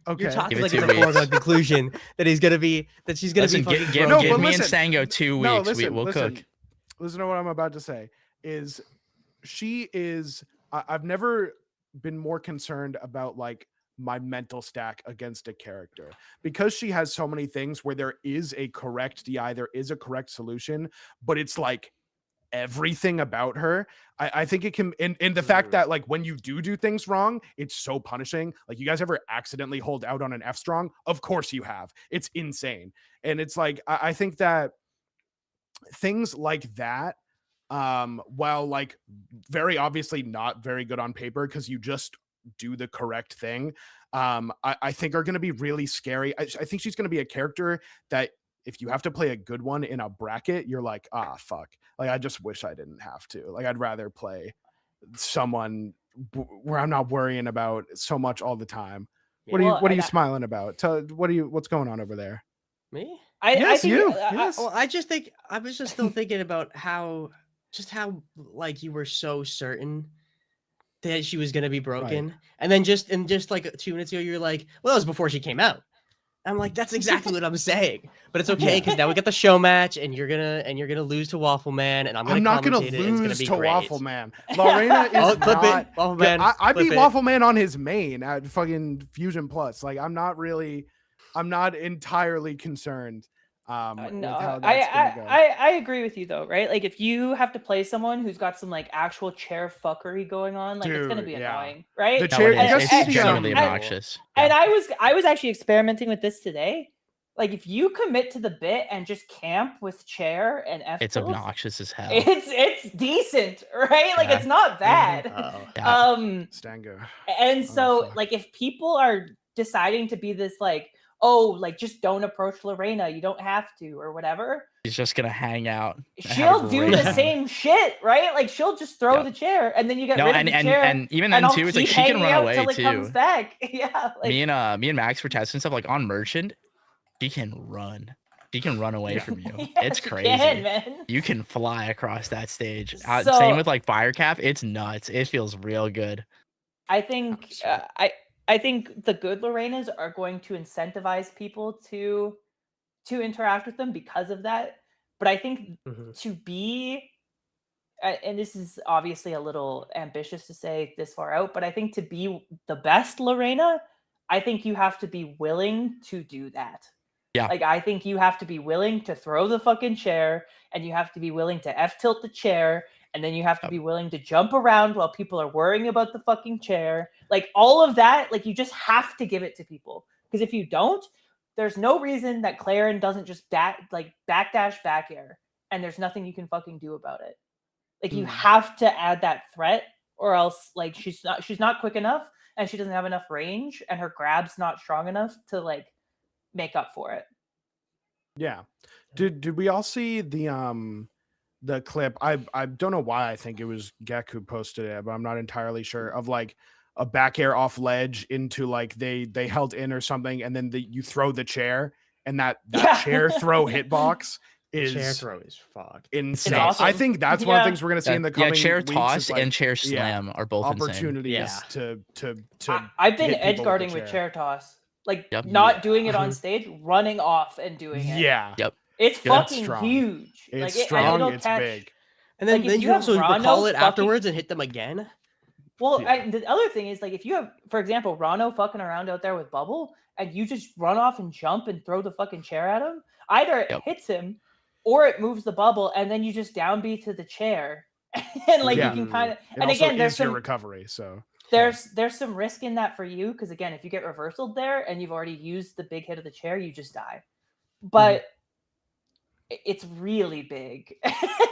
Okay. You're talking like it's a foregone conclusion that she's gonna be give broken. me and Sango 2 weeks. We'll cook. Listen to what I'm about to say. I've never been more concerned about like my mental stack against a character, because she has so many things where there is a correct DI, there is a correct solution, but it's like everything about her. I think it can, in the fact that like when you do things wrong, it's so punishing. Like, you guys ever accidentally hold out on an F strong? Of course you have. It's insane. And it's like, I think that things like that, while like very obviously not very good on paper because you just do the correct thing, I think are going to be really scary. I think she's going to be a character that if you have to play a good one in a bracket, you're like, fuck. Like, I just wish I didn't have to. Like, I'd rather play someone where I'm not worrying about so much all the time. What are you smiling about? What's going on over there? Me? I think you. I just think I was just still thinking about how like you were so certain that she was gonna be broken, right. and then just like 2 minutes ago you're like, well, it was before she came out. I'm like, that's exactly what I'm saying, but it's okay because now we got the show match, and you're gonna lose to Waffle Man, and I'm not gonna lose to Waffle Man. Lorena is not. Waffle Man. I beat Waffle Man on his main at fucking Fusion Plus. Like, I'm not entirely concerned. No, I agree with you though, right? Like, if you have to play someone who's got some like actual chair fuckery going on, like, it's gonna be annoying, right? The chair is genuinely obnoxious. And I was actually experimenting with this today. Like, if you commit to the bit and just camp with chair and F, it's obnoxious as hell. It's decent, right? Like, it's not bad. Stango. And so, like, if people are deciding to be this like, oh, like, just don't approach Lorena, you don't have to, or whatever. She's just gonna hang out. She'll do the same shit, right? Like, she'll just throw the chair, and then you get rid of the chair. And even then too, it's like she can run away too. Comes back. Yeah. Like, me and Max were testing stuff like on Merchant. She can run. She can run away from you. It's crazy. Man. You can fly across that stage. Same with like Firecap. It's nuts. It feels real good. I think I think the good Lorenas are going to incentivize people to interact with them because of that. But I think to be, and this is obviously a little ambitious to say this far out, but I think to be the best Lorena, I think you have to be willing to do that. Yeah. Like, I think you have to be willing to throw the fucking chair, and you have to be willing to F tilt the chair, and then you have to be willing to jump around while people are worrying about the fucking chair. Like, all of that, like, you just have to give it to people. Because if you don't, there's no reason that Claren doesn't just backdash back air, and there's nothing you can fucking do about it. Like, you have to add that threat, or else, like, she's not quick enough, and she doesn't have enough range, and her grab's not strong enough to, like, make up for it. Yeah. Did we all see the clip? I don't know why I think it was Gek who posted it, but I'm not entirely sure, of like a back air off ledge into like they held in or something, and then you throw the chair, and that chair throw hitbox is chair throw is fucked. insane. awesome. I think that's one of the things we're gonna see in the coming chair weeks toss is, like, and chair slam are both opportunities insane. to I've been hit edge people guarding the with chair toss, like Yep. not doing it on stage, running off and doing it. Yeah. Yep. It's Good. fucking Strong. huge. It's like strong, it'll it's catch. big. And then, Like, if then you you have also Rano recall it fucking- afterwards and hit them again. Well, Yeah. the other thing is, like, if you have, for example, Rano fucking around out there with Bubble, and you just run off and jump and throw the fucking chair at him, either it hits him, or it moves the bubble, and then you just down B to the chair, and like you can kind of. It And also again, there's is your some recovery, so there's some risk in that for you, because again, if you get reversaled there and you've already used the big hit of the chair, you just die. But it's really big.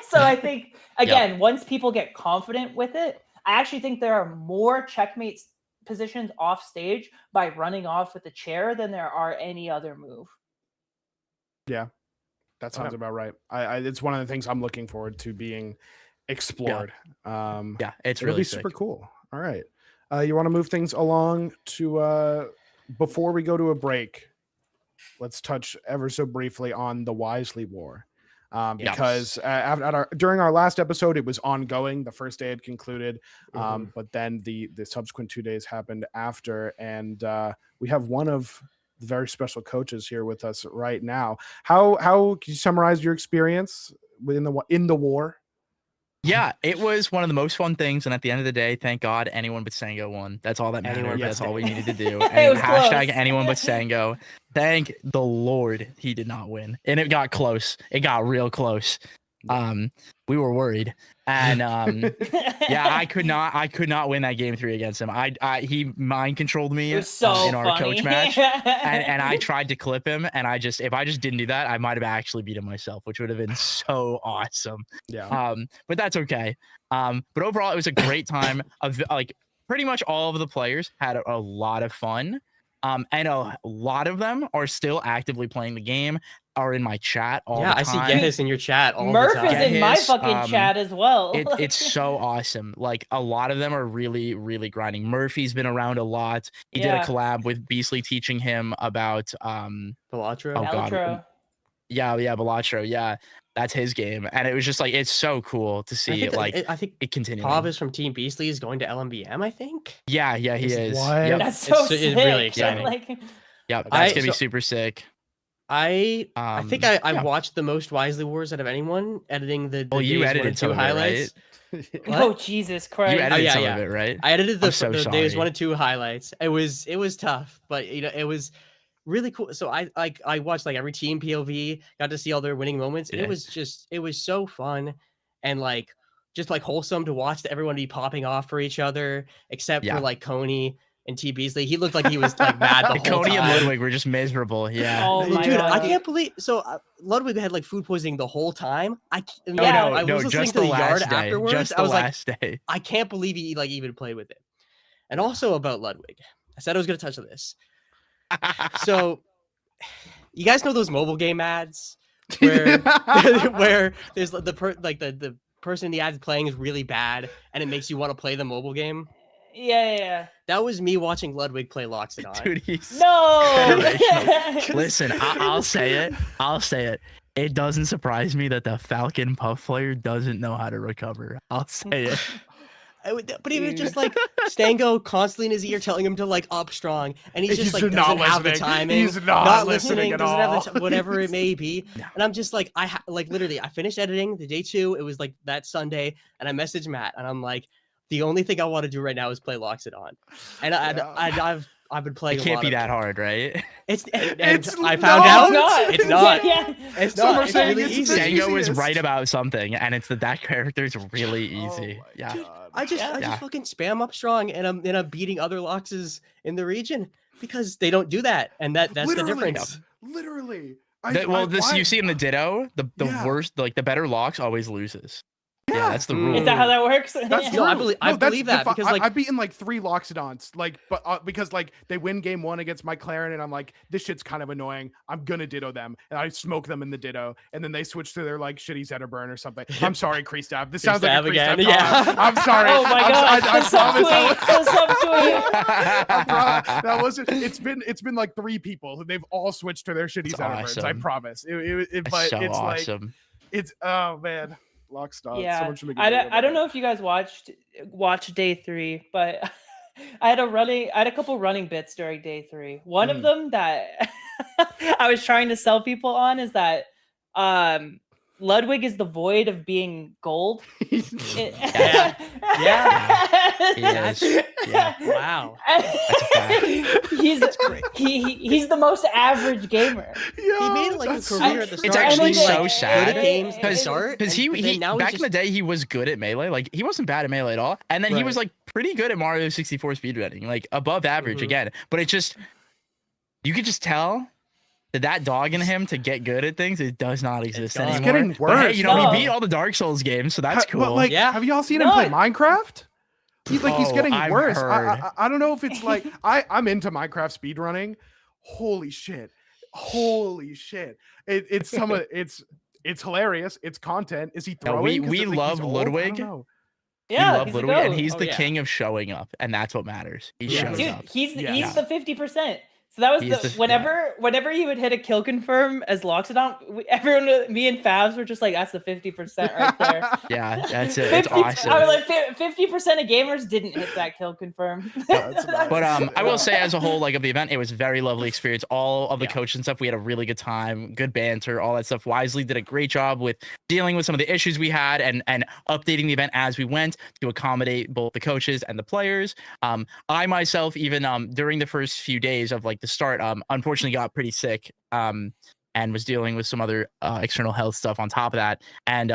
So I think again, once people get confident with it, I actually think there are more checkmates positions off stage by running off with the chair than there are any other move. yeah, that sounds about right. I it's one of the things I'm looking forward to being explored. Yeah, it's It'll really be sick. super cool. All right, you want to move things along to before we go to a break? Let's touch ever so briefly on the Wisely War. Because during our last episode, it was ongoing. The first day had concluded, but then the subsequent 2 days happened after, and we have one of the very special coaches here with us right now. How can you summarize your experience in the war? Yeah, it was one of the most fun things, and at the end of the day, thank God anyone but Sango won. That's all that mattered. That's all we needed to do. And was hashtag close. anyone but Sango. Thank the Lord he did not win, and it got close. It got real close. We were worried, and I could not win that game 3 against him. He mind controlled me It was so in our funny. coach match, and I tried to clip him, and if I just didn't do that, I might have actually beat him myself, which would have been so awesome. Yeah. But that's okay. But overall, it was a great time. Like pretty much all of the players had a lot of fun. And a lot of them are still actively playing the game, are in my chat all the time. I see Gehis in your chat all Murph the time. is in my Gehis, fucking chat as well. It's so awesome. Like a lot of them are really, really grinding. Murphy's been around a lot. He did a collab with Beastly teaching him about Balatro. Oh god. Yeah, Balatro. Yeah. That's his game. And it was just like it's so cool to see it I think it continuing. Pavis from Team Beastly is going to LMBM, I think. Yeah, he is. What? Yep. That's so It's sick. really exciting. Yep, that's gonna be super sick. I think I watched the most Wisely Wars out of anyone editing the you days 1 edited and 2 some of it, highlights. right? Oh Jesus Christ! You edited some yeah. of it, right? I edited the so days sorry. 1 and 2 highlights. It was tough, but it was really cool. So I watched like every team POV, got to see all their winning moments, and it was so fun and like just like wholesome to watch everyone be popping off for each other, except for like Coney and T Beasley. He looked like he was like mad the whole Coney time. and Ludwig were just miserable. Yeah. Oh my Dude, God. I can't believe Ludwig had like food poisoning the whole time. I was listening just to the last yard day. afterwards. Just I was the last day. I can't believe he like even played with it. And also about Ludwig, I said I was going to touch on this. So, you guys know those mobile game ads where where there's the person in the ads playing is really bad, and it makes you want to play the mobile game. Yeah. That was me watching Ludwig play Loxodon. Dude, he's No. Listen, I'll say it. It doesn't surprise me that the Falcon Puff player doesn't know how to recover. I'll say it. But he was just like Stango constantly in his ear telling him to like up strong, and he's just like doesn't not have the listening. timing. He's not listening at doesn't all. have the whatever it may be. And I'm just like literally I finished editing the day 2. It was like that Sunday, and I messaged Matt, and I'm like, the only thing I want to do right now is play Loxodon, and I've been playing. It can't be that hard, right? I found out it's not. Yeah. It's not. It's saying really it's easy. Sango is right about something, and it's that character is really easy. Yeah. Dude, I just fucking spam up strong, and I'm beating other Loxes in the region because they don't do that, and that's the difference. Literally. You see in the Ditto, the worst, like the better Lox always loses. Yeah, that's the rule. Is that how that works? That's No, I true. believe that because like I've beaten like 3 Loxodons, like, but because like they win game 1 against my Clarin, and I'm like, this shit's kind of annoying. I'm gonna Ditto them, and I smoke them in the Ditto, and then they switch to their like shitty Zetterburn or something. I'm sorry, Kristav. This sounds like a Kristav Kristav again, yeah. comment. I'm sorry. Oh my god! I The promise. That wasn't. It's been like 3 people who they've all switched to their shitty That's Zetterburns. I awesome. promise. But That's so it's awesome. like it's oh man. Lockstop. Yeah, Someone should make a I video don't about know it. if you guys watched day 3, but I had a couple running bits during day 3. One of them that I was trying to sell people on is that Ludwig is the void of being gold. Yeah. Yes. Yeah. wow. That's a fact. He's the most average gamer. He made like a career at the start. It's actually and, so like, sad Good at games to because start. Because and he now back in the day he was good at melee. Like he wasn't bad at melee at all. And then he was like pretty good at Mario 64 speedrunning, like above average again. But it just you could just tell that dog in him to get good at things, it does not exist anymore. It's getting But hey, worse. you know, No. he beat all the Dark Souls games, so that's cool. But like, Yeah. have y'all seen him play No. Minecraft? He's Oh, getting I've worse. heard. I don't know if it's like I'm into Minecraft speedrunning. Holy shit. It's some of it's hilarious. It's content. Is he No, throwing? we 'Cause it's like love he's old? I don't Ludwig. know. Yeah, we love he's a Ludwig, and goat. he's the yeah. king of showing up, and that's what matters. He Yeah. shows Dude, up. he's Yeah. the 50%. So that was He's the the- whenever he would hit a kill confirm as Loxodon, everyone, me and Favs were just like, that's the 50% right there. Yeah, that's it. It's 50 awesome. I was like, 50% of gamers didn't hit that kill confirm. That's nuts. But I will say, as a whole, like of the event, it was a very lovely experience. All of the Yeah. coaches and stuff, we had a really good time, good banter, all that stuff. Wisely did a great job with dealing with some of the issues we had and updating the event as we went to accommodate both the coaches and the players. I myself, even during the first few days of like the start, unfortunately got pretty sick and was dealing with some other external health stuff on top of that. And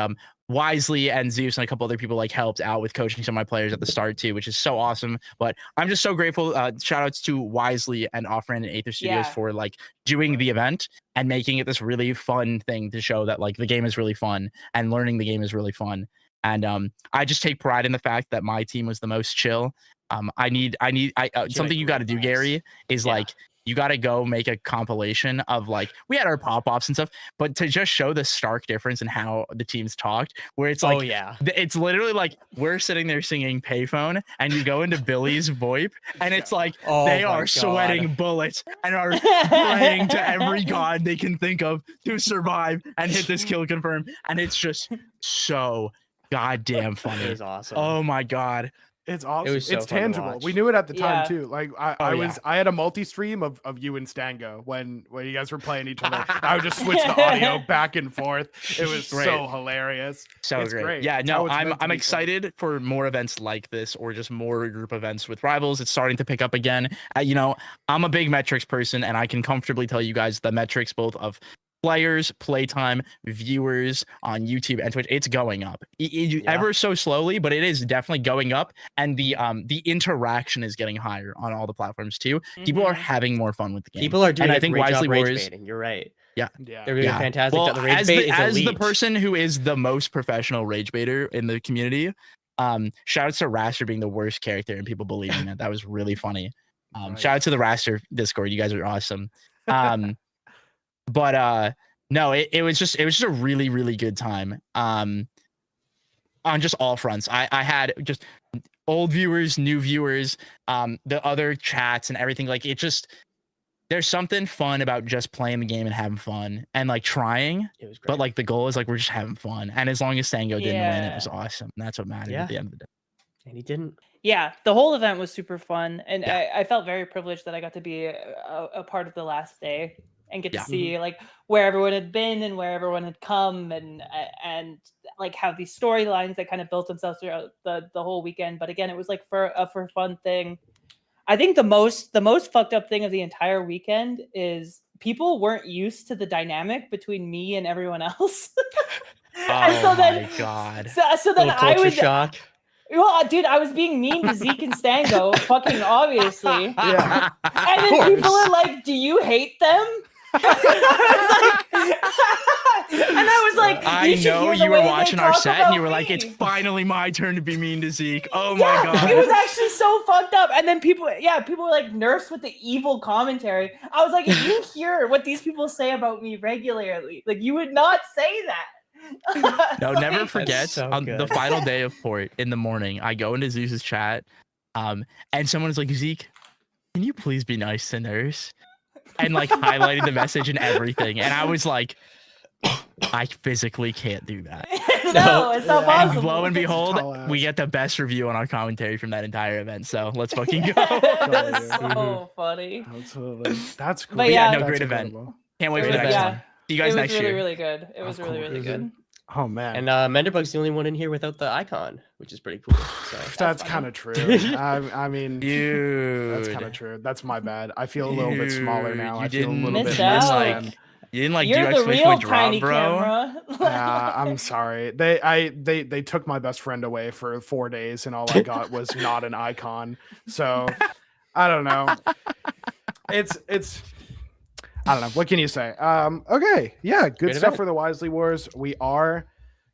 Wisely and Zeus and a couple other people like helped out with coaching some of my players at the start too, which is so awesome. But I'm just so grateful. Shout outs to Wisely and Offrand and Aether Studios for like doing the event and making it this really fun thing to show that like the game is really fun and learning the game is really fun. And I just take pride in the fact that my team was the most chill. Something you got to do, Gary, is like you got to go make a compilation of like we had our pop-ups and stuff, but to just show the stark difference in how the teams talked, where it's like it's literally like we're sitting there singing Payphone and you go into Billy's VoIP and it's like they are sweating bullets and are praying to every god they can think of to survive and hit this kill confirm, and it's just so goddamn funny. It was awesome. Oh my god. It's awesome. was so It's fun to tangible. watch. We knew it at the time Yeah. too. Like I had a multi-stream of you and Stango when you guys were playing each other. I would just switch the audio back and forth. It was Great. so hilarious. So It's great. great. Yeah, It's how no, it's meant to I'm be fun. excited for more events like this or just more group events with Rivals. It's starting to pick up again. You know, I'm a big metrics person and I can comfortably tell you guys the metrics both of players, playtime, viewers on YouTube and Twitch, it's going up. Ever so slowly, but it is definitely going up. And the interaction is getting higher on all the platforms too. People are having more fun with the game. People are doing I a think great Wisely job rage Warriors. baiting. You're right. Yeah. They're doing fantastic. Well, the rage bait is as the elite. person who is the most professional rage baiter in the community, shout out to Raster being the worst character and people believing that. That was really funny. Shout out to the Raster Discord. You guys are awesome. But no, it was just a really, really good time. On just all fronts. I had just old viewers, new viewers, the other chats and everything. Like it just there's something fun about just playing the game and having fun and like trying. It was great. But like the goal is like we're just having fun. And as long as Stango didn't win, it was Yeah. awesome. And that's what mattered at the end of the day. And he didn't. Yeah, the whole event was super fun, and Yeah. I felt very privileged that I got to be a part of the last day and get to Yeah. see like where everyone had been and where everyone had come, and like how these storylines that kind of built themselves throughout the whole weekend. But again, it was like for a fun thing. I think the most fucked up thing of the entire weekend is people weren't used to the dynamic between me and everyone else. And Oh my god. So then Little I culture was shock. well, dude, I was being mean to Zeke and Stango, fucking obviously. Yeah. And then people are like, "Do you hate them?" And I was like, I you should know hear the you were way they watching our talk set and you about were like, it's me. finally my turn to be mean to Zeke. Oh my Yeah, it was god. actually so fucked up. And then people were like nerfed with the evil commentary. I was like, if you hear what these people say about me regularly, like you would not say that. No, Like, never forget so on the good. final day of port in the morning, I go into Zeus's chat, and someone's like, Zeke, can you please be nice to Nurse? And like highlighting the message and everything. And I was like, I physically can't do that. no, it's not Yeah. possible. And lo and behold, Tall ass. we get the best review on our commentary from that entire event. So let's fucking go. That's so Mhm. funny. Absolutely. That's cool. But yeah, no, That's great event. incredible. Can't wait It for the was- next yeah. one. See you It guys was next really, year. really good. It was Of really, really course. good. Oh man. And Menderbug's the only one in here without the icon, which is pretty cool. So That's funny. kind of true. I mean, Dude. that's kind of true. That's my bad. I feel a little bit smaller Dude, now. you I feel a didn't- little bit Missed less out. than. You didn't like You're do the real exclamation drop, tiny bro. camera. Yeah, I'm sorry. They took my best friend away for 4 days, and all I got was not an icon. So I don't know. It's I don't know. What can you say? Okay, yeah, good Great stuff event. for the Wisely Wars. We are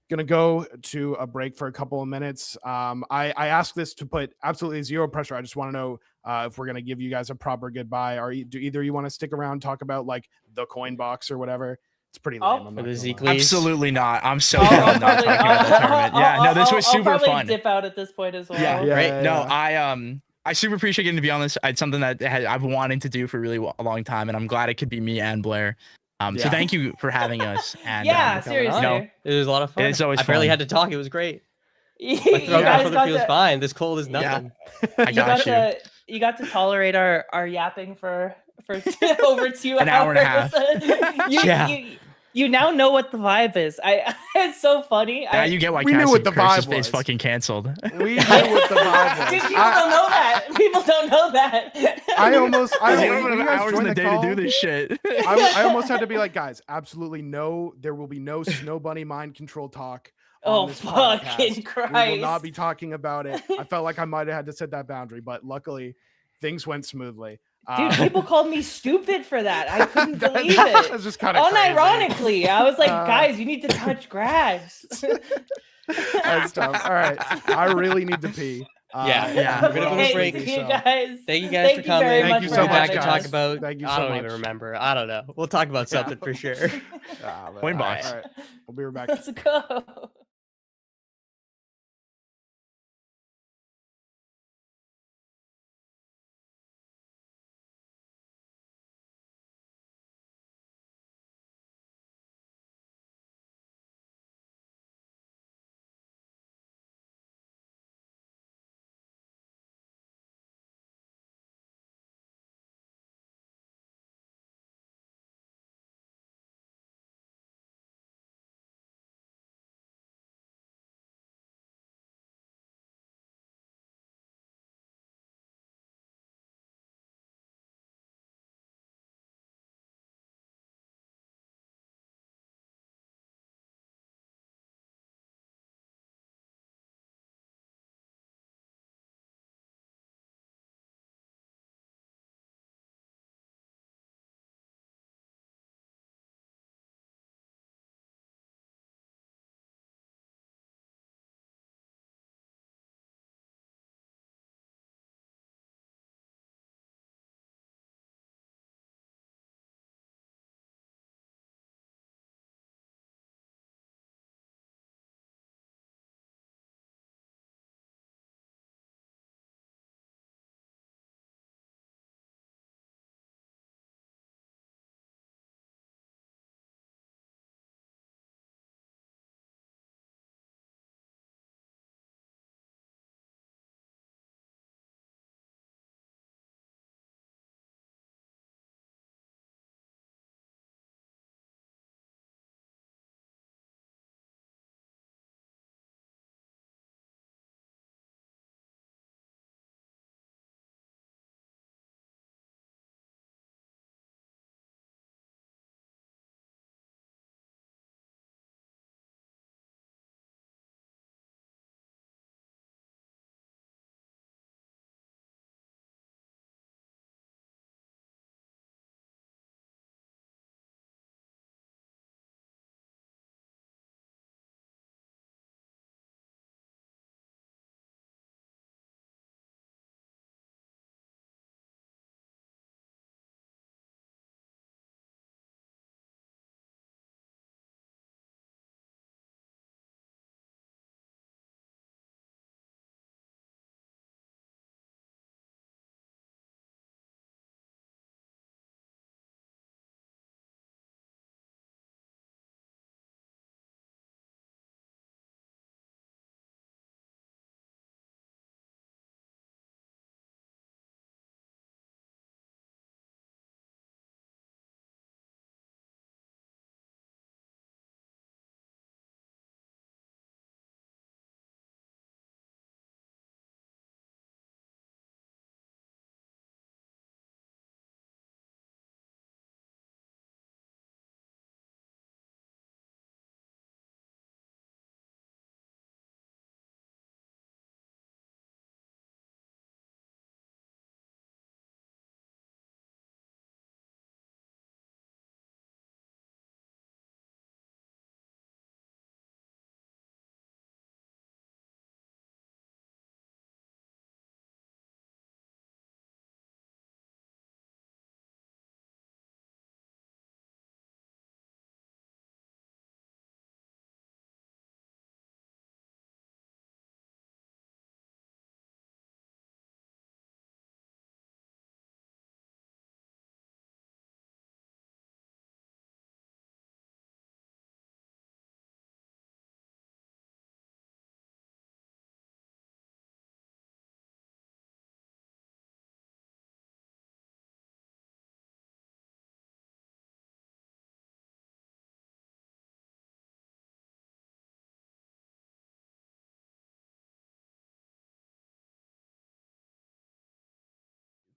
gonna go to a break for a couple of minutes. I asked this to put absolutely zero pressure. I just want to know if we're gonna give you guys a proper goodbye. Do either you want to stick around, talk about like the coin box or whatever? It's pretty lame. Oh. I'm For not the gonna lie. Zeeklies. Absolutely not. I'm so I'll- down I'll not talking probably- about that tournament. Yeah, no, this was I'll super probably fun. dip out at this point as well. Yeah. Yeah, No, yeah. I super appreciate getting to be on this. It's something that I've wanted to do for really a long time, and I'm glad it could be me and Blair. So Yeah. thank you for having us. And Yeah, coming on. seriously. No. It was a lot of fun. It's always I barely fun. had to talk. It was great. You My throat Yeah. guys cough got feels to, fine. This cold is Yeah. nothing. I you got got you. to you got to tolerate our yapping for over 2 An hour and a half. you, Yeah. you now know what the vibe is. It's so funny. Now you get why We knew Cassie what the Curse's vibe face was. fucking canceled. We knew what the vibe was. Dude, people don't know that. People don't know that. I almost. I You when don't you have guys hours in joined the day call, to do this shit. I almost had to be like, guys, absolutely no. There will be no Snow Bunny mind control talk. On Oh, this fucking podcast. Christ. We will not be talking about it. I felt like I might have had to set that boundary, but luckily things went smoothly. Dude, people called me stupid for that. I couldn't believe That's it. just kind of Unironically, I was like, Uh, guys, you need to touch grass. That's tough. All right, I really need to pee. Yeah. We're gonna go to Hey, break, see you guys. Thank you guys Thank for you coming. very Thank much you for so We'll be much, back to having talk us. about. Thank you I so don't even much. remember. I don't know. We'll talk about something for sure. Ah, man. Coin All box. right. We'll be right back. Let's go.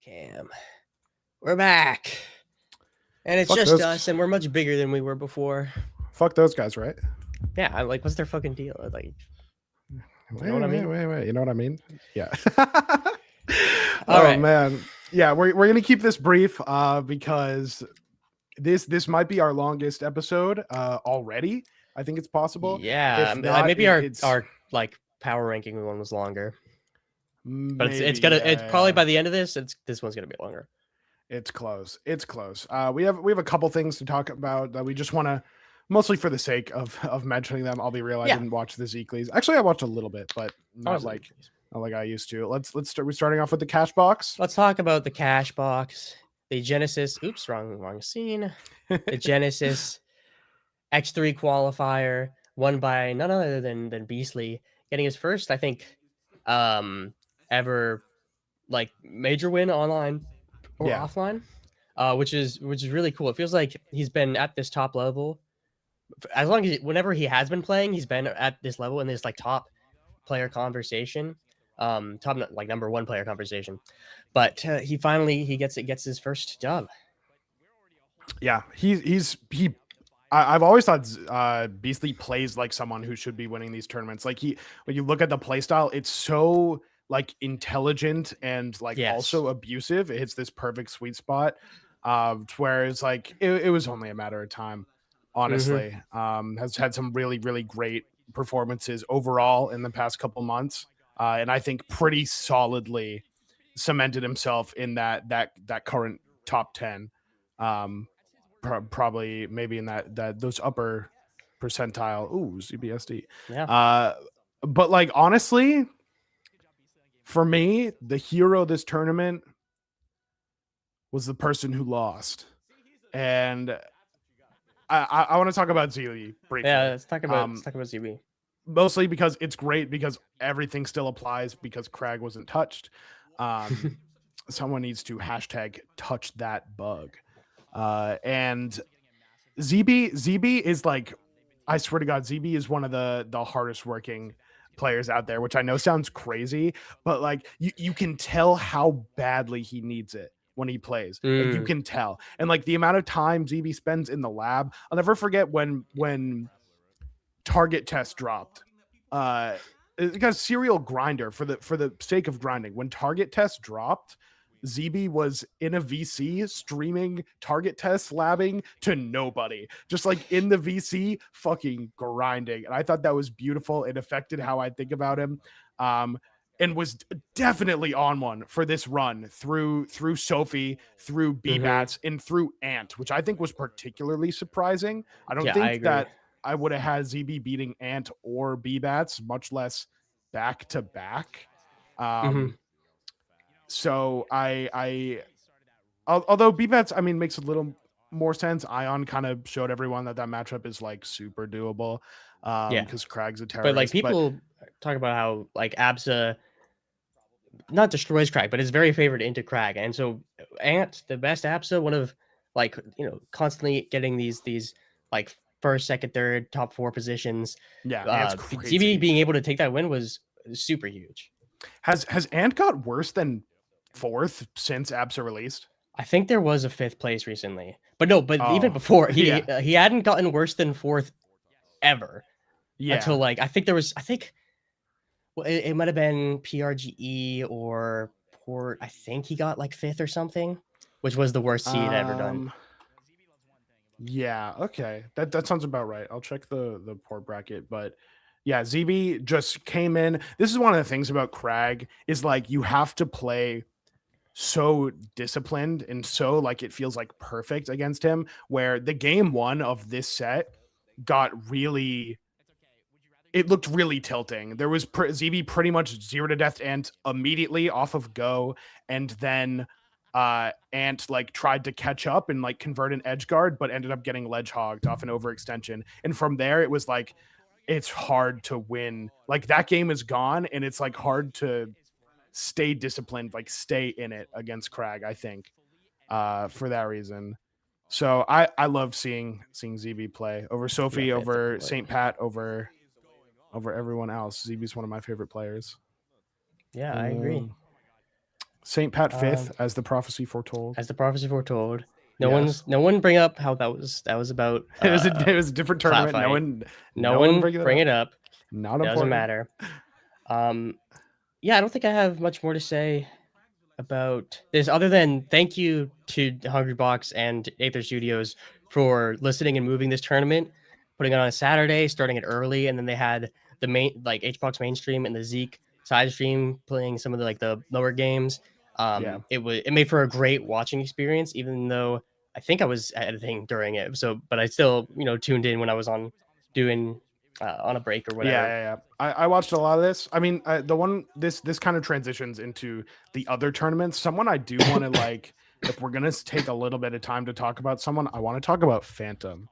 Cam. We're back. And it's Fuck just those- us, and we're much bigger than we were before. Fuck those guys, right? Yeah, I'm like, what's their fucking deal? Like, Wait, know what I mean? Wait. You know what I mean? Yeah. All Oh right. man. Yeah, we're gonna keep this brief because this might be our longest episode already. I think it's possible. yeah, If not, maybe it's our like power ranking one was longer, but it's maybe, gonna yeah, it's probably yeah. by the end of this, this one's gonna be longer. It's close. It's close. We have a couple things to talk about that we just want to, mostly for the sake of mentioning them. I'll be real. I Yeah. didn't watch the Zeeklies. Actually, I watched a little bit, but not Honestly, like I used to. Let's start. We're starting off with the Cashbox. let's talk about the Cashbox, the Genesis. Oops, wrong scene. The Genesis X3 qualifier, won by none other than Beastly, getting his first, I think, ever like major win online or Yeah. offline, which is really cool. It feels like he's been at this top level as long as whenever he has been playing, he's been at this level in this like top player conversation, top like number one player conversation. But he finally gets his first dub. Yeah, I've always thought Beastly plays like someone who should be winning these tournaments. Like when you look at the play style, it's so like intelligent and like Yes. also abusive. It hits this perfect sweet spot. Where it's like it was only a matter of time, honestly. Has had some really, really great performances overall in the past couple months. And I think pretty solidly cemented himself in that current top 10. Probably maybe in that those upper percentile. Ooh, CBSD. Yeah. But like honestly, for me, the hero of this tournament was the person who lost. And I want to talk about Zeeklies briefly. Yeah, let's talk about ZB. Mostly because it's great because everything still applies because Kragg wasn't touched. Someone needs to hashtag touch that bug. And ZB is like, I swear to God, ZB is one of the hardest working players out there, which I know sounds crazy, but like you can tell how badly he needs it when he plays. Like you can tell. And like the amount of time ZB spends in the lab, I'll never forget when target test dropped. It's got a serial grinder for the sake of grinding. When target test dropped, ZB was in a VC streaming target tests, labbing to nobody, just like in the VC fucking grinding. And I thought that was beautiful. It affected how I think about him. And was definitely on one for this run through Sophie, through B-Bats, and through Ant, which I think was particularly surprising. I don't think that I would have had ZB beating Ant or B-Bats, much less back to back. So although B-Bats, I mean, makes a little more sense. Ion kind of showed everyone that matchup is like super doable. Because Kragg's a terrorist. But like people talk about how like Absa not destroys Kragg, but is very favored into Kragg. And so Ant, the best Absa, one of like, you know, constantly getting these like first, second, third, top 4 positions. Yeah, ZB being able to take that win was super huge. Has Ant got worse than 4th since Absa released? I think there was a 5th place recently, but no, even before he hadn't gotten worse than 4th ever. Yeah. Until like I think it might have been PRGE or Port. I think he got like 5th or something, which was the worst seed ever done. Yeah, okay. That sounds about right. I'll check the Port bracket, but yeah, ZB just came in. This is one of the things about Kragg is like you have to play so disciplined and so like it feels like perfect against him, where the game 1 of this set got really, it looked really tilting. There was ZB pretty much 0 to death Ant immediately off of go, and then Ant like tried to catch up and like convert an edge guard, but ended up getting ledge hogged off an overextension. And from there, it was like it's hard to win. Like that game is gone, and it's like hard to stay disciplined, like stay in it against Kragg, I think, for that reason. So I love seeing ZB play over Sophie, over St. Pat, over everyone else. ZB's one of my favorite players. Yeah, I agree. Saint Pat 5th, as the prophecy foretold. As the prophecy foretold. Yes. No one bring up how that was about. It was a different clap tournament. fight. No one bring it up. Not Doesn't important. matter. Yeah, I don't think I have much more to say about this other than thank you to Hungry Box and Aether Studios for listening and moving this tournament, putting it on a Saturday, starting it early, and then they had the main like HBox mainstream and the Zeke side stream playing some of the lower games. It made for a great watching experience, even though I think I was editing during it. So, but I still tuned in when I was on doing on a break or whatever. Yeah. I watched a lot of this. I mean, this kind of transitions into the other tournaments. Someone I do want to like, if we're gonna take a little bit of time to talk about someone, I want to talk about Phantom.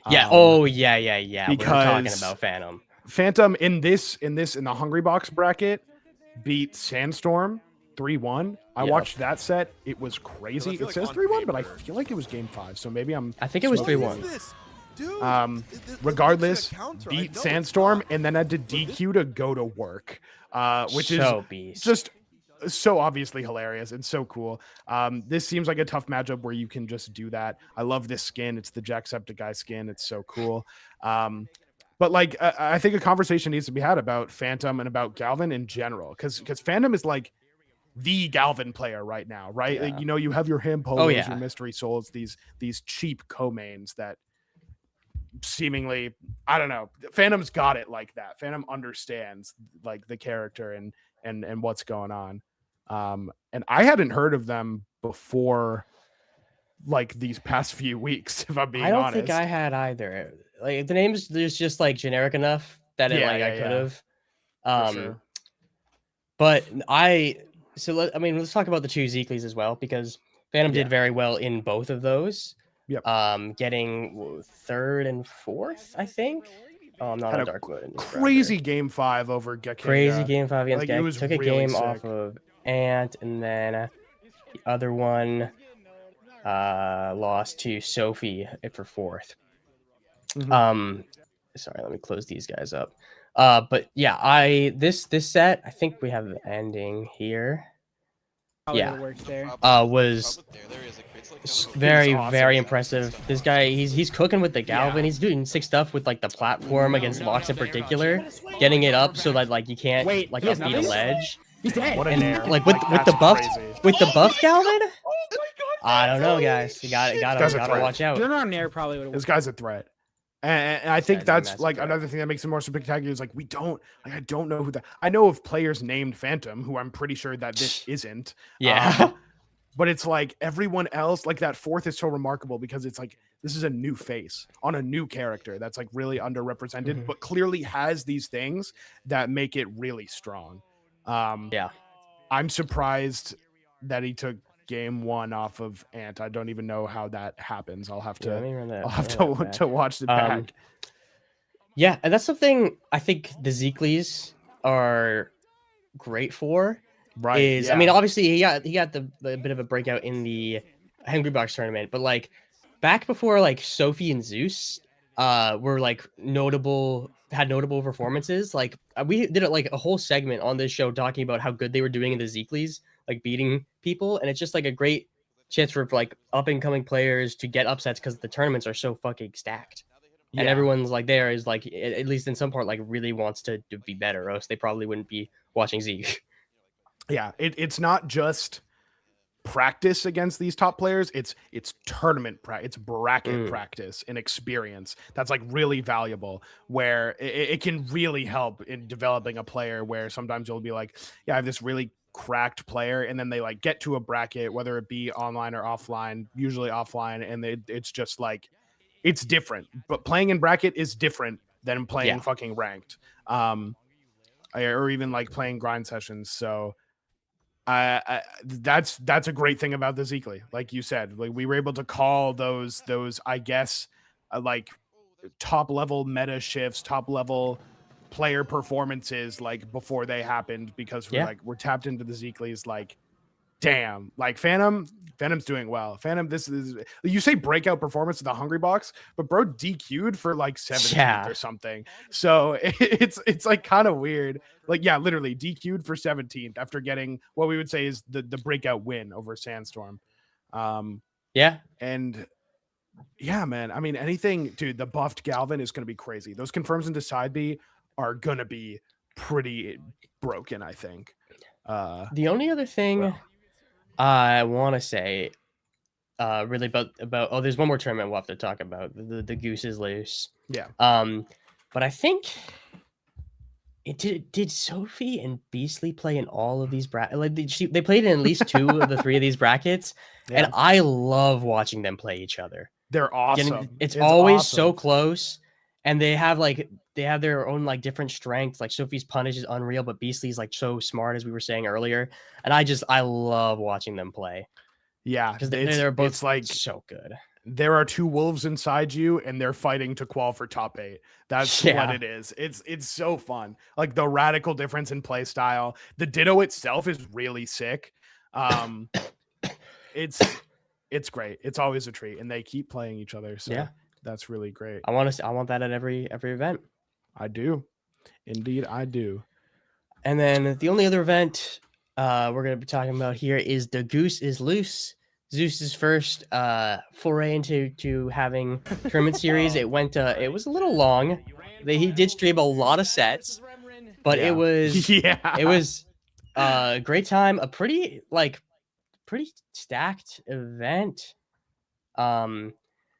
Yeah. Yeah. Because we're talking about Phantom. Phantom in the Hungry Box bracket beat Sandstorm 3-1. I watched that set. It was crazy. It says 3-1, but I feel like it was game 5. So maybe I think it was 3-1. Regardless, beat Sandstorm and then had to DQ to go to work, which is just so obviously hilarious and so cool. This seems like a tough matchup where you can just do that. I love this skin. It's the Jacksepticeye skin. It's so cool. But like, I think a conversation needs to be had about Phantom and about Galvin in general, because Phantom is like the Galvin player right now, right? Yeah. Like, you have your Him Polos, your Mystery Souls, these cheap co-mains that seemingly, I don't know, Phantom's got it like that. Phantom understands like the character and what's going on. And I hadn't heard of them before like these past few weeks, if I'm being honest. I don't think I had either. Like the names there's just like generic enough that I could have. Sure. But let's talk about the two Zeeklies as well, because Phantom did very well in both of those. Yep. Getting third and fourth, I think. Oh, I'm not Had on a dark mode. Crazy game 5 over Gekka. Crazy game 5 against Like, Gekka. Took a really game sick. off of Ant, and then the other one lost to Sophie for fourth. Mhm. Sorry, let me close these guys up. But yeah, this set, I think we have the ending here. Was very awesome. very impressive. This guy, he's cooking with the Galvin. He's doing sick stuff with like the platform against Locks in particular, getting it up so that like you can't like upbeat a ledge. He's dead. What a And nair. like with Like, the that's buff crazy. with the buff Galvin. I don't know, guys. You gotta threat. watch out. They're not near probably would This guy's a threat. And I think Guy's a that's massive like threat. another thing that makes it more spectacular is like I don't know who that. I know of players named Phantom who I'm pretty sure that this isn't. Yeah. But it's like everyone else, like that fourth is so remarkable because it's like this is a new face on a new character that's like really underrepresented, but clearly has these things that make it really strong. I'm surprised that he took game 1 off of Ant. I don't even know how that happens. I'll have to to watch the back. Yeah, and that's something I think the Zeeklies are great for. Right. I mean, obviously he got the bit of a breakout in the Hungry Box tournament, but like back before like Sophie and Zeus were like notable performances, like we did like a whole segment on this show talking about how good they were doing in the Zeeklies, like beating people, and it's just like a great chance for like up and coming players to get upsets because the tournaments are so fucking stacked. And everyone's like there is like at least in some part like really wants to be better, or else they probably wouldn't be watching Zeke. Yeah, it's not just practice against these top players. It's tournament practice, it's bracket practice and experience that's like really valuable, where it can really help in developing a player, where sometimes you'll be like, yeah, I have this really cracked player, and then they like get to a bracket, whether it be online or offline, usually offline, and it's just like it's different. But playing in bracket is different than playing fucking ranked, or even like playing grind sessions. So that's a great thing about the Zeekly. Like you said, like we were able to call those I guess like top level meta shifts, top level player performances like before they happened, because we're tapped into the Zeeklies like damn, like Phantom's doing well. Phantom, this is, you say breakout performance of the Hungry Box, but bro DQ'd for like 17th Yeah. or something. So it's like kind of weird. Like, yeah, literally DQ'd for 17th after getting what we would say is the breakout win over Sandstorm. Yeah. And yeah, man. I mean, anything, dude, the buffed Galvin is going to be crazy. Those confirms into side B are going to be pretty broken, I think. The only other thing well. I want to say really about oh, there's one more tournament we'll have to talk about. The Goose is loose. Yeah. But I think did Sophie and Beastly play in all of these brackets? Like they played in at least 2 of the 3 of these brackets, Yeah. and I love watching them play each other. They're awesome. It's always awesome. so close, and they have their own like different strengths. Like Sophie's punish is unreal, but Beastly's like so smart, as we were saying earlier. And I love watching them play. Yeah, because they're both like so good. There are 2 wolves inside you, and they're fighting to qual for top 8. That's what it is. It's so fun. Like the radical difference in play style. The Ditto itself is really sick. It's great. It's always a treat, and they keep playing each other. So yeah, that's really great. I want that at every event. I do, indeed, I do. And then the only other event we're gonna be talking about here is the Goose is Loose. Zeus's first foray into having tournament series. It was a little long. He did stream a lot of sets, but it was it was a great time. A pretty stacked event.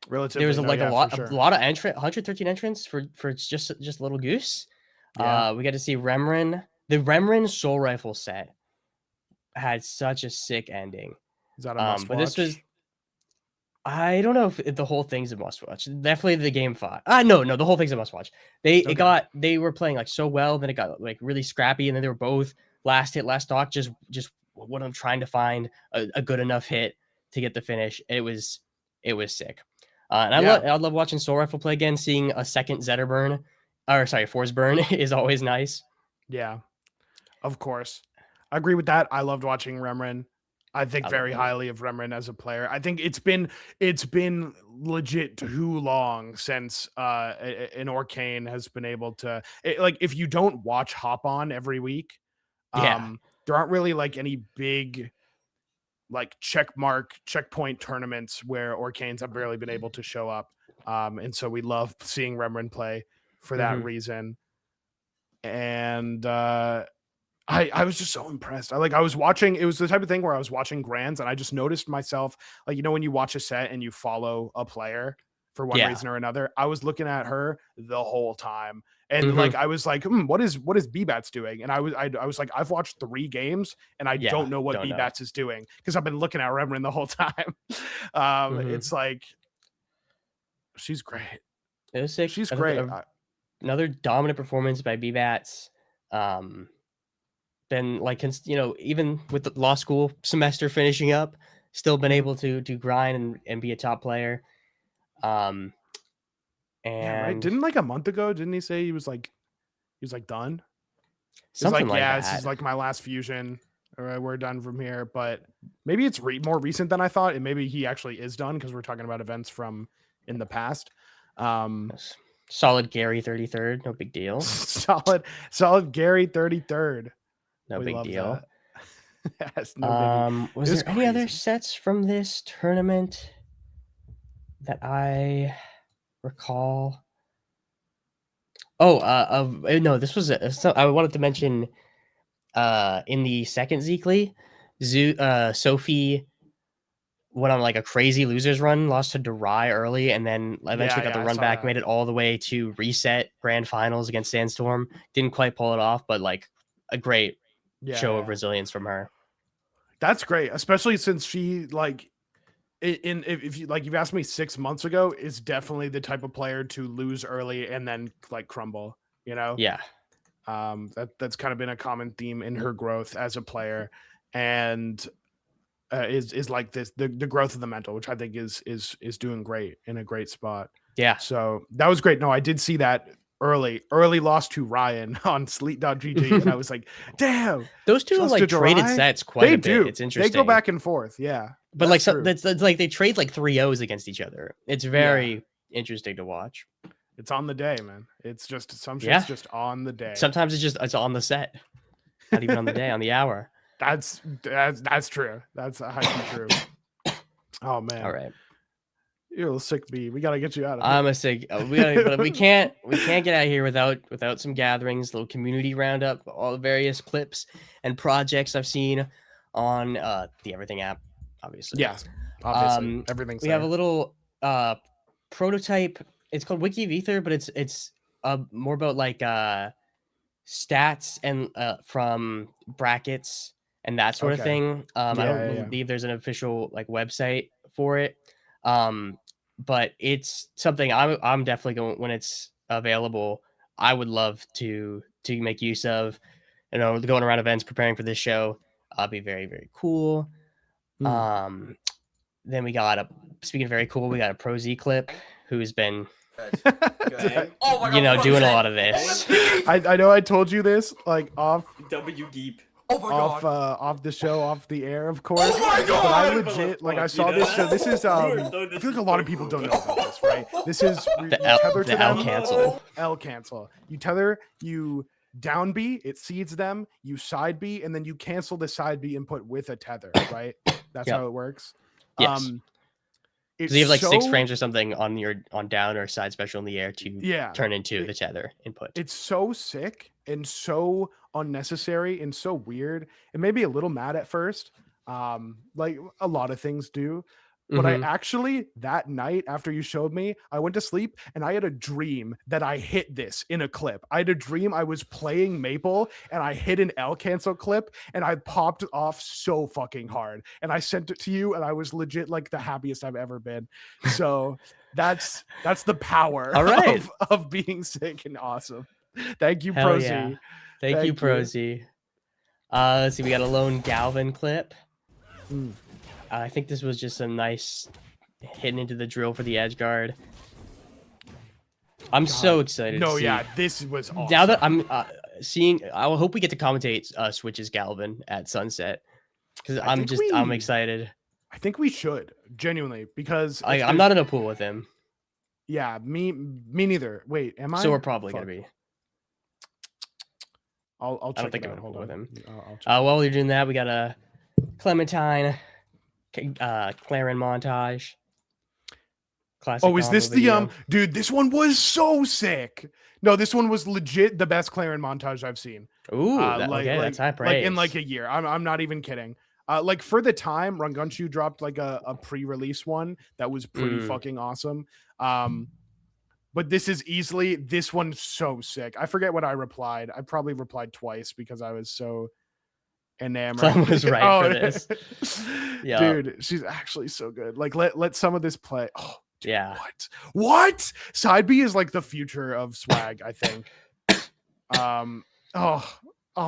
Relatively, there was a lot of 113 entrants for just Little Goose. Yeah. We got to see Remrin. The Remrin Soul Rifle set had such a sick ending. Is that a must but watch? this was, I don't know if the whole thing's a must watch. Definitely the game 5. No, the whole thing's a must watch. They were playing like so well, then it got like really scrappy, and then they were both last hit, last stock, just one of them trying to find a good enough hit to get the finish. It was sick. And I love watching Soul Rifle play again. Seeing a second Zetter burn, Force burn is always nice. Yeah, of course. I agree with that. I loved watching Remrin. I think very highly of Remrin as a player. I think it's been legit too long since an Arcane has been able to like, if you don't watch Hop On every week, there aren't really like any big like checkpoint tournaments where Arcanes have barely been able to show up. And so we love seeing Remrin play for that reason. And I was just so impressed. I was watching, it was the type of thing where I was watching Grands, and I just noticed myself, like, you know, when you watch a set and you follow a player for one reason or another, I was looking at her the whole time. And like, I was like, what is B-Bats doing? And I was like, I've watched 3 games and I don't know what B-Bats is doing, because I've been looking at Remrin the whole time. It's like, she's great. It was sick. She's great. Another dominant performance by B-Bats. Been like, you know, even with the law school semester finishing up, still been able to grind and be a top player. And right. Didn't like a month ago, didn't he say he was like done? Something like that. This is like my last fusion. All right, we're done from here. But maybe it's more recent than I thought, and maybe he actually is done, because we're talking about events from in the past. Solid Gary 33rd, no big deal. solid Gary 33rd. No big deal. Yes, no was there any other sets from this tournament that I recall? No, this was I wanted to mention in the second Zeekly, Sophie went on like a crazy losers run, lost to Durai early, and then eventually got the run back, made it all the way to reset grand finals against Sandstorm. Didn't quite pull it off, but like a great show of resilience from her. That's great, especially since she like if you've asked me 6 months ago, is definitely the type of player to lose early and then like crumble, you know? Yeah. That's kind of been a common theme in her growth as a player, and is like this the growth of the mental, which I think is doing great, in a great spot. Yeah. So that was great. No, I did see that early loss to Ryan on Sleet.gg, and I was like, damn. Those two have Just like to traded dry? sets quite They a bit. do. It's interesting. They go back and forth. Yeah. But like true. that's like they trade like 3-0s against each other. It's very interesting to watch. It's on the day, man. It's just some shit's Yeah. just on the day. Sometimes it's on the set. Not even on the day, on the hour. That's true. That's highly true. Oh man. All right. You're a little sick bee. We gotta get you out of here. I'm a sick. But we can't get out of here without some gatherings, little community roundup, all the various clips and projects I've seen on the Everything app, obviously. Yes. Obviously. Everything's We have a little prototype. It's called Wiki of Aether, but it's more about like stats and from brackets and that sort of Okay. thing. I don't believe there's an official like website for it. But it's something I'm definitely going, when it's available, I would love to make use of. You know, going around events, preparing for this show, be very, very cool. Then we got speaking of very cool, we got a Pro Z clip who's been Oh my God, you know, what doing was a that? lot of this. I know I told you this like off W Geep. Oh my God. off the show, off the air, of course. Oh my But I God! legit like I saw this. So this is I feel like a lot of people don't know about this, right? This is you tether to The L them. cancel. L cancel. You tether, you down B, it seeds them, you side B, and then you cancel the side B input with a tether, right? That's Yep. how it works. Yes. It's So you have like 6 so- frames or something on down or side special in the air to Yeah. turn into the tether input. It's so sick and so unnecessary and so weird. It made me a little mad at first, like a lot of things do. But I actually, that night after you showed me, I went to sleep and I had a dream that I hit this in a clip. I had a dream I was playing Maple and I hit an L cancel clip and I popped off so fucking hard. And I sent it to you and I was legit like the happiest I've ever been. So that's the power All right. of being sick and awesome. Thank you, Hell Pro yeah. Z. Thank you, Thank you. Pro Z. Let's see, we got a lone Galvin clip. I think this was just some nice hitting into the drill for the edge guard. I'm so excited. No, to see. yeah, this was awesome. Now that I'm seeing, I will hope we get to commentate Switch's Galvin at sunset because I think I'm we- excited. I think we should genuinely because if I'm there's- not in a pool with him, Yeah, me neither. Wait, am I? so we're probably Fuck. gonna be. I'll check I don't think it I'm out. in a Hold pool with on. him. I'll check. While you're doing that, we got a Clementine, Claren montage. Classic. Oh, is this combo video. the dude? This one was so sick. No, this one was legit the best Claren montage I've seen. Ooh, Like, okay, that's high praise. Like in like a year. I'm not even kidding. Like for the time, Rangunshu dropped like a pre-release one that was pretty fucking awesome. But this is easily this one's so sick. I forget what I replied. I probably replied twice because I was so enamored. Clem was right for this. Yeah. Dude, she's actually so good. Like let some of this play. Oh, dude, Yeah. What? Side B is like the future of swag, I think. Oh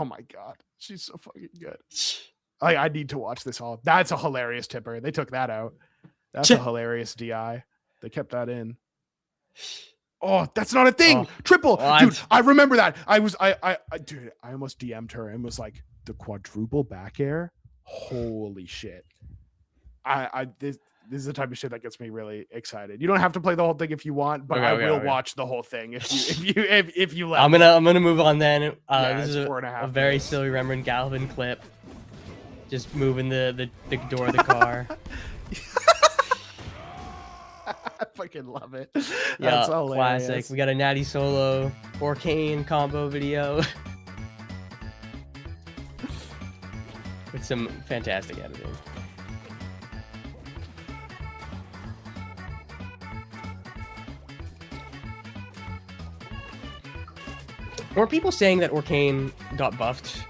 my god. She's so fucking good. I need to watch this all. That's a hilarious tipper. They took that out. That's a hilarious DI. They kept that in. Oh, that's not a thing. Triple. What? Dude, I remember that. Dude, I almost DM'd her and was like, the quadruple back air. Holy shit. This is the type of shit that gets me really excited. You don't have to play the whole thing if you want, but I will watch the whole thing if you let I'm me. gonna move on then. Yeah, This it's is 4.5 a very minutes. still remembering Galvin clip. Just moving the door of the car. I fucking love it. Yeah, That's hilarious. classic. We got a Natty Solo Orcane combo video with some fantastic editing. Were people saying that Orcane got buffed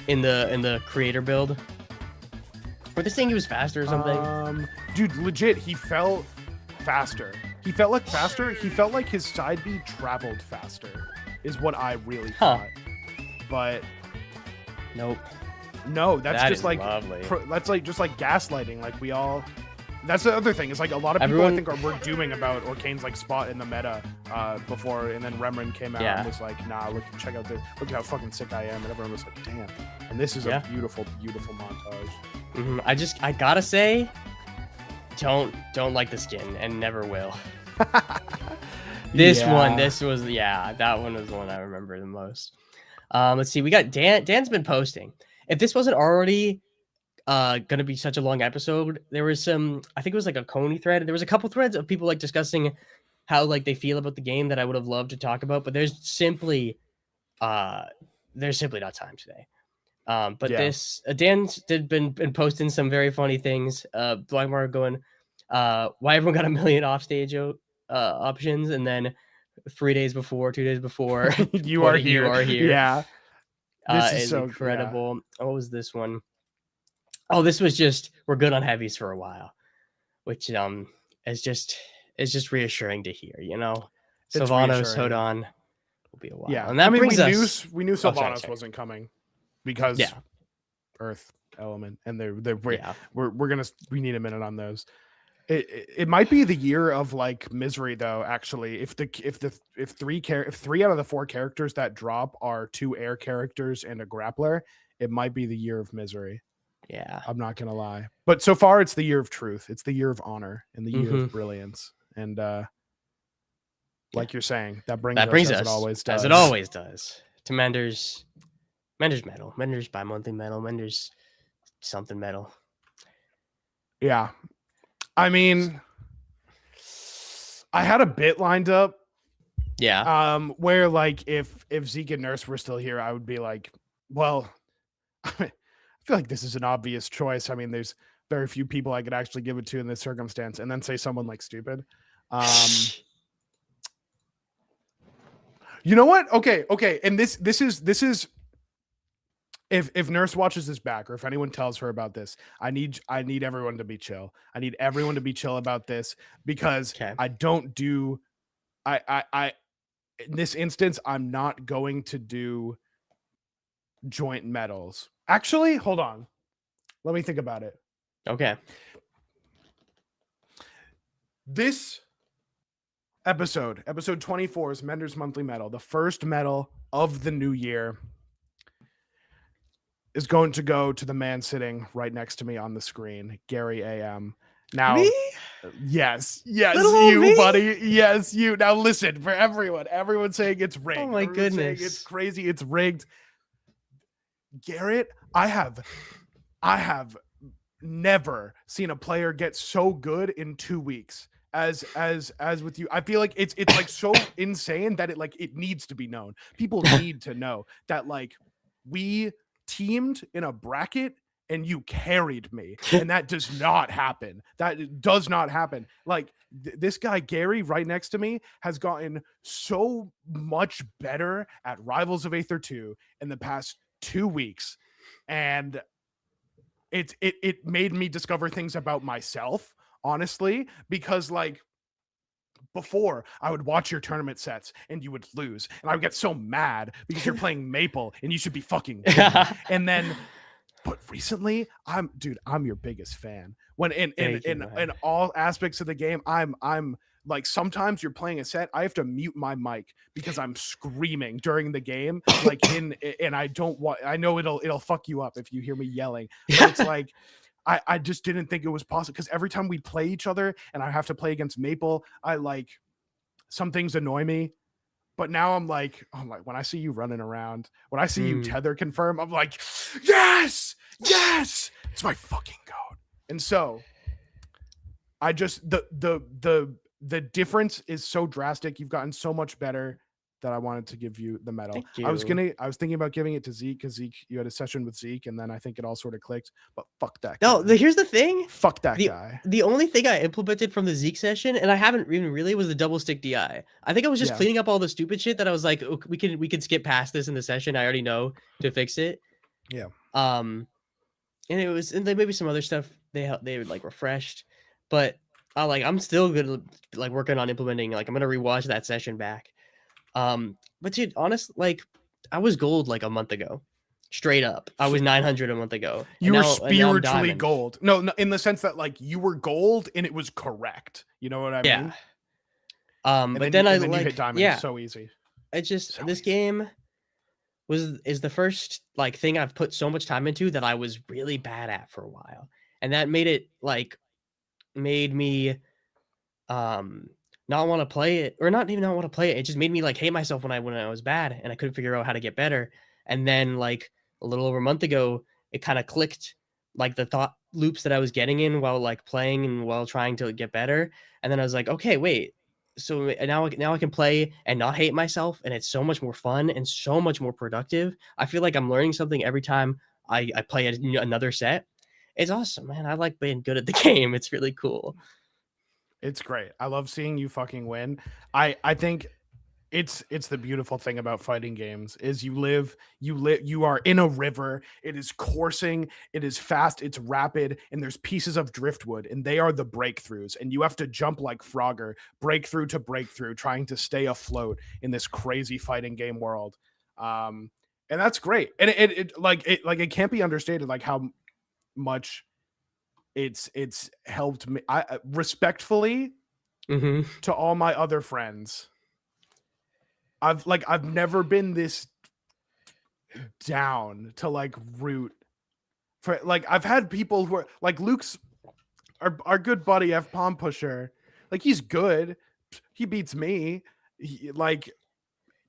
in the creator build? Were they saying he was faster or something? Dude, legit, he felt faster. He felt like faster. He felt like his side B traveled faster, is what I really thought. But Nope. no, that's That just is like lovely. that's like just like gaslighting. Like we all That's the other thing. Is like a lot of people Everyone- I think were dooming about Orcane's like spot in the meta before, and then Remren came out and was like, "Nah, look at how fucking sick I am," and everyone was like, "Damn!" And this is a beautiful, beautiful montage. I gotta say, don't like the skin and never will. That one was the one I remember the most. Let's see, we got Dan's been posting. If this wasn't already gonna be such a long episode, there was some, I think it was like a Coney thread. There was a couple threads of people like discussing how like they feel about the game that I would have loved to talk about, but there's simply not time today. This Dan's been posting some very funny things. Blackmar going, why everyone got 1 million offstage options, and then 2 days before you are here. Yeah, this is so incredible. Yeah. What was this one? Oh, this was just, we're good on heavies for a while, which is just reassuring to hear, you know. Sylvanos, Hodan will be a while. Yeah, and that brings us. We knew Sylvanos wasn't coming because Earth element, and we need a minute on those. It might be the year of like misery though. Actually, if 3 out of the 4 characters that drop are 2 air characters and a grappler, it might be the year of misery. Yeah, I'm not gonna lie, but so far it's the year of truth. It's the year of honor and the year of brilliance. And like you're saying, that brings us as it always does to Mender's medal, Mender's bi-monthly medal, Mender's something medal. Yeah, I mean, I had a bit lined up. Yeah. Where like if Zeke and Nurse were still here, I would be like, well, I feel like this is an obvious choice. I mean, there's very few people I could actually give it to in this circumstance, and then say someone like Stupid. You know what? Okay. And this is if Nurse watches this back, or if anyone tells her about this, I need everyone to be chill. I need everyone to be chill about this, because I don't do I in this instance, I'm not going to do joint medals. Actually, hold on. Let me think about it. Okay. This episode 24 is Mender's monthly medal. The first medal of the new year is going to go to the man sitting right next to me on the screen, Gary AM. Now, me? Yes, Little you, me? buddy. Yes, you. Now listen, for everyone's saying it's rigged. Oh my goodness. Saying it's crazy, it's rigged. Garrett, I have never seen a player get so good in 2 weeks as with you. I feel like it's like so insane that it needs to be known. People need to know that like we teamed in a bracket and you carried me, and that does not happen. That does not happen. Like this guy Gary right next to me has gotten so much better at Rivals of Aether II in the past 2 weeks, and it made me discover things about myself, honestly, because like before I would watch your tournament sets and you would lose, and I would get so mad because you're playing Maple and you should be fucking winning. And then but recently I'm your biggest fan. When in all aspects of the game, I'm like, sometimes you're playing a set, I have to mute my mic because I'm screaming during the game, like and I don't want, I know it'll fuck you up if you hear me yelling, but it's like I just didn't think it was possible, because every time we play each other and I have to play against Maple, I like, some things annoy me. But now I'm like, when I see you running around, when I see you tether confirm, I'm like, yes, it's my fucking goat. And so I just, the difference is so drastic. You've gotten so much better that I wanted to give you the medal. I was thinking about giving it to Zeke, because Zeke, you had a session with Zeke, and then I think it all sort of clicked. But fuck that guy. No, here's the thing. Fuck that guy. The only thing I implemented from the Zeke session, and I haven't even really, was the double stick DI. I think I was just cleaning up all the stupid shit that I was like, oh, we can skip past this in the session. I already know to fix it. Yeah. And then maybe some other stuff they would like refreshed, but I'm still good, like working on implementing. Like I'm gonna rewatch that session back. But dude, honest, like I was gold like a month ago, Straight up, I was 900 a month ago. You were and now I'm spiritually diamond. gold. No, in the sense that like you were gold and it was correct. You know what I Yeah. mean? But then you hit diamond. yeah, So easy. it's just So this easy. game is the first like thing I've put so much time into that I was really bad at for a while, and that made me not want to play it, or not even not want to play it. It just made me like hate myself when I was bad and I couldn't figure out how to get better. And then like a little over a month ago, it kind of clicked, like the thought loops that I was getting in while like playing and while trying to get better. And then I was like, okay, wait. So now I can play and not hate myself, and it's so much more fun and so much more productive. I feel like I'm learning something every time I play another set. It's awesome, man. I like being good at the game. It's really cool. It's great. I love seeing you fucking win. I think it's the beautiful thing about fighting games is you are in a river. It is coursing, it is fast, it's rapid, and there's pieces of driftwood, and they are the breakthroughs, and you have to jump like Frogger, breakthrough to breakthrough, trying to stay afloat in this crazy fighting game world. And that's great. And it can't be understated like how much it's helped me. I respectfully to all my other friends, I've never been this down to like root for, like I've had people who are like Luke's our good buddy F Palm Pusher, like he's good, he beats me, like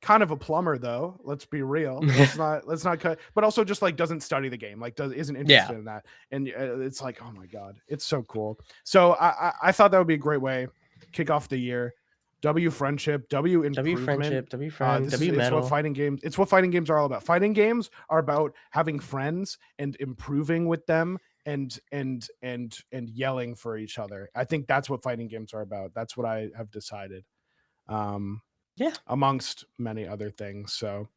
kind of a plumber though, let's be real. let's not cut, but also just like doesn't study the game, like isn't interested in that, and it's like, oh my god, it's so cool. So I thought that would be a great way kick off the year. W friendship, W improvement, W friend, W medal. It's what fighting games are all about. Fighting games are about having friends and improving with them and yelling for each other. I think that's what fighting games are about. That's what I have decided. Yeah, amongst many other things. So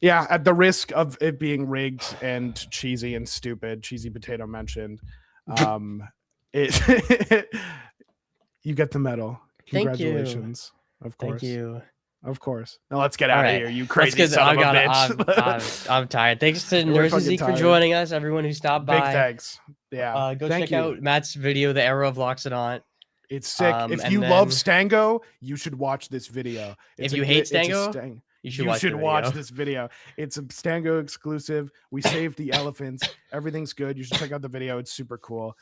yeah, at the risk of it being rigged and cheesy and stupid, cheesy potato mentioned, it you get the medal. Congratulations. Of course. Thank you. Of course. Now let's get out of here, you Let's crazy son of a bitch. I'm tired. Thanks to We're Nurse fucking Zeke for tired. joining us. Everyone who stopped by. Big thanks. Yeah. Go Thank check you. out Matt's video, The Era of Loxodont. It's sick. If and you love then- Stango, you should watch this video. If you hate Stango, you should watch this video. It's a Stango exclusive. We saved the elephants. Everything's good. You should check out the video. It's super cool.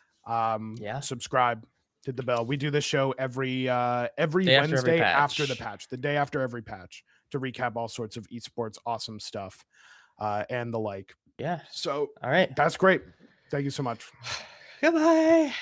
Subscribe, hit the bell. We do this show every Wednesday after the patch, the day after every patch, to recap all sorts of esports awesome stuff and the like. Yeah. So all right, that's great. Thank you so much. Goodbye.